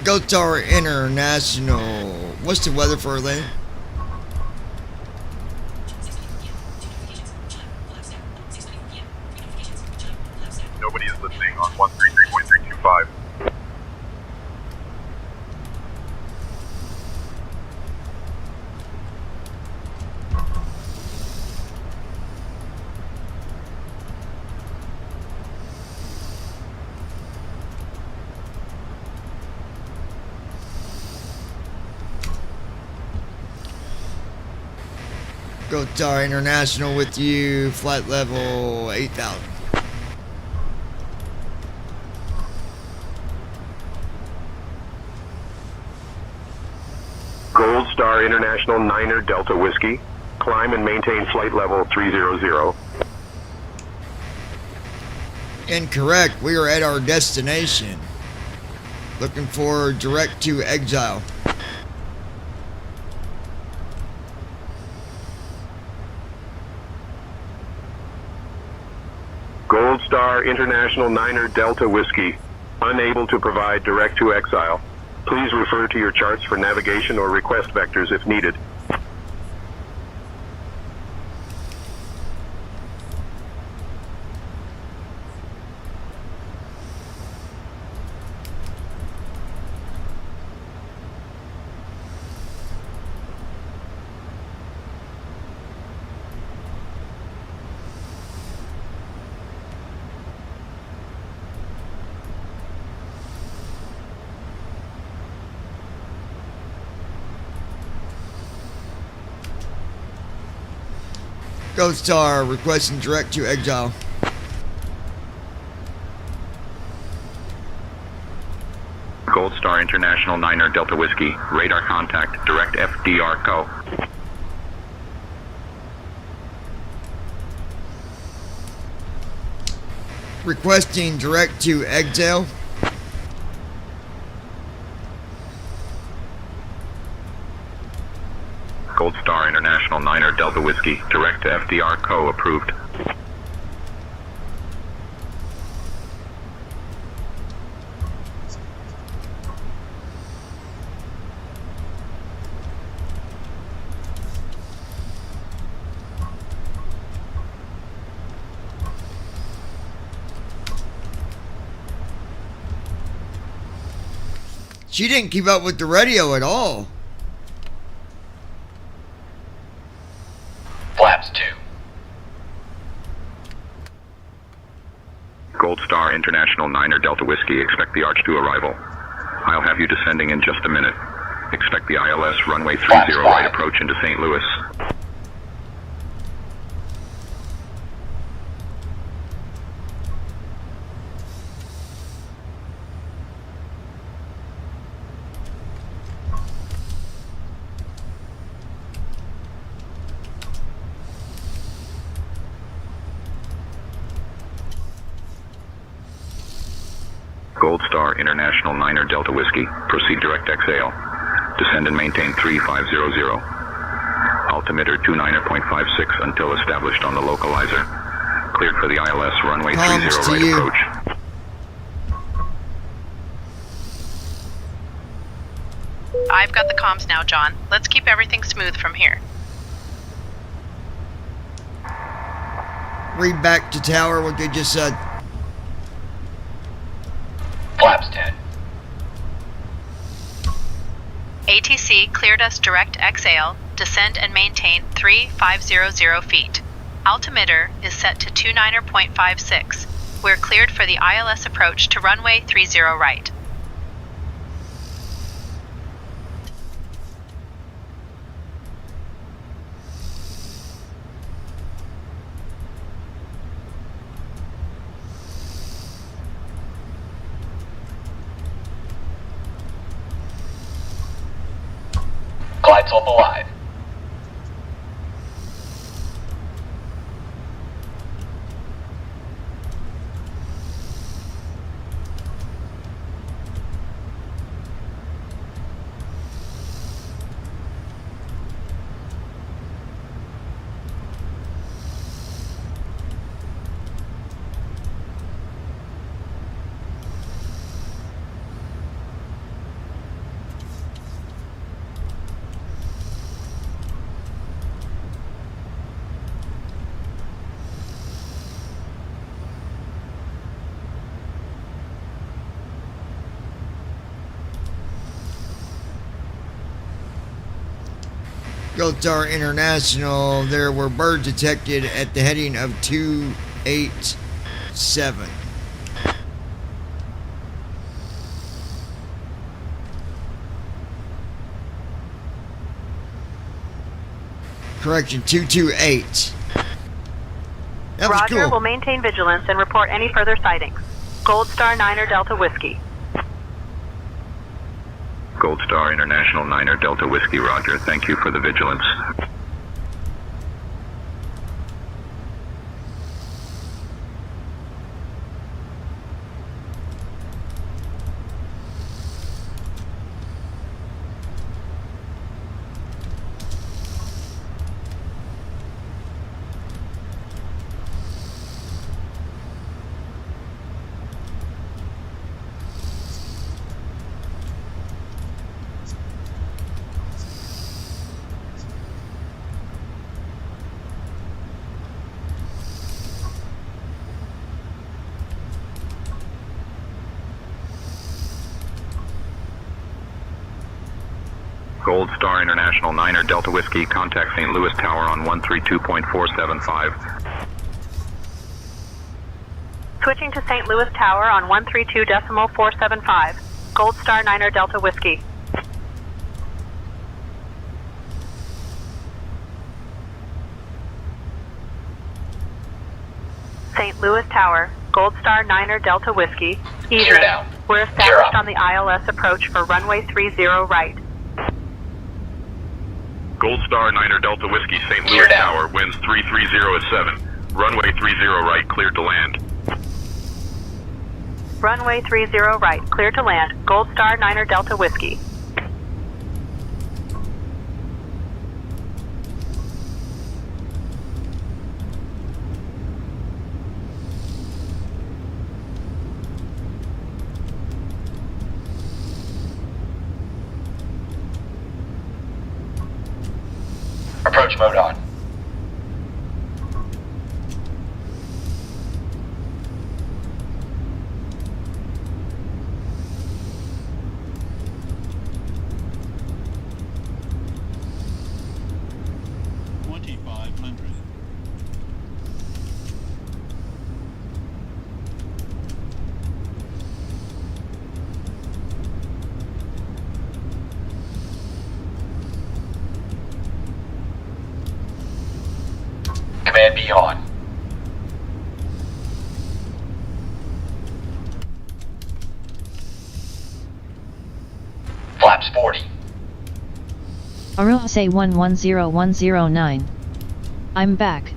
Gold Star International. What's the weather for Orlando? Nobody is listening on 133.325. Gold Star International with you, flight level 8,000. Gold Star International 9er Delta Whiskey. Climb and maintain flight level 300. Incorrect. We are at our destination. Looking for direct to exile. Gold Star International 9er Delta Whiskey. Unable to provide direct to exile. Please refer to your charts for navigation or request vectors if needed. Gold Star requesting direct to exile. Gold Star International 9er Delta Whiskey. Radar contact. Direct FDR Co. Requesting direct to exile. Gold Star International 9er Delta Whiskey. Direct to FDR Co. Approved. She didn't keep up with the radio at all. Flaps 2. Gold Star International 9er Delta Whiskey. Expect the Arch 2 arrival. I'll have you descending in just a minute. Expect the ILS runway 30 right approach into St. Louis. Gold Star International 9er Delta Whiskey. Proceed direct exhale. Descend and maintain 3500. Altimeter 29.56 until established on the localizer. Cleared for the ILS runway 30 right approach. I've got the comms now, John. Let's keep everything smooth from here. Read back to tower what they just said. Flaps 10. ATC cleared us direct exhale, descend and maintain 3500 feet. Altimeter is set to 29.56. We're cleared for the ILS approach to runway 30 right. Glide slope alive. Gold Star International, there were birds detected at the heading of 287. Correction, 228. That was Roger cool. will maintain vigilance and report any further sightings. Gold Star Niner Delta Whiskey. Gold Star International Niner Delta Whiskey, Roger. Thank you for the vigilance. Gold Star International Niner Delta Whiskey, contact St. Louis Tower on 132.475. Switching to St. Louis Tower on 132.475. Gold Star Niner Delta Whiskey. St. Louis Tower, Gold Star Niner Delta Whiskey. Gear down. We're established on the ILS approach for runway 30 right. Gold Star Niner Delta Whiskey, St. Louis Tower, winds 330 at 7. Runway 30 right, cleared to land. Runway 30 right, clear to land. Gold Star Niner Delta Whiskey. Approach mode on. Command B on. Flaps 40. Arula say 110109. I'm back.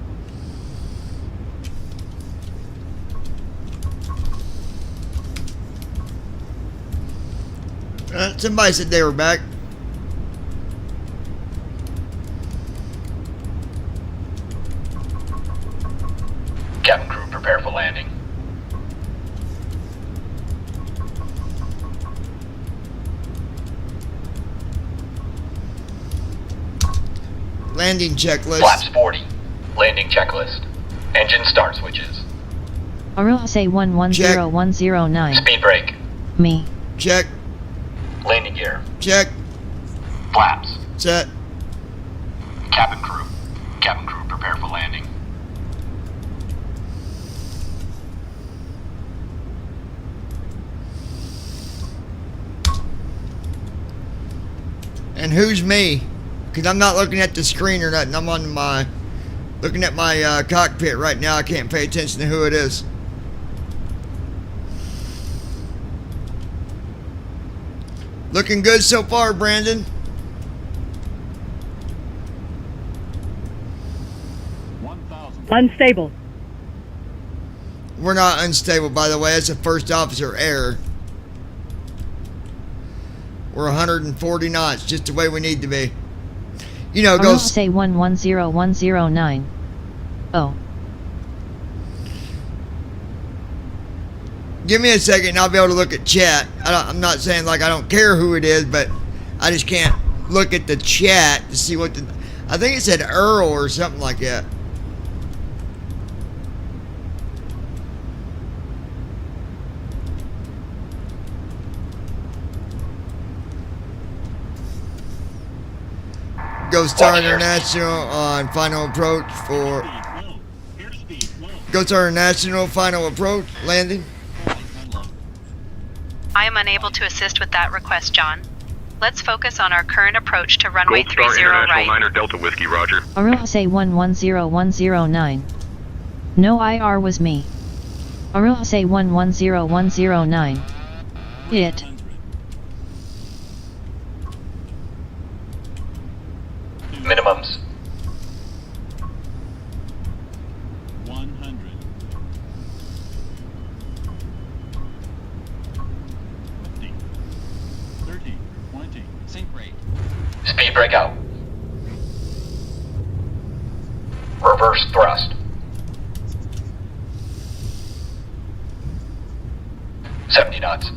Somebody said they were back. Cabin crew, prepare for landing. Landing checklist. Flaps 40. Landing checklist. Engine start switches. Arula say 110109. Speed brake. Me. Check. Landing gear. Check. Flaps. Set. Cabin crew. Cabin crew, prepare for landing. And who's me? Because I'm not looking at the screen or nothing. I'm on my... looking at my cockpit right now. I can't pay attention to who it is. Looking good so far, Brandon. Unstable. We're not unstable, by the way. That's a first officer error. We're 140 knots, just the way we need to be. You know, Arula go... say 110109. Oh. Give me a second and I'll be able to look at chat. I'm not saying like I don't care who it is, but I just can't look at the chat to see what the... I think it said Earl or something like that. Ghost Star International on final approach for... Ghost Star International, final approach, landing. I am unable to assist with that request, John. Let's focus on our current approach to runway Gold Star 30 International right. Niner Delta Whiskey, roger. Aruhase 110109. No IR was me. Aruhase 110109. It. Minimums. 100. 50. 30. 20. Sync rate. Speed breakout. Reverse thrust. 70 knots.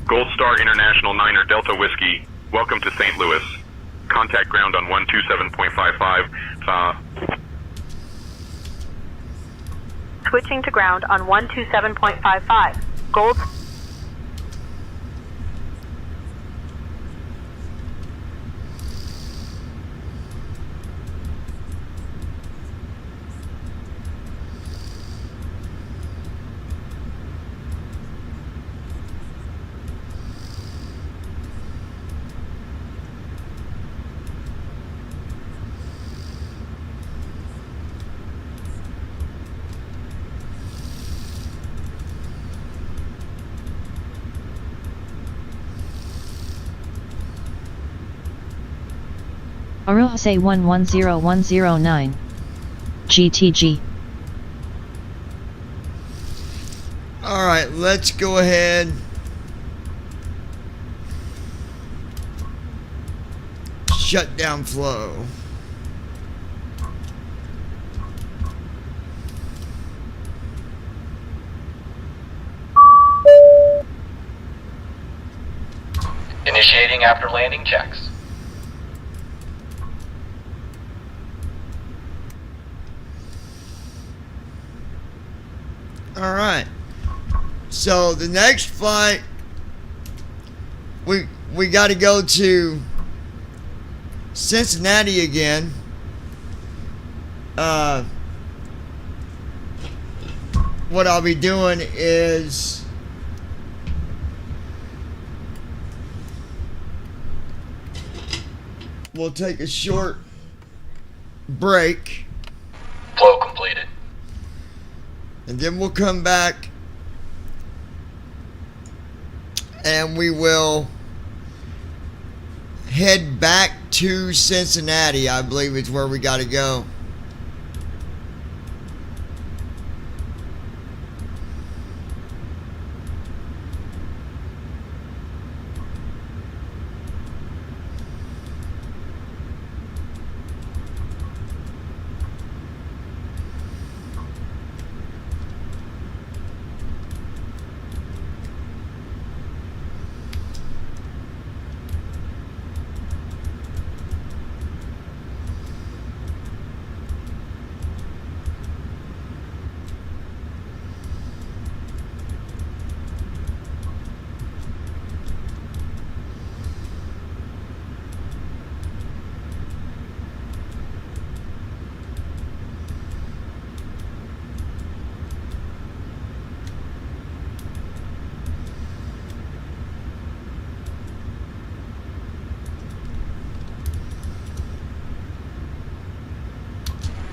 Gold Star International Niner Delta Whiskey, welcome to St. Louis. Contact ground on 127.55. Switching to ground on 127.55. Gold. Aruhase 110109. GTG. Alright, let's go ahead. Shut down flow. Initiating after landing checks. Alright. So the next flight we got to go to Cincinnati again. What I'll be doing is we'll take a short break. Flow completed. And then we'll come back and we will head back to Cincinnati, I believe is where we got to go.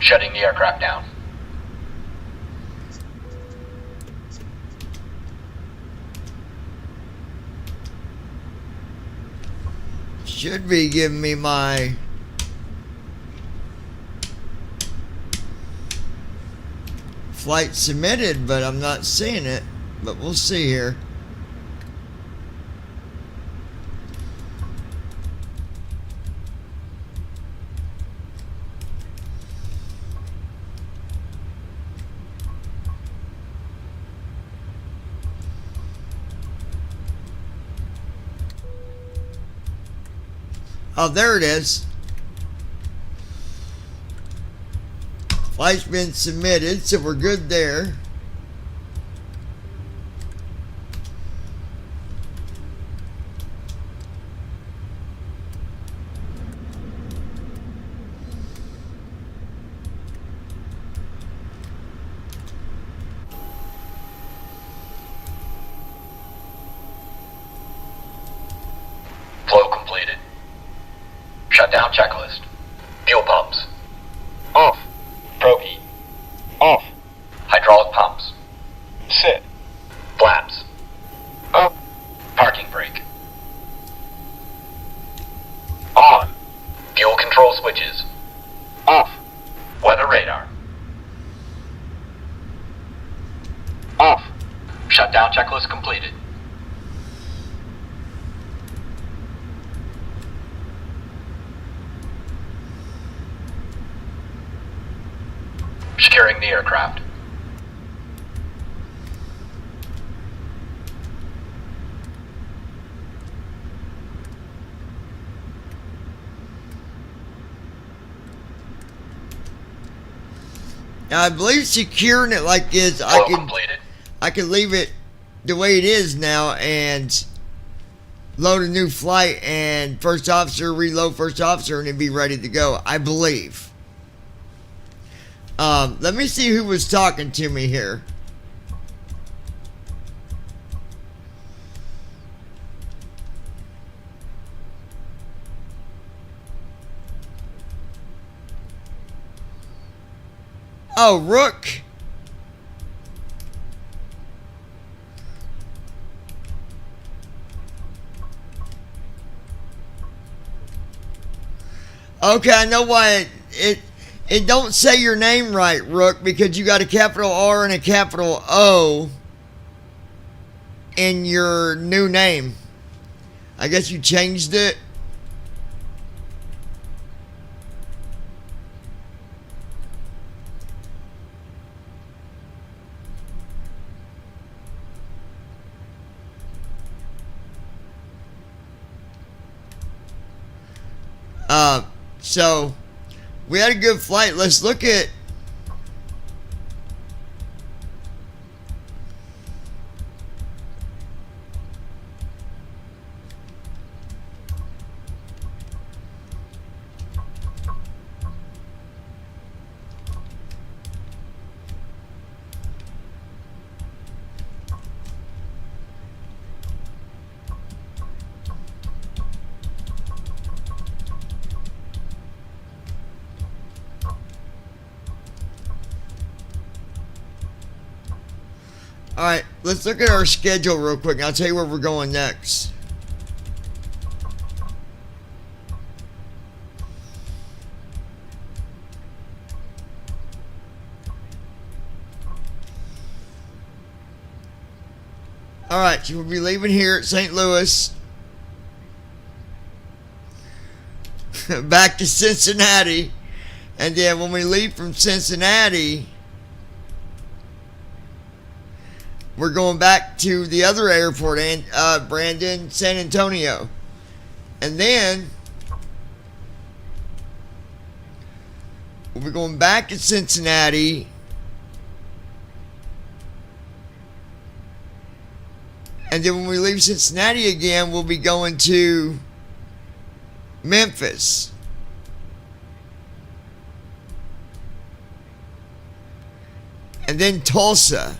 Shutting the aircraft down. Should be giving me my flight submitted, but I'm not seeing it. But we'll see here. Oh, there it is. Flight's been submitted, so we're good there. Flow completed. Shutdown checklist. Fuel pumps. Off. Probe heat. Off. Hydraulic pumps. Set. Flaps. Up. Parking brake. On. Fuel control switches. Off. Weather radar. Off. Shutdown checklist completed. Securing the aircraft. Now, I believe securing it like this, I can leave it the way it is now and load a new flight and first officer, reload first officer, and it'd be ready to go, I believe. Let me see who was talking to me here. Oh, Rook. Okay, I know why it don't say your name right, Rook, because you got a capital R and a capital O in your new name. I guess you changed it. So we had a good flight. Let's look at Alright, let's look at our schedule real quick and I'll tell you where we're going next. Alright, so we'll be leaving here at St. Louis. Back to Cincinnati. And then when we leave from Cincinnati, we're going back to the other airport, Brandon, San Antonio. And then we'll be going back to Cincinnati. And then when we leave Cincinnati again, we'll be going to Memphis. And then Tulsa.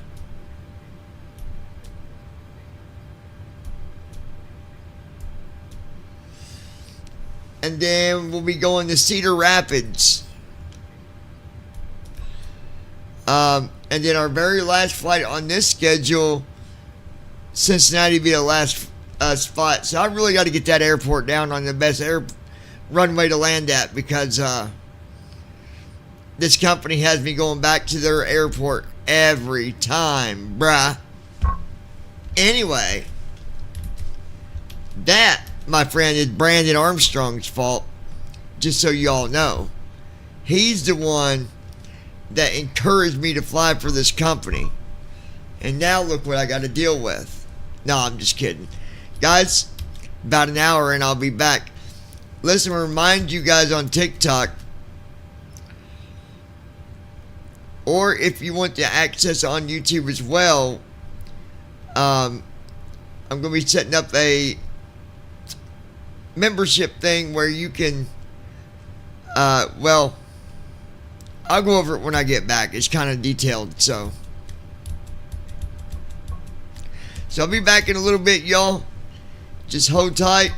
And then we'll be going to Cedar Rapids. And then our very last flight on this schedule, Cincinnati will be the last spot. So I really got to get that airport down on the best runway to land at, because this company has me going back to their airport every time, bruh. Anyway, that, my friend, is Brandon Armstrong's fault, just so y'all know. He's the one that encouraged me to fly for this company. And now look what I got to deal with. No, I'm just kidding. Guys, about an hour and I'll be back. Listen, remind you guys on TikTok, Or if you want to access on YouTube as well, I'm going to be setting up a membership thing where you can, well, I'll go over it when I get back. It's kind of detailed, so I'll be back in a little bit, y'all. Just hold tight.